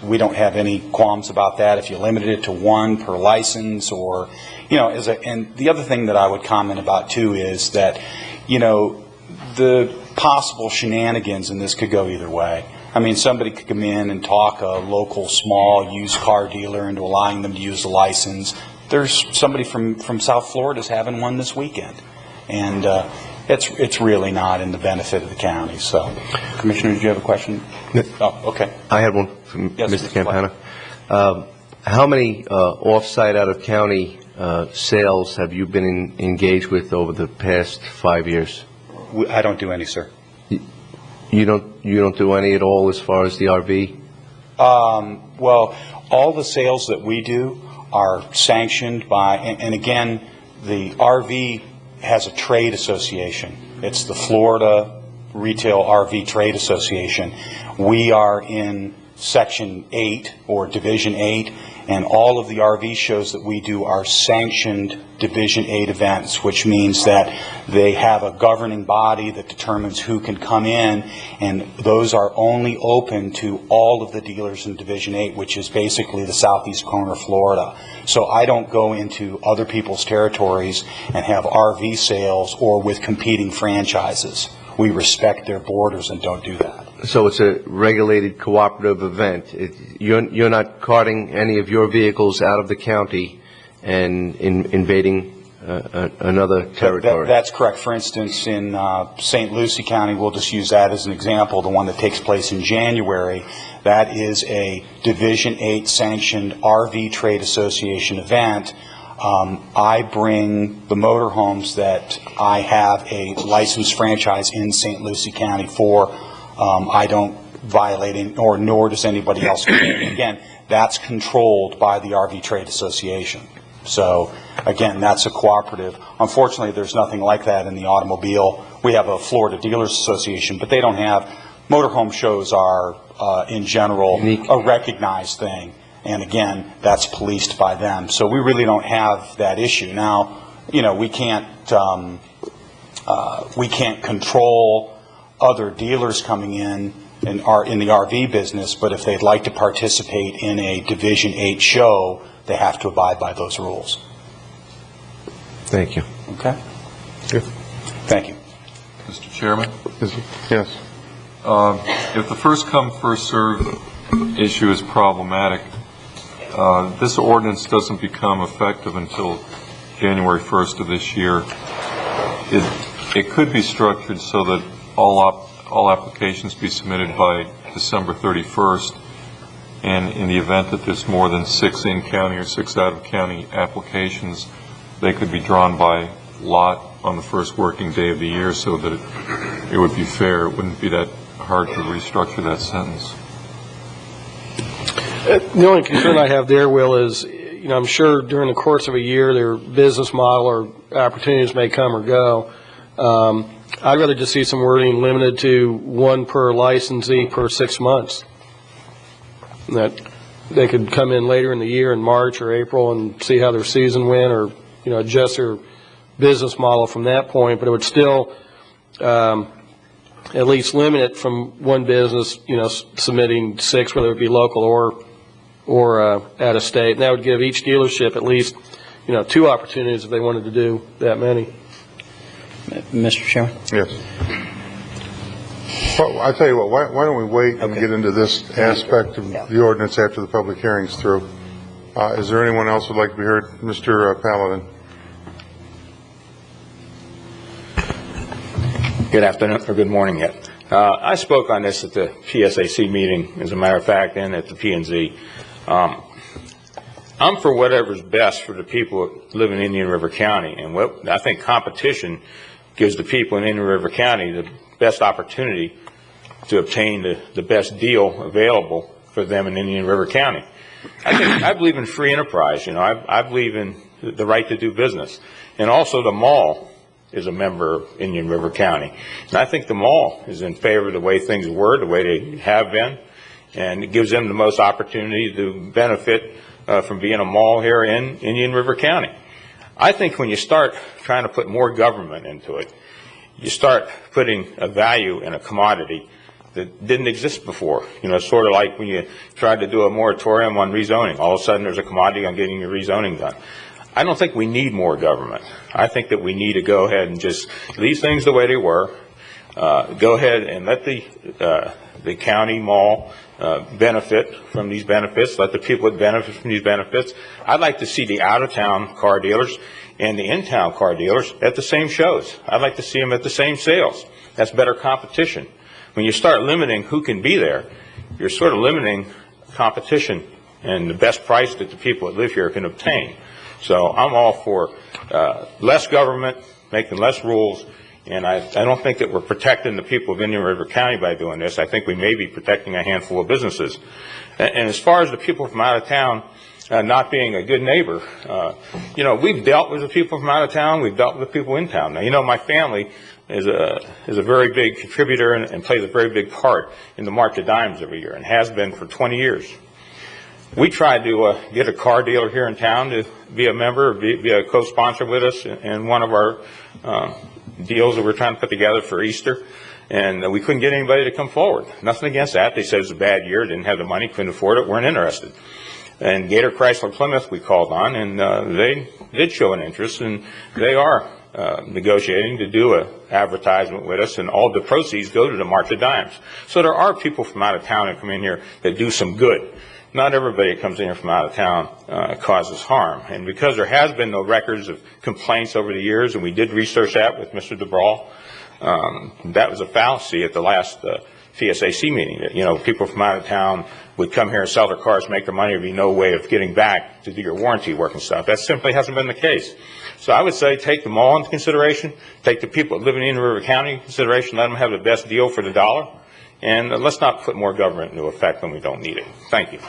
we don't have any qualms about that. If you limited it to 1 per license, or, and the other thing that I would comment about, too, is that, the possible shenanigans in this could go either way. I mean, somebody could come in and talk a local small used car dealer into allowing them to use the license. There's somebody from South Florida is having one this weekend, and it's really not in the benefit of the county. So, Commissioner, did you have a question? Oh, okay. I had one from Yes, Mr. Campana. How many off-site, out-of-county sales have you been engaged with over the past 5 years? I don't do any, sir. You don't do any at all as far as the RV? Well, all the sales that we do are sanctioned by, and again, the RV has a trade association. It's the Florida Retail RV Trade Association. We are in Section 8 or Division 8, and all of the RV shows that we do are sanctioned Division 8 events, which means that they have a governing body that determines who can come in, and those are only open to all of the dealers in Division 8, which is basically the southeast corner of Florida. So I don't go into other people's territories and have RV sales or with competing franchises. We respect their borders and don't do that. So it's a regulated cooperative event. You're not carting any of your vehicles out of the county and invading another territory? That's correct. For instance, in St. Lucie County, we'll just use that as an example, the one that takes place in January. That is a Division 8 sanctioned RV Trade Association event. I bring the motorhomes that I have a licensed franchise in St. Lucie County for. I don't violate it, nor does anybody else. Again, that's controlled by the RV Trade Association. So, again, that's a cooperative. Unfortunately, there's nothing like that in the automobile. We have a Florida Dealers Association, but they don't have. Motorhome shows are, in general, a recognized thing. And again, that's policed by them. So we really don't have that issue. Now, we can't control other dealers coming in the RV business, but if they'd like to participate in a Division 8 show, they have to abide by those rules. Thank you. Okay? Good. Thank you. Mr. Chairman? Yes. If the first come, first served issue is problematic, this ordinance doesn't become effective until January 1st of this year. It could be structured so that all applications be submitted by December 31st, and in the event that there's more than 6 in-county or 6 out-of-county applications, they could be drawn by lot on the first working day of the year so that it would be fair. It wouldn't be that hard to restructure that sentence. The only concern I have there, Will, is, I'm sure during the course of a year their business model or opportunities may come or go. I'd rather just see some wording limited to 1 per licensee per 6 months. That they could come in later in the year in March or April and see how their season went, or adjust their business model from that point, but it would still at least limit it from one business, submitting 6, whether it be local or out of state. And that would give each dealership at least, 2 opportunities if they wanted to do that many. Mr. Chairman? Yes. Well, I tell you what, why don't we wait and get into this aspect of the ordinance after the public hearing's through? Is there anyone else who would like to be heard? Mr. Paladin. Good afternoon, or good morning yet. I spoke on this at the PSAC meeting, as a matter of fact, and at the P&Z. I'm for whatever's best for the people that live in Indian River County, and what I think competition gives the people in Indian River County the best opportunity to obtain the best deal available for them in Indian River County. I believe in free enterprise. I believe in the right to do business, and also the mall is a member of Indian River County. And I think the mall is in favor of the way things were, the way they have been, and it gives them the most opportunity to benefit from being a mall here in Indian River County. I think when you start trying to put more government into it, you start putting a value in a commodity that didn't exist before. Sort of like when you tried to do a moratorium on rezoning. All of a sudden there's a commodity on getting your rezoning done. I don't think we need more government. I think that we need to go ahead and just leave things the way they were. Go ahead and let the county mall benefit from these benefits. Let the people that benefit from these benefits. I'd like to see the out-of-town car dealers and the in-town car dealers at the same shows. I'd like to see them at the same sales. That's better competition. When you start limiting who can be there, you're sort of limiting competition and the best price that the people that live here can obtain. So I'm all for less government, making less rules, and I don't think that we're protecting the people of Indian River County by doing this. I think we may be protecting a handful of businesses. And as far as the people from out of town not being a good neighbor, we've dealt with the people from out of town, we've dealt with the people in town. Now, my family is a very big contributor and plays a very big part in the March of Dimes every year, and has been for 20 years. We tried to get a car dealer here in town to be a member, be a co-sponsor with us in one of our deals that we're trying to put together for Easter, and we couldn't get anybody to come forward. Nothing against that. They said it was a bad year, didn't have the money, couldn't afford it, weren't interested. And Gator Chrysler Plymouth we called on, and they did show an interest, and they are negotiating to do an advertisement with us, and all the proceeds go to the March of Dimes. So there are people from out of town that come in here that do some good. Not everybody that comes in here from out of town causes harm. And because there has been no records of complaints over the years, and we did research that with Mr. DeBrawl, that was a fallacy at the last PSAC meeting. That, people from out of town would come here and sell their cars, make their money, there'd be no way of getting back to do your warranty work and stuff. That simply hasn't been the case. So I would say take them all into consideration, take the people that live in Indian River County into consideration, let them have the best deal for the dollar, and let's not put more government into effect when we don't need it. Thank you.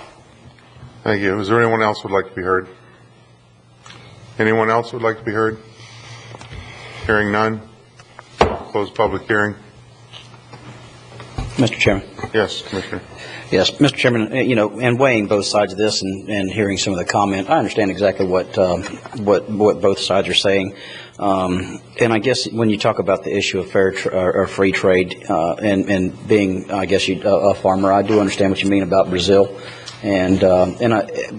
Thank you. Is there anyone else who would like to be heard? Anyone else who would like to be heard? Hearing none. Close public hearing. Mr. Chairman. Yes, Commissioner. Yes, Mr. Chairman, and weighing both sides of this and hearing some of the comment, I understand exactly what both sides are saying. And I guess when you talk about the issue of fair or free trade and being, I guess, a farmer, I do understand what you mean about Brazil. And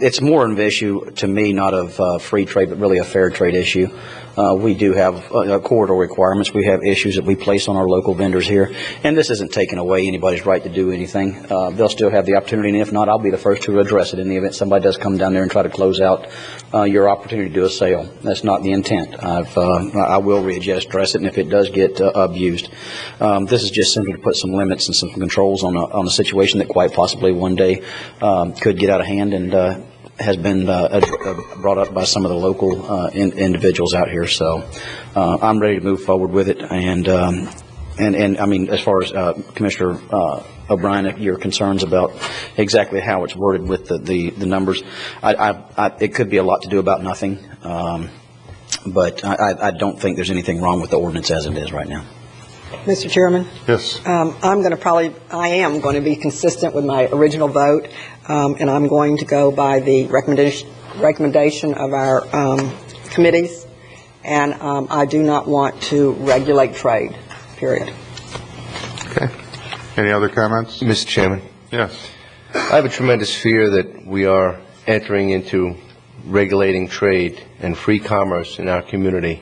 it's more of an issue to me, not of free trade, but really a fair trade issue. We do have corridor requirements. We have issues that we place on our local vendors here. And this isn't taking away anybody's right to do anything. They'll still have the opportunity, and if not, I'll be the first to address it in the event somebody does come down there and try to close out your opportunity to do a sale. That's not the intent. I will readdress it, and if it does get abused. This is just simply to put some limits and some controls on a situation that quite possibly one day could get out of hand and has been brought up by some of the local individuals out here. So I'm ready to move forward with it. And I mean, as far as Commissioner O'Brien, your concerns about exactly how it's worded with the numbers, it could be a lot to do about nothing. But I don't think there's anything wrong with the ordinance as it is right now. Mr. Chairman? Yes. I am going to be consistent with my original vote, and I'm going to go by the recommendation of our committees and I do not want to regulate trade, period. Okay. Any other comments? Mr. Chairman? Yes. I have a tremendous fear that we are entering into regulating trade and free commerce in our community.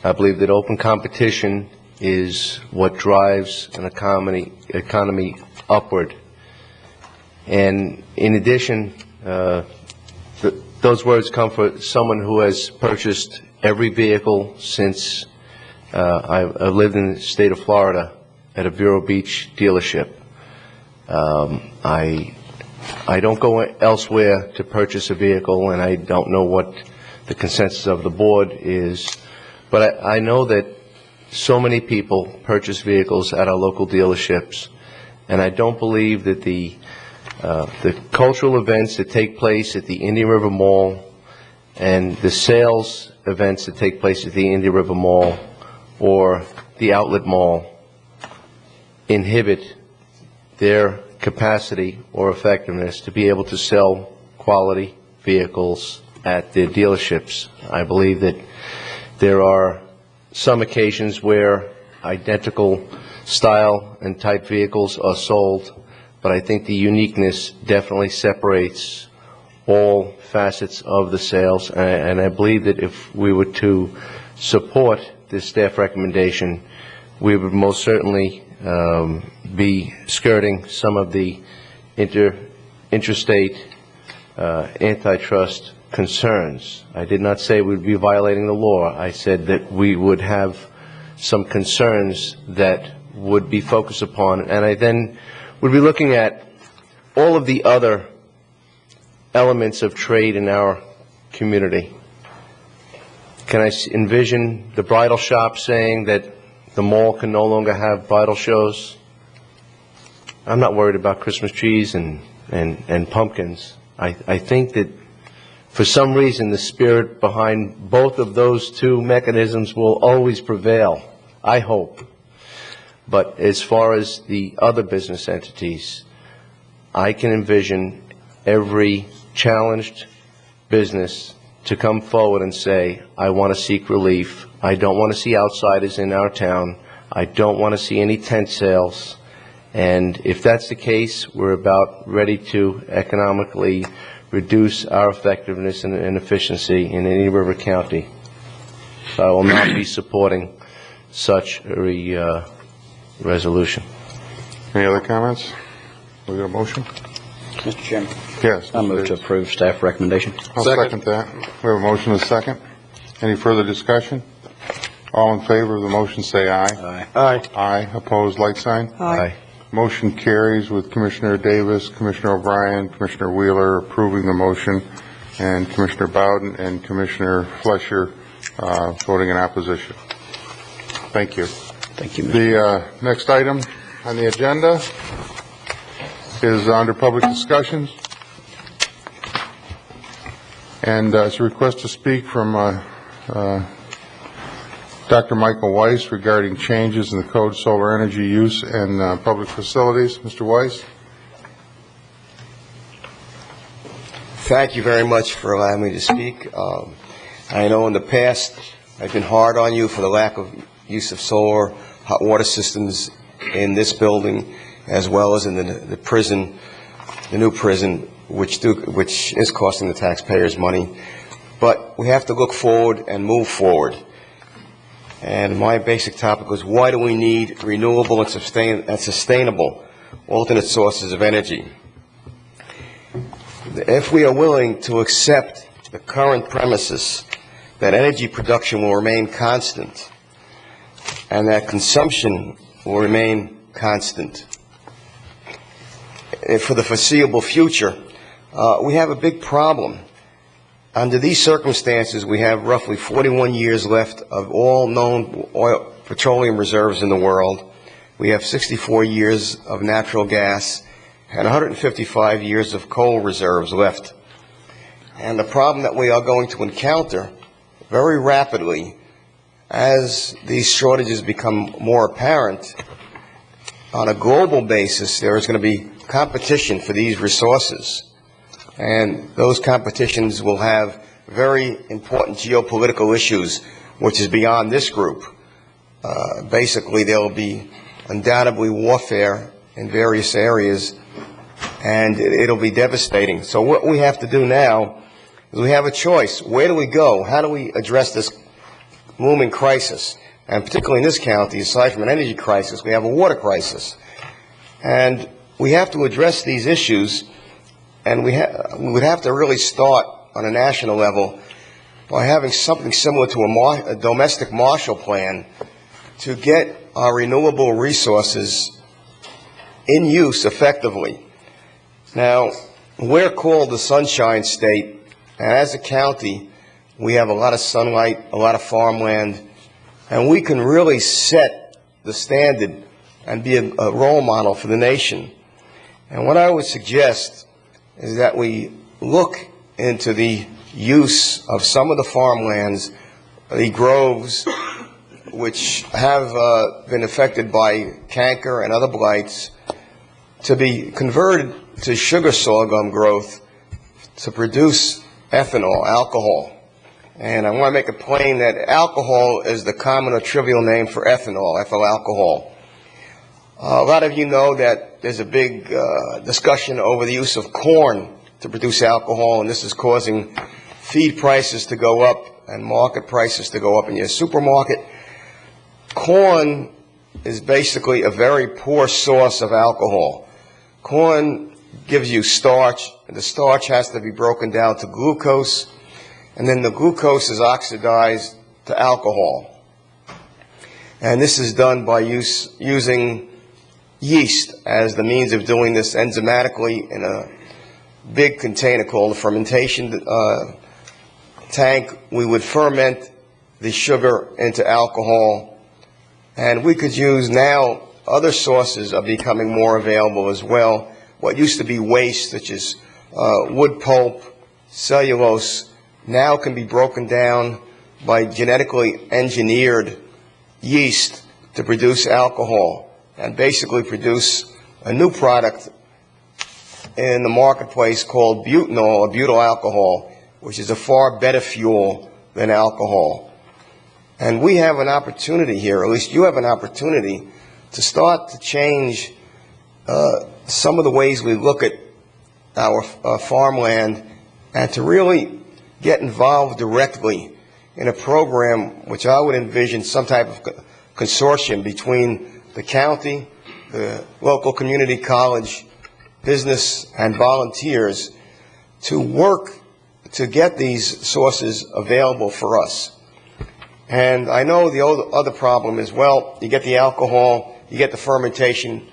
I believe that open competition is what drives an economy upward. And in addition, those words come from someone who has purchased every vehicle since I've lived in the state of Florida at a Vero Beach dealership. I don't go elsewhere to purchase a vehicle, and I don't know what the consensus of the board is, but I know that so many people purchase vehicles at our local dealerships, and I don't believe that the cultural events that take place at the Indian River Mall and the sales events that take place at the Indian River Mall or the Outlet Mall inhibit their capacity or effectiveness to be able to sell quality vehicles at their dealerships. I believe that there are some occasions where identical style and type vehicles are sold, but I think the uniqueness definitely separates all facets of the sales, and I believe that if we were to support this staff recommendation, we would most certainly be skirting some of the interstate antitrust concerns. I did not say we would be violating the law. I said that we would have some concerns that would be focused upon, and I then would be looking at all of the other elements of trade in our community. Can I envision the bridal shop saying that the mall can no longer have bridal shows? I'm not worried about Christmas trees and pumpkins. I think that for some reason the spirit behind both of those two mechanisms will always prevail, I hope. But as far as the other business entities, I can envision every challenged business to come forward and say, I want to seek relief. I don't want to see outsiders in our town. I don't want to see any tent sales. And if that's the case, we're about ready to economically reduce our effectiveness and efficiency in Indian River County. So I will not be supporting such a resolution. Any other comments? We got a motion? Mr. Chairman? Yes. I move to approve staff recommendation. I'll second that. We have a motion and a second. Any further discussion? All in favor of the motion say aye. Aye. Aye. Aye. Opposed, like sign? Aye. Motion carries with Commissioner Davis, Commissioner O'Brien, Commissioner Wheeler approving the motion, and Commissioner Bowden and Commissioner Flesher voting in opposition. Thank you. Thank you, Mr. The next item on the agenda is under public discussions. And it's a request to speak from Dr. Michael Weiss regarding changes in the code solar energy use in public facilities. Mr. Weiss? Thank you very much for allowing me to speak. I know in the past I've been hard on you for the lack of use of solar hot water systems in this building, as well as in the prison, the new prison, which is costing the taxpayers money. But we have to look forward and move forward. And my basic topic was, why do we need renewable and sustainable alternate sources of energy? If we are willing to accept the current premises that energy production will remain constant and that consumption will remain constant for the foreseeable future, we have a big problem. Under these circumstances, we have roughly 41 years left of all known petroleum reserves in the world. We have 64 years of natural gas and 155 years of coal reserves left. And the problem that we are going to encounter very rapidly as these shortages become more apparent on a global basis, there is going to be competition for these resources. And those competitions will have very important geopolitical issues which is beyond this group. Basically, there will be undoubtedly warfare in various areas, and it'll be devastating. So what we have to do now is we have a choice. Where do we go? How do we address this looming crisis? And particularly in this county, aside from an energy crisis, we have a water crisis. And we have to address these issues, and we would have to really start on a national level by having something similar to a domestic Marshall Plan to get our renewable resources in use effectively. Now, we're called the Sunshine State, and as a county, we have a lot of sunlight, a lot of farmland, and we can really set the standard and be a role model for the nation. And what I would suggest is that we look into the use of some of the farmlands, the groves, which have been affected by canker and other blights, to be converted to sugar sorghum growth to produce ethanol, alcohol. And I want to make it plain that alcohol is the common or trivial name for ethanol, ethyl alcohol. A lot of you know that there's a big discussion over the use of corn to produce alcohol, and this is causing feed prices to go up and market prices to go up in your supermarket. Corn is basically a very poor source of alcohol. Corn gives you starch, and the starch has to be broken down to glucose, and then the glucose is oxidized to alcohol. And this is done by using yeast as the means of doing this enzymatically in a big container called a fermentation tank. We would ferment the sugar into alcohol, and we could use now other sources are becoming more available as well. What used to be waste, such as wood pulp, cellulose, now can be broken down by genetically engineered yeast to produce alcohol and basically produce a new product in the marketplace called butanol or butyl alcohol, which is a far better fuel than alcohol. And we have an opportunity here, or at least you have an opportunity, to start to change some of the ways we look at our farmland and to really get involved directly in a program which I would envision some type of consortium between the county, the local community college, business, and volunteers to work to get these sources available for us. And I know the other problem is, well, you get the alcohol, you get the fermentation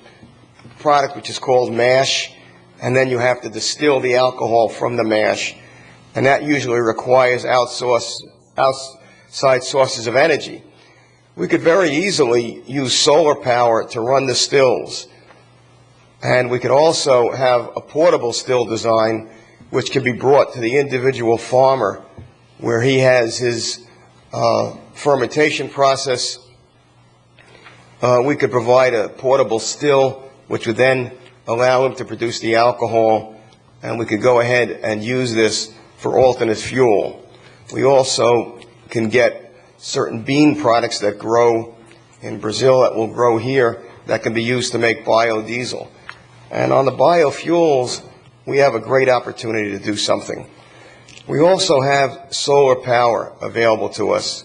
product, which is called mash, and then you have to distill the alcohol from the mash, and that usually requires outside sources of energy. We could very easily use solar power to run the stills, and we could also have a portable still design which can be brought to the individual farmer where he has his fermentation process. We could provide a portable still which would then allow him to produce the alcohol, and we could go ahead and use this for alternate fuel. We also can get certain bean products that grow in Brazil that will grow here that can be used to make biodiesel. And on the biofuels, we have a great opportunity to do something. We also have solar power available to us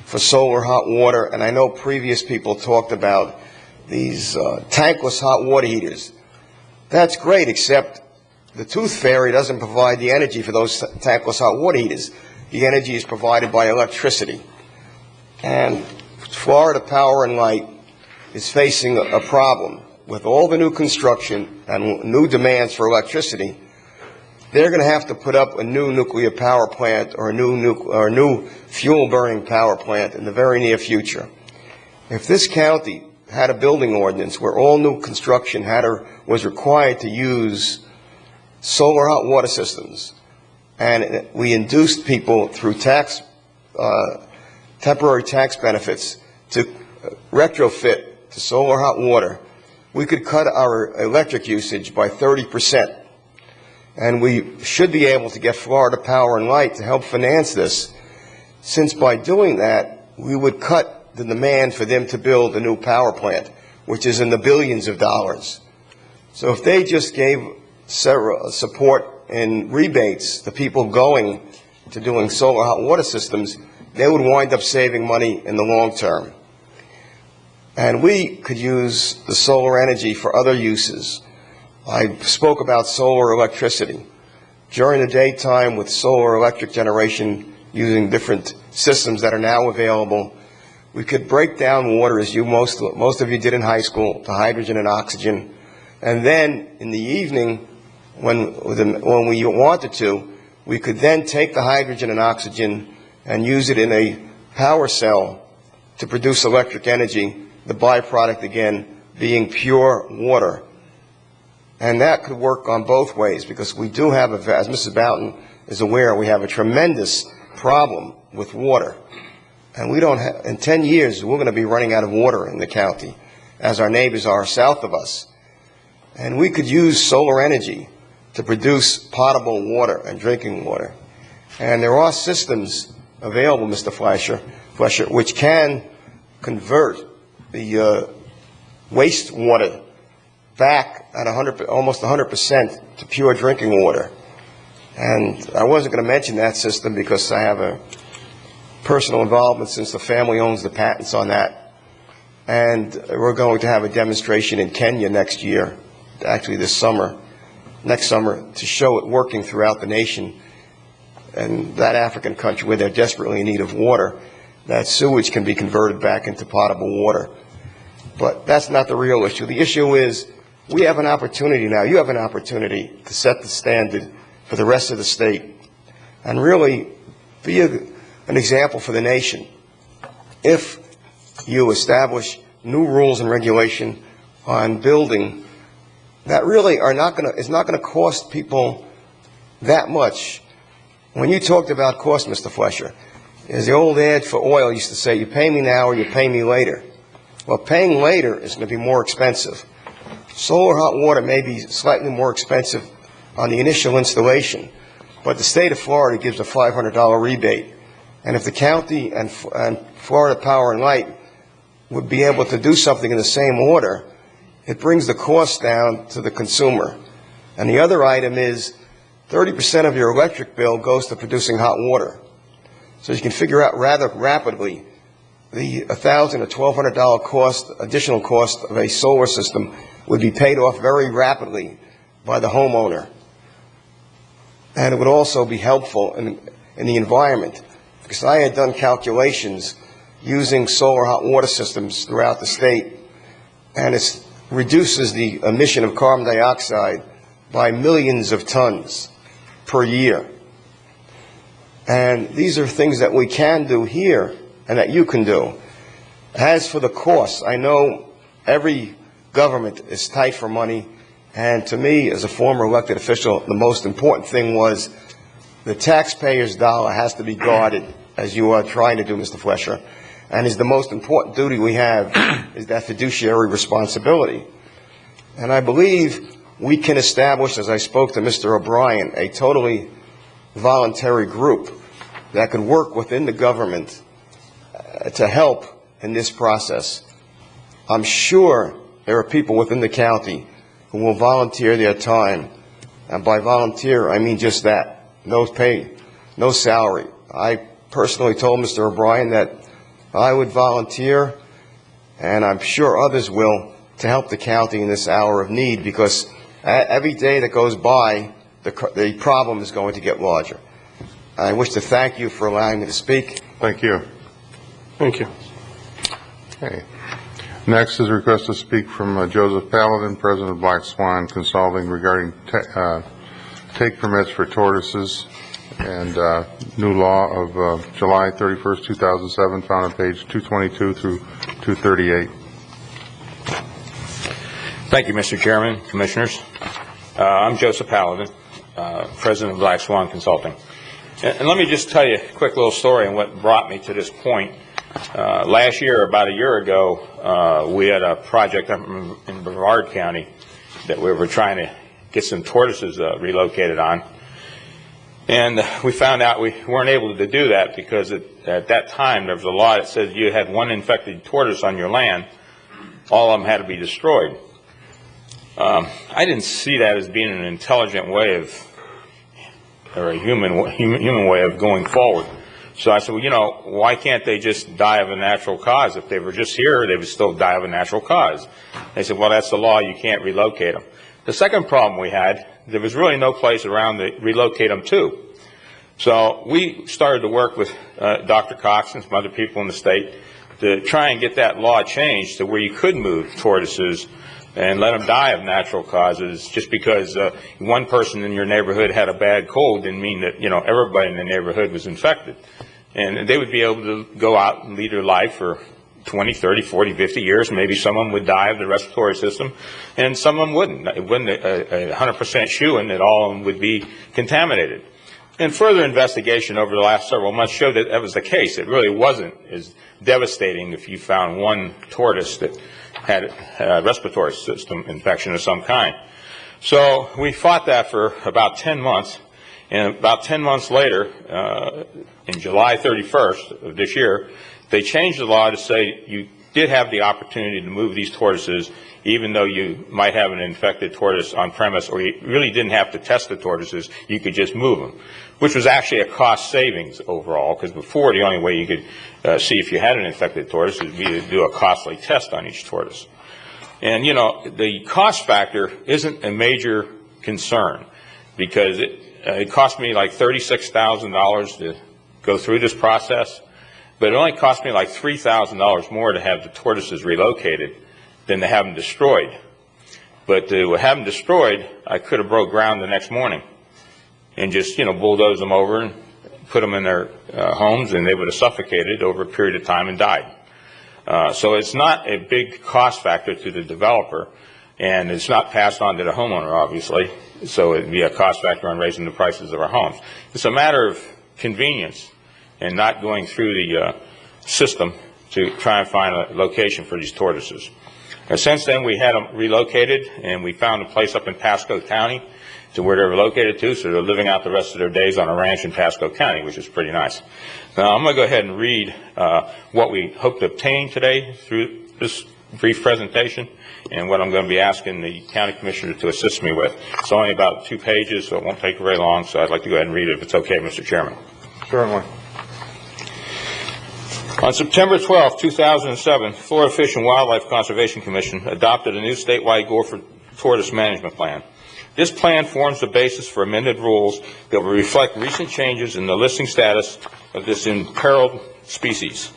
for solar hot water, and I know previous people talked about these tankless hot water heaters. That's great, except the tooth fairy doesn't provide the energy for those tankless hot water heaters. The energy is provided by electricity. And Florida Power and Light is facing a problem. With all the new construction and new demands for electricity, they're going to have to put up a new nuclear power plant or a new fuel-burning power plant in the very near future. If this county had a building ordinance where all new construction was required to use solar hot water systems, and we induced people through temporary tax benefits to retrofit to solar hot water, we could cut our electric usage by 30%. And we should be able to get Florida Power and Light to help finance this since by doing that, we would cut the demand for them to build a new power plant, which is in the billions of dollars. So if they just gave support and rebates to people going to doing solar hot water systems, they would wind up saving money in the long term. And we could use the solar energy for other uses. I spoke about solar electricity. During the daytime with solar electric generation using different systems that are now available, we could break down water, as most of you did in high school, to hydrogen and oxygen. And then in the evening, when we wanted to, we could then take the hydrogen and oxygen and use it in a power cell to produce electric energy, the byproduct again being pure water. And that could work on both ways, because we do have, as Mrs. Boughton is aware, we have a tremendous problem with water. And we don't have, in 10 years, we're going to be running out of water in the county, as our neighbors are south of us. And we could use solar energy to produce potable water and drinking water. And there are systems available, Mr. Fleischer, which can convert the wastewater back at almost 100% to pure drinking water. And I wasn't going to mention that system because I have a personal involvement since the family owns the patents on that. And we're going to have a demonstration in Kenya next year, actually next summer, to show it working throughout the nation. And that African country where they're desperately in need of water, that sewage can be converted back into potable water. But that's not the real issue. The issue is we have an opportunity now. You have an opportunity to set the standard for the rest of the state and really be an example for the nation. If you establish new rules and regulation on building that really is not going to cost people that much. When you talked about cost, Mr. Fleischer, as the old ad for oil used to say, you pay me now or you pay me later. Well, paying later is going to be more expensive. Solar hot water may be slightly more expensive on the initial installation, but the state of Florida gives a $500 rebate. And if the county and Florida Power and Light would be able to do something in the same order, it brings the cost down to the consumer. And the other item is 30% of your electric bill goes to producing hot water. So you can figure out rather rapidly the $1,000 or $1,200 additional cost of a solar system would be paid off very rapidly by the homeowner. And it would also be helpful in the environment, because I had done calculations using solar hot water systems throughout the state, and it reduces the emission of carbon dioxide by millions of tons per year. And these are things that we can do here and that you can do. As for the costs, I know every government is tight for money, and to me, as a former elected official, the most important thing was the taxpayer's dollar has to be guarded, as you are trying to do, Mr. Fleischer, and is the most important duty we have is that fiduciary responsibility. And I believe we can establish, as I spoke to Mr. O'Brien, a totally voluntary group that could work within the government to help in this process. I'm sure there are people within the county who will volunteer their time. And by volunteer, I mean just that. No pay, no salary. I personally told Mr. O'Brien that I would volunteer, and I'm sure others will, to help the county in this hour of need, because every day that goes by, the problem is going to get larger. I wish to thank you for allowing me to speak. Thank you. Thank you. Okay. Next is a request to speak from Joseph Paladin, President of Black Swan Consulting, regarding take permits for tortoises and new law of July 31st, 2007, found on page 222 through 238. Thank you, Mr. Chairman, Commissioners. I'm Joseph Paladin, President of Black Swan Consulting. And let me just tell you a quick little story on what brought me to this point. Last year, about a year ago, we had a project up in Brevard County that we were trying to get some tortoises relocated on. And we found out we weren't able to do that because at that time there was a law that said you had one infected tortoise on your land, all of them had to be destroyed. I didn't see that as being an intelligent way of, or a human way of going forward. So I said, well, you know, why can't they just die of a natural cause? If they were just here, they would still die of a natural cause. They said, well, that's the law, you can't relocate them. The second problem we had, there was really no place around to relocate them to. So we started to work with Dr. Cox and some other people in the state to try and get that law changed to where you could move tortoises and let them die of natural causes. Just because one person in your neighborhood had a bad cold didn't mean that, you know, everybody in the neighborhood was infected. And they would be able to go out and lead their life for 20, 30, 40, 50 years. Maybe some of them would die of the respiratory system, and some of them wouldn't. It wasn't a 100% shoo-in that all of them would be contaminated. And further investigation over the last several months showed that that was the case. It really wasn't as devastating if you found one tortoise that had a respiratory system infection of some kind. So we fought that for about 10 months. And about 10 months later, in July 31st of this year, they changed the law to say you did have the opportunity to move these tortoises, even though you might have an infected tortoise on premise, or you really didn't have to test the tortoises, you could just move them, which was actually a cost savings overall, because before the only way you could see if you had an infected tortoise would be to do a costly test on each tortoise. And, you know, the cost factor isn't a major concern, because it cost me like $36,000 to go through this process, but it only cost me like $3,000 more to have the tortoises relocated than to have them destroyed. But to have them destroyed, I could have broke ground the next morning and just, you know, bulldoze them over and put them in their homes, and they would have suffocated over a period of time and died. So it's not a big cost factor to the developer, and it's not passed on to the homeowner, obviously, so it would be a cost factor on raising the prices of our homes. It's a matter of convenience and not going through the system to try and find a location for these tortoises. Since then, we had them relocated, and we found a place up in Pasco County to where they're located to, so they're living out the rest of their days on a ranch in Pasco County, which is pretty nice. Now, I'm going to go ahead and read what we hope to obtain today through this brief presentation, and what I'm going to be asking the county commissioner to assist me with. It's only about 2 pages, so it won't take very long, so I'd like to go ahead and read it if it's okay, Mr. Chairman. Certainly. On September 12, 2007, Florida Fish and Wildlife Conservation Commission adopted a new statewide gopher tortoise management plan. This plan forms the basis for amended rules that will reflect recent changes in the listing status of this imperiled species,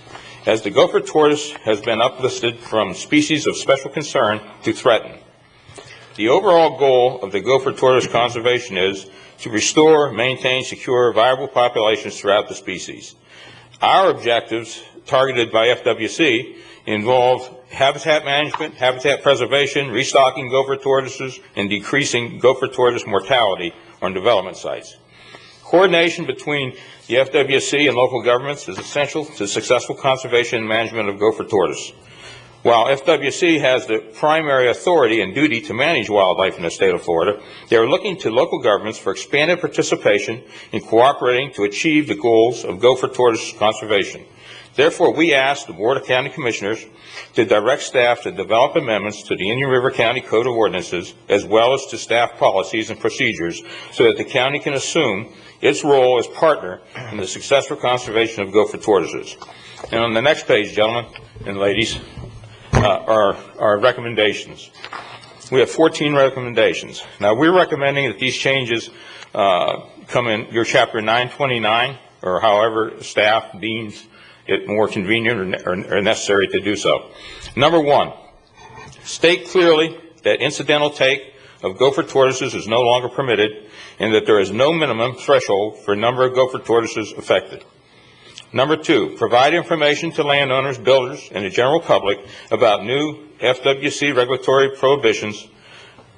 as the gopher tortoise has been uplisted from species of special concern to threatened. The overall goal of the gopher tortoise conservation is to restore, maintain, secure viable populations throughout the species. Our objectives, targeted by FWC, involve habitat management, habitat preservation, restocking gopher tortoises, and decreasing gopher tortoise mortality on development sites. Coordination between the FWC and local governments is essential to successful conservation and management of gopher tortoise. While FWC has the primary authority and duty to manage wildlife in the state of Florida, they are looking to local governments for expanded participation in cooperating to achieve the goals of gopher tortoise conservation. Therefore, we ask the Board of County Commissioners to direct staff to develop amendments to the Indian River County Code of Ordinances, as well as to staff policies and procedures, so that the county can assume its role as partner in the successful conservation of gopher tortoises. And on the next page, gentlemen and ladies, are our recommendations. We have 14 recommendations. Now, we're recommending that these changes come in your Chapter 929, or however staff deems it more convenient or necessary to do so. Number 1, state clearly that incidental take of gopher tortoises is no longer permitted, and that there is no minimum threshold for number of gopher tortoises affected. Number 2, provide information to landowners, builders, and the general public about new FWC regulatory prohibitions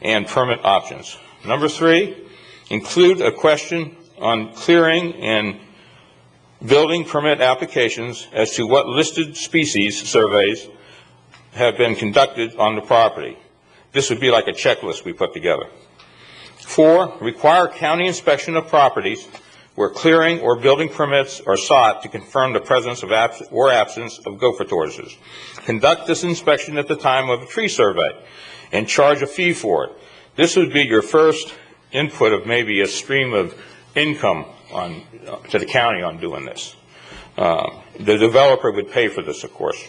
and permit options. Number 3, include a question on clearing and building permit applications as to what listed species surveys have been conducted on the property. This would be like a checklist we put together. 4, require county inspection of properties where clearing or building permits are sought to confirm the presence of or absence of gopher tortoises. Conduct this inspection at the time of a tree survey and charge a fee for it. This would be your first input of maybe a stream of income to the county on doing this. The developer would pay for this, of course.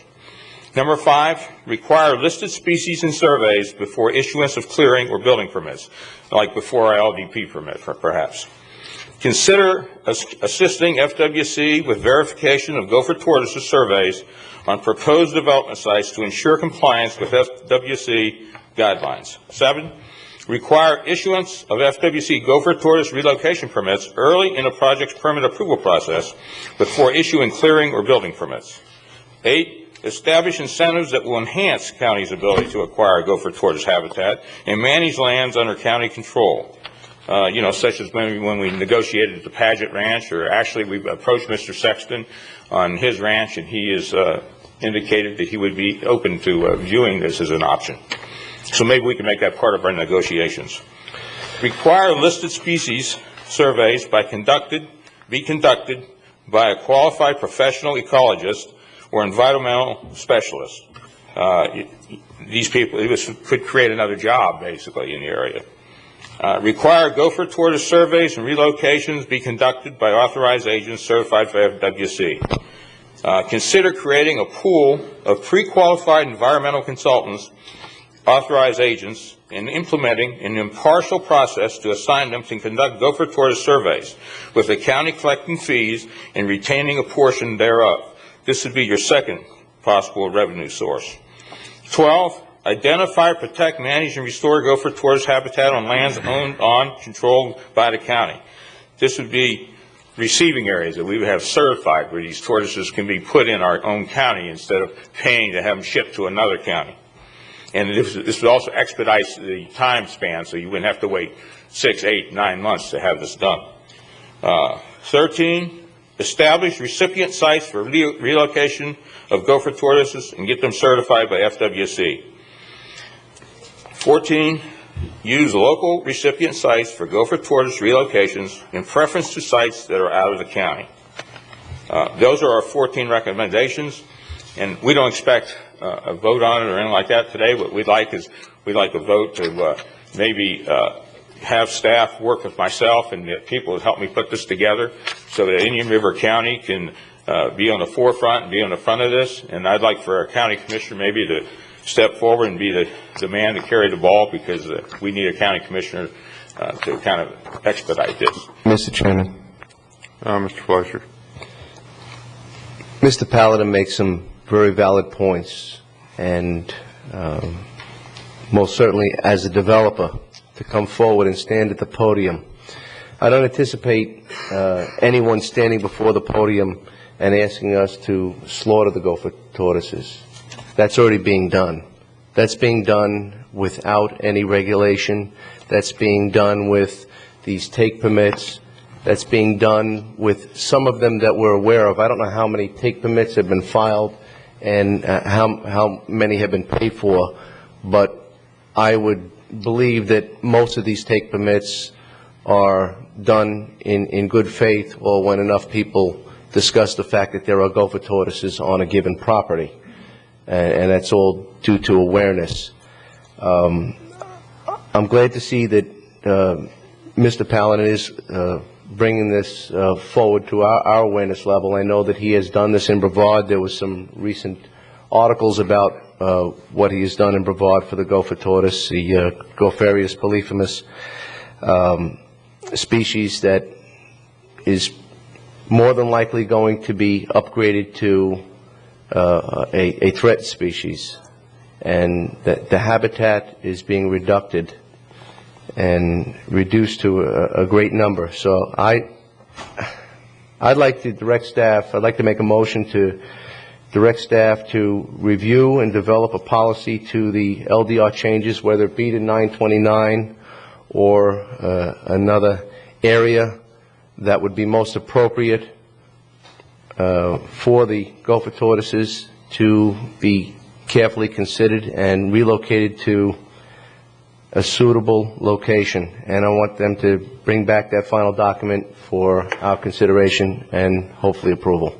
Number 5, require listed species and surveys before issuance of clearing or building permits, like before our LDP permit, perhaps. Consider assisting FWC with verification of gopher tortoises surveys on proposed development sites to ensure compliance with FWC guidelines. 7, require issuance of FWC gopher tortoise relocation permits early in a project's permit approval process before issuing clearing or building permits. 8, establish incentives that will enhance county's ability to acquire gopher tortoise habitat and manage lands under county control. Such as when we negotiated the Paget Ranch, or actually we've approached Mr. Sexton on his ranch, and he has indicated that he would be open to viewing this as an option. So maybe we can make that part of our negotiations. Require listed species surveys be conducted by a qualified professional ecologist or environmental specialist. These people, could create another job, basically, in the area. Require gopher tortoise surveys and relocations be conducted by authorized agents certified by FWC. Consider creating a pool of pre-qualified environmental consultants, authorized agents, and implementing an impartial process to assign them to conduct gopher tortoise surveys, with the county collecting fees and retaining a portion thereof. This would be your second possible revenue source. 12, identify, protect, manage, and restore gopher tortoise habitat on lands owned, controlled by the county. This would be receiving areas that we would have certified where these tortoises can be put in our own county instead of paying to have them shipped to another county. And this would also expedite the time span, so you wouldn't have to wait 6, 8, 9 months to have this done. 13, establish recipient sites for relocation of gopher tortoises and get them certified by FWC. 14, use local recipient sites for gopher tortoise relocations in preference to sites that are out of the county. Those are our 14 recommendations, and we don't expect a vote on it or anything like that today. What we'd like is a vote to maybe have staff work with myself and the people that help me put this together so that Indian River County can be on the forefront and be on the front of this. And I'd like for our county commissioner maybe to step forward and be the man to carry the ball, because we need a county commissioner to kind of expedite this. Mr. Chairman. Mr. Fleischer. Mr. Paladin makes some very valid points, and most certainly as a developer to come forward and stand at the podium. I don't anticipate anyone standing before the podium and asking us to slaughter the gopher tortoises. That's already being done. That's being done without any regulation. That's being done with these take permits. That's being done with some of them that we're aware of. I don't know how many take permits have been filed and how many have been paid for, but I would believe that most of these take permits are done in good faith, or when enough people discuss the fact that there are gopher tortoises on a given property. And that's all due to awareness. I'm glad to see that Mr. Paladin is bringing this forward to our awareness level. I know that he has done this in Brevard. There was some recent articles about what he has done in Brevard for the gopher tortoise, the Gopherius polyphemus species that is more than likely going to be upgraded to a threat species, and that the habitat is being reduced and reduced to a great number. So I'd like to direct staff, I'd like to make a motion to direct staff to review and develop a policy to the LDR changes, whether it be to 929 or another area that would be most appropriate for the gopher tortoises to be carefully considered and relocated to a suitable location, and I want them to bring back that final document for our consideration and hopefully approval.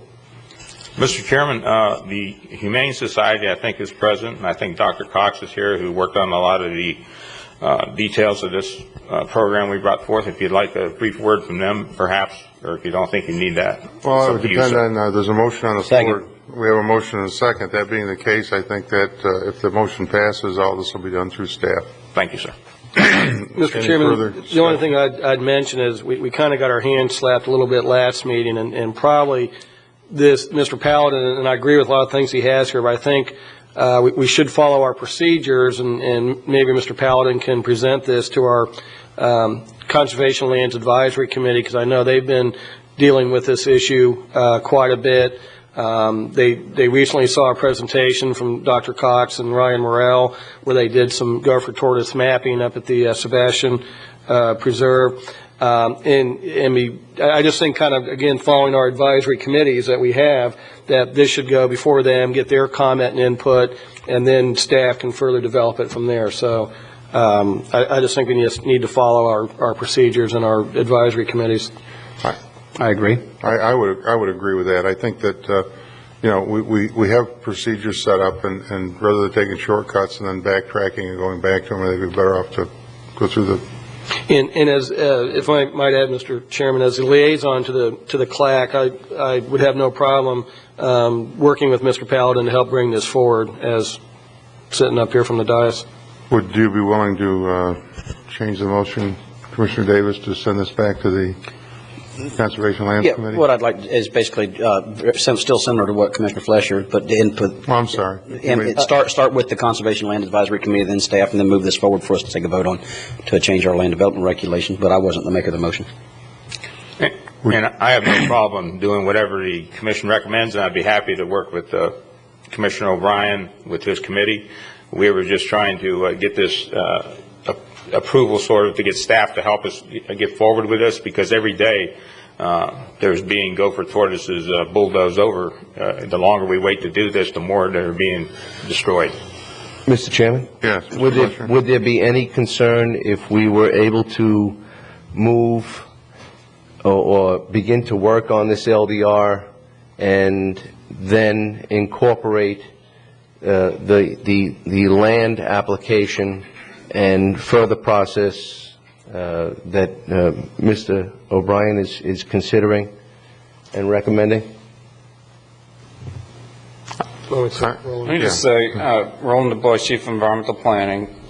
Mr. Chairman, the Humane Society, I think, is present, and I think Dr. Cox is here, who worked on a lot of the details of this program we brought forth. If you'd like a brief word from them, perhaps, or if you don't think you need that. Well, it would depend on, there's a motion on the floor. We have a motion and a second. That being the case, I think that if the motion passes, all this will be done through staff. Thank you, sir. Mr. Chairman, the only thing I'd mention is we kind of got our hands slapped a little bit last meeting, and probably this, Mr. Paladin, and I agree with a lot of things he has here, but I think we should follow our procedures, and maybe Mr. Paladin can present this to our Conservation Lands Advisory Committee, because I know they've been dealing with this issue quite a bit. They recently saw a presentation from Dr. Cox and Ryan Morrell where they did some gopher tortoise mapping up at the Sebastian Preserve. I just think, kind of, again, following our advisory committees that we have, that this should go before them, get their comment and input, and then staff can further develop it from there. So I just think we just need to follow our procedures and our advisory committees. I agree. I would agree with that. I think that we have procedures set up, and rather than taking shortcuts and then backtracking and going back to them, I think we're better off to go through the. And as if I might add, Mr. Chairman, as a liaison to the CLAC, I would have no problem working with Mr. Paladin to help bring this forward as sitting up here from the dais. Would you be willing to change the motion, Commissioner Davis, to send this back to the Conservation Lands Committee? What I'd like is basically still similar to what Commissioner Flesher, but the input. I'm sorry. Start with the Conservation Land Advisory Committee, then staff, and then move this forward for us to take a vote on to change our land development regulations. But I wasn't the maker of the motion. And I have no problem doing whatever the commission recommends, and I'd be happy to work with Commissioner O'Brien with his committee. We were just trying to get this approval, sort of, to get staff to help us get forward with this, because every day there's being gopher tortoises bulldozed over. The longer we wait to do this, the more they're being destroyed. Mr. Chairman? Yes. Would there be any concern if we were able to move or begin to work on this LDR and then incorporate the land application and further process that Mr. O'Brien is considering and recommending? Let me just say, Roland DuBois, Chief of Environmental Planning,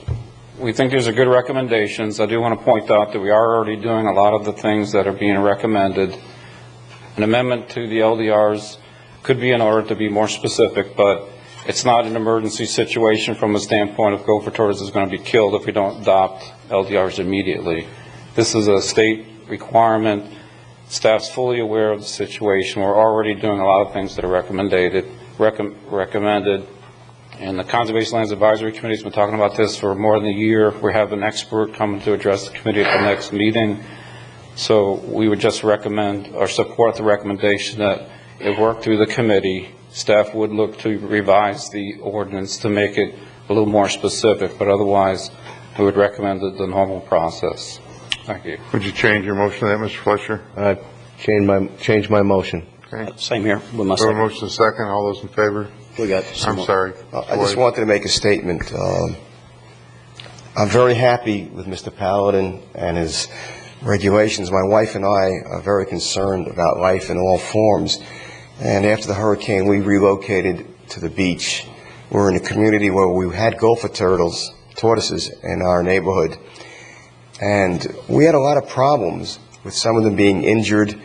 we think these are good recommendations. I do want to point out that we are already doing a lot of the things that are being recommended. An amendment to the LDRs could be in order to be more specific, but it's not an emergency situation from a standpoint of gopher tortoise is going to be killed if we don't adopt LDRs immediately. This is a state requirement. Staff's fully aware of the situation. We're already doing a lot of things that are recommended. And the Conservation Lands Advisory Committee has been talking about this for more than a year. We have an expert coming to address the committee at the next meeting. So we would just recommend or support the recommendation that it work through the committee. Staff would look to revise the ordinance to make it a little more specific, but otherwise we would recommend the normal process. Thank you. Would you change your motion to that, Mr. Fletcher? Change my motion. Okay. Same here with my second. Motion second. All those in favor? We got I'm sorry. I just wanted to make a statement. I'm very happy with Mr. Paladin and his regulations. My wife and I are very concerned about life in all forms. And after the hurricane, we relocated to the beach. We're in a community where we had gopher tortoises in our neighborhood. And we had a lot of problems with some of them being injured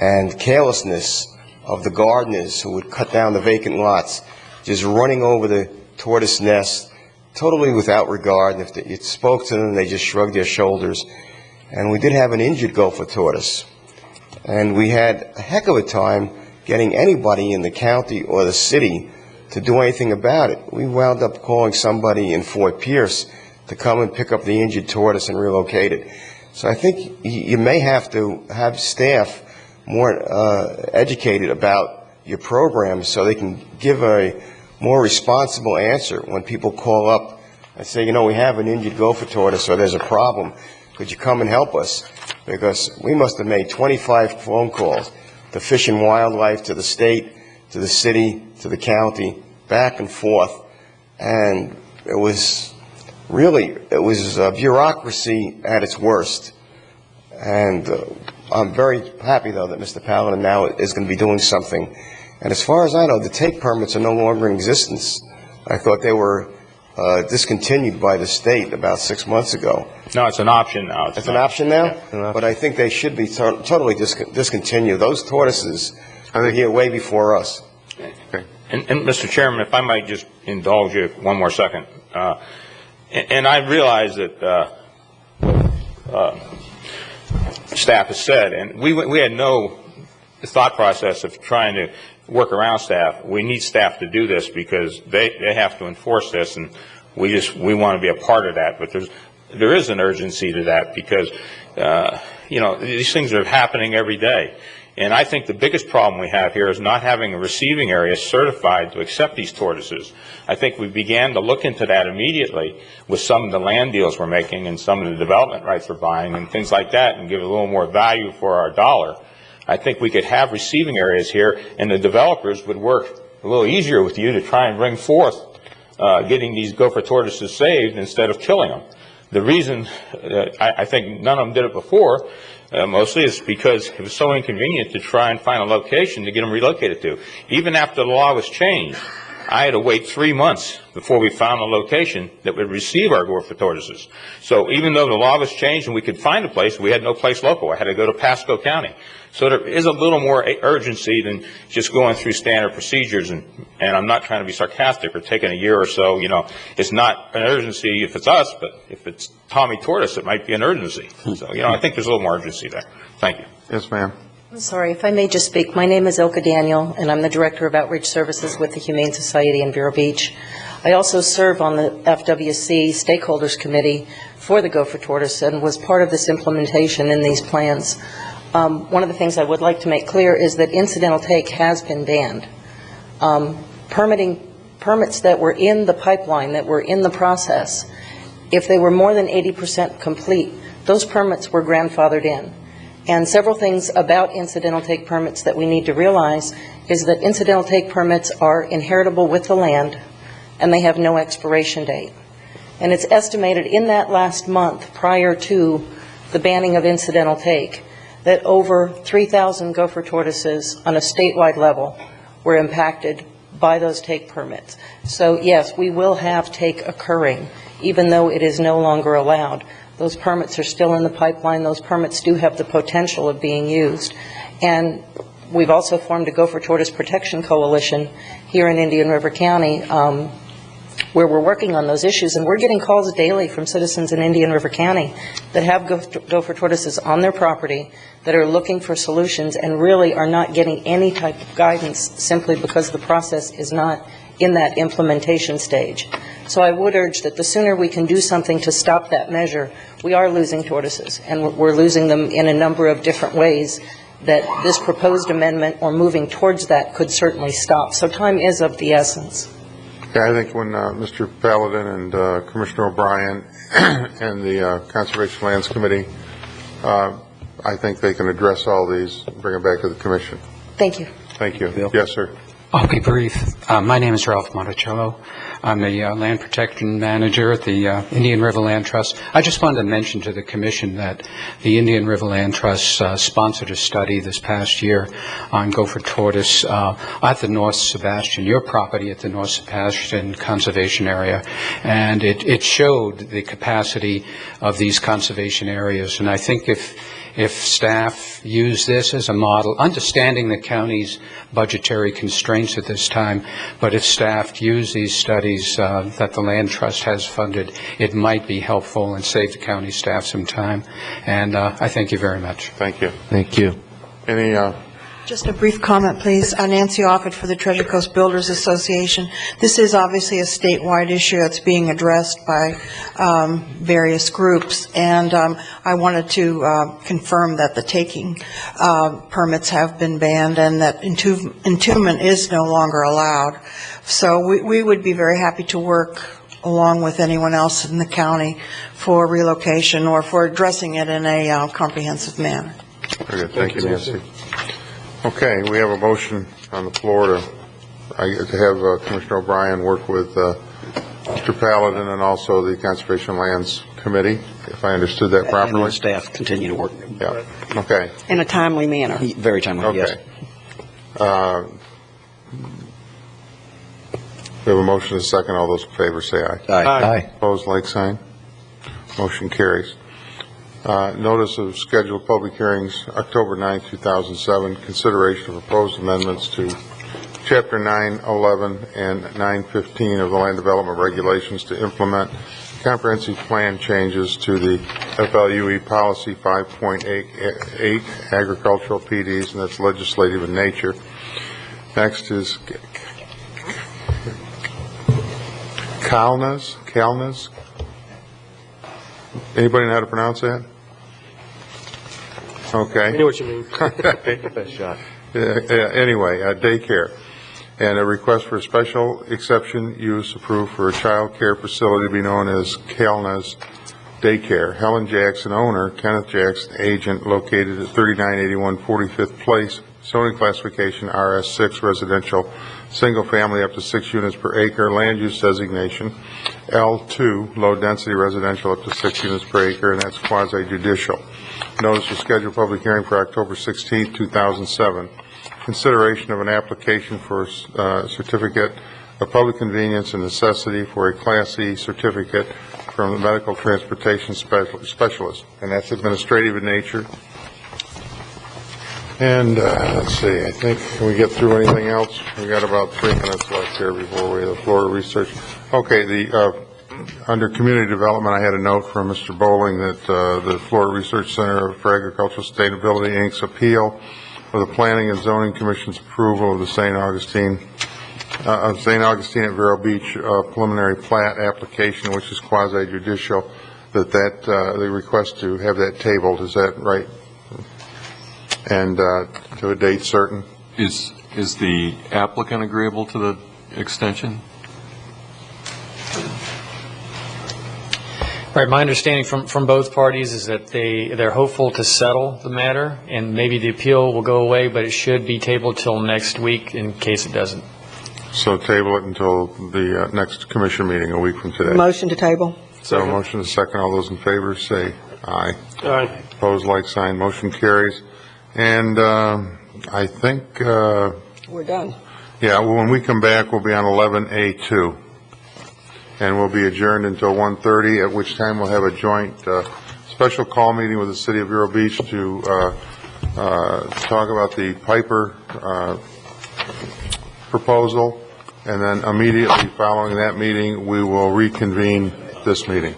and carelessness of the gardeners who would cut down the vacant lots, just running over the tortoise nest, totally without regard. And if you spoke to them, they just shrugged their shoulders. And we did have an injured gopher tortoise. And we had a heck of a time getting anybody in the county or the city to do anything about it. We wound up calling somebody in Fort Pierce to come and pick up the injured tortoise and relocate it. So I think you may have to have staff more educated about your program so they can give a more responsible answer when people call up I say, you know, we have an injured gopher tortoise, so there's a problem. Could you come and help us? Because we must have made 25 phone calls to Fish and Wildlife, to the state, to the city, to the county, back and forth. And it was bureaucracy at its worst. And I'm very happy, though, that Mr. Paladin now is going to be doing something. And as far as I know, the take permits are no longer in existence. I thought they were discontinued by the state about 6 months ago. No, it's an option now. It's an option now? Yeah. But I think they should be totally discontinued. Those tortoises are here way before us. Okay. And Mr. Chairman, if I might just indulge you one more second. And I realize that staff has said, and we had no thought process of trying to work around staff. We need staff to do this because they have to enforce this, and we want to be a part of that. But there is an urgency to that because you know, these things are happening every day. And I think the biggest problem we have here is not having a receiving area certified to accept these tortoises. I think we began to look into that immediately with some of the land deals we're making and some of the development rights we're buying and things like that, and give a little more value for our dollar. I think we could have receiving areas here, and the developers would work a little easier with you to try and bring forth getting these gopher tortoises saved instead of killing them. The reason I think none of them did it before mostly is because it was so inconvenient to try and find a location to get them relocated to. Even after the law was changed, I had to wait 3 months before we found a location that would receive our gopher tortoises. So even though the law was changed and we could find a place, we had no place local. I had to go to Pasco County. So there is a little more urgency than just going through standard procedures. And I'm not trying to be sarcastic or taking a year or so. You know, it's not an urgency if it's us, but if it's Tommy Tortoise, it might be an urgency. So, you know, I think there's a little more urgency there. Thank you. Yes, ma'am. I'm sorry, if I may just speak. My name is Ilka Daniel, and I'm the Director of Outreach Services with the Humane Society in Vero Beach. I also serve on the FWC Stakeholders Committee for the gopher tortoise and was part of this implementation in these plans. One of the things I would like to make clear is that incidental take has been banned. Permits that were in the pipeline, that were in the process, if they were more than 80% complete, those permits were grandfathered in. And several things about incidental take permits that we need to realize is that incidental take permits are inheritable with the land, and they have no expiration date. And it's estimated in that last month prior to the banning of incidental take that over 3,000 gopher tortoises on a statewide level were impacted by those take permits. So yes, we will have take occurring, even though it is no longer allowed. Those permits are still in the pipeline. Those permits do have the potential of being used. And we've also formed a Gopher Tortoise Protection Coalition here in Indian River County where we're working on those issues. And we're getting calls daily from citizens in Indian River County that have gopher tortoises on their property that are looking for solutions and really are not getting any type of guidance simply because the process is not in that implementation stage. So I would urge that the sooner we can do something to stop that measure, we are losing tortoises, and we're losing them in a number of different ways that this proposed amendment or moving towards that could certainly stop. So time is of the essence. Yeah, I think when Mr. Paladin and Commissioner O'Brien and the Conservation Lands Committee, I think they can address all these and bring them back to the Commission. Thank you. Thank you. Yes, sir. I'll be brief. My name is Ralph Monticello. I'm the Land Protection Manager at the Indian River Land Trust. I just wanted to mention to the Commission that the Indian River Land Trust sponsored a study this past year on gopher tortoise at the North Sebastian, your property at the North Sebastian Conservation Area, and it showed the capacity of these conservation areas. And I think if staff use this as a model, understanding the county's budgetary constraints at this time, but if staff use these studies that the Land Trust has funded, it might be helpful and save the county staff some time. And I thank you very much. Thank you. Thank you. Any Just a brief comment, please. Nancy Offit for the Treasure Coast Builders Association. This is obviously a statewide issue that's being addressed by various groups, and I wanted to confirm that the taking permits have been banned and that entombment is no longer allowed. So we would be very happy to work along with anyone else in the county for relocation or for addressing it in a comprehensive manner. Very good. Thank you, Nancy. Okay, we have a motion on the floor to have Commissioner O'Brien work with Mr. Paladin and also the Conservation Lands Committee, if I understood that properly. And the staff continue to work. Yeah, okay. In a timely manner. Very timely, yes. Okay. We have a motion and a second. All those in favor say aye. Aye. Opposed, like sign. Motion carries. Notice of scheduled public hearings, October 9, 2007. Consideration of proposed amendments to Chapter 911 and 915 of the Land Development Regulations to implement comprehensive plan changes to the FLUE Policy 5.8 agricultural PDs, and that's legislative in nature. Next is Calnas. Anybody know how to pronounce that? Okay. I know what you mean. Take the best shot. Anyway, daycare. And a request for a special exception use approved for a child care facility to be known as Calnas Daycare. Helen Jackson, owner, Kenneth Jackson, agent, located at 3981 45th Place, zoning classification RS6, residential, single family up to 6 units per acre, land use designation L2, low density residential up to 6 units per acre, and that's quasi judicial. Notice of scheduled public hearing for October 16, 2007. Consideration of an application for certificate of public convenience and necessity for a Class E certificate from the medical transportation specialist, and that's administrative in nature. And let's see, I think, can we get through anything else? We got about 3 minutes left here before we have the floor to research. Okay, under community development, I had a note from Mr. Bowling that the Florida Research Center for Agricultural Sustainability, Inc.'s appeal of the Planning and Zoning Commission's approval of the St. Augustine at Vero Beach preliminary plat application, which is quasi judicial, that the request to have that tabled, is that right? And to a date certain. Is the applicant agreeable to the extension? Right, my understanding from both parties is that they're hopeful to settle the matter, and maybe the appeal will go away, but it should be tabled till next week in case it doesn't. So table it until the next commission meeting a week from today. Motion to table. So motion is second. All those in favor say aye. Aye. Opposed, like sign. Motion carries. And I think We're done. yeah, well, when we come back, we'll be on 11A2. And we'll be adjourned until 1:30, at which time we'll have a joint special call meeting with the City of Vero Beach to talk about the Piper proposal. And then immediately following that meeting, we will reconvene this meeting.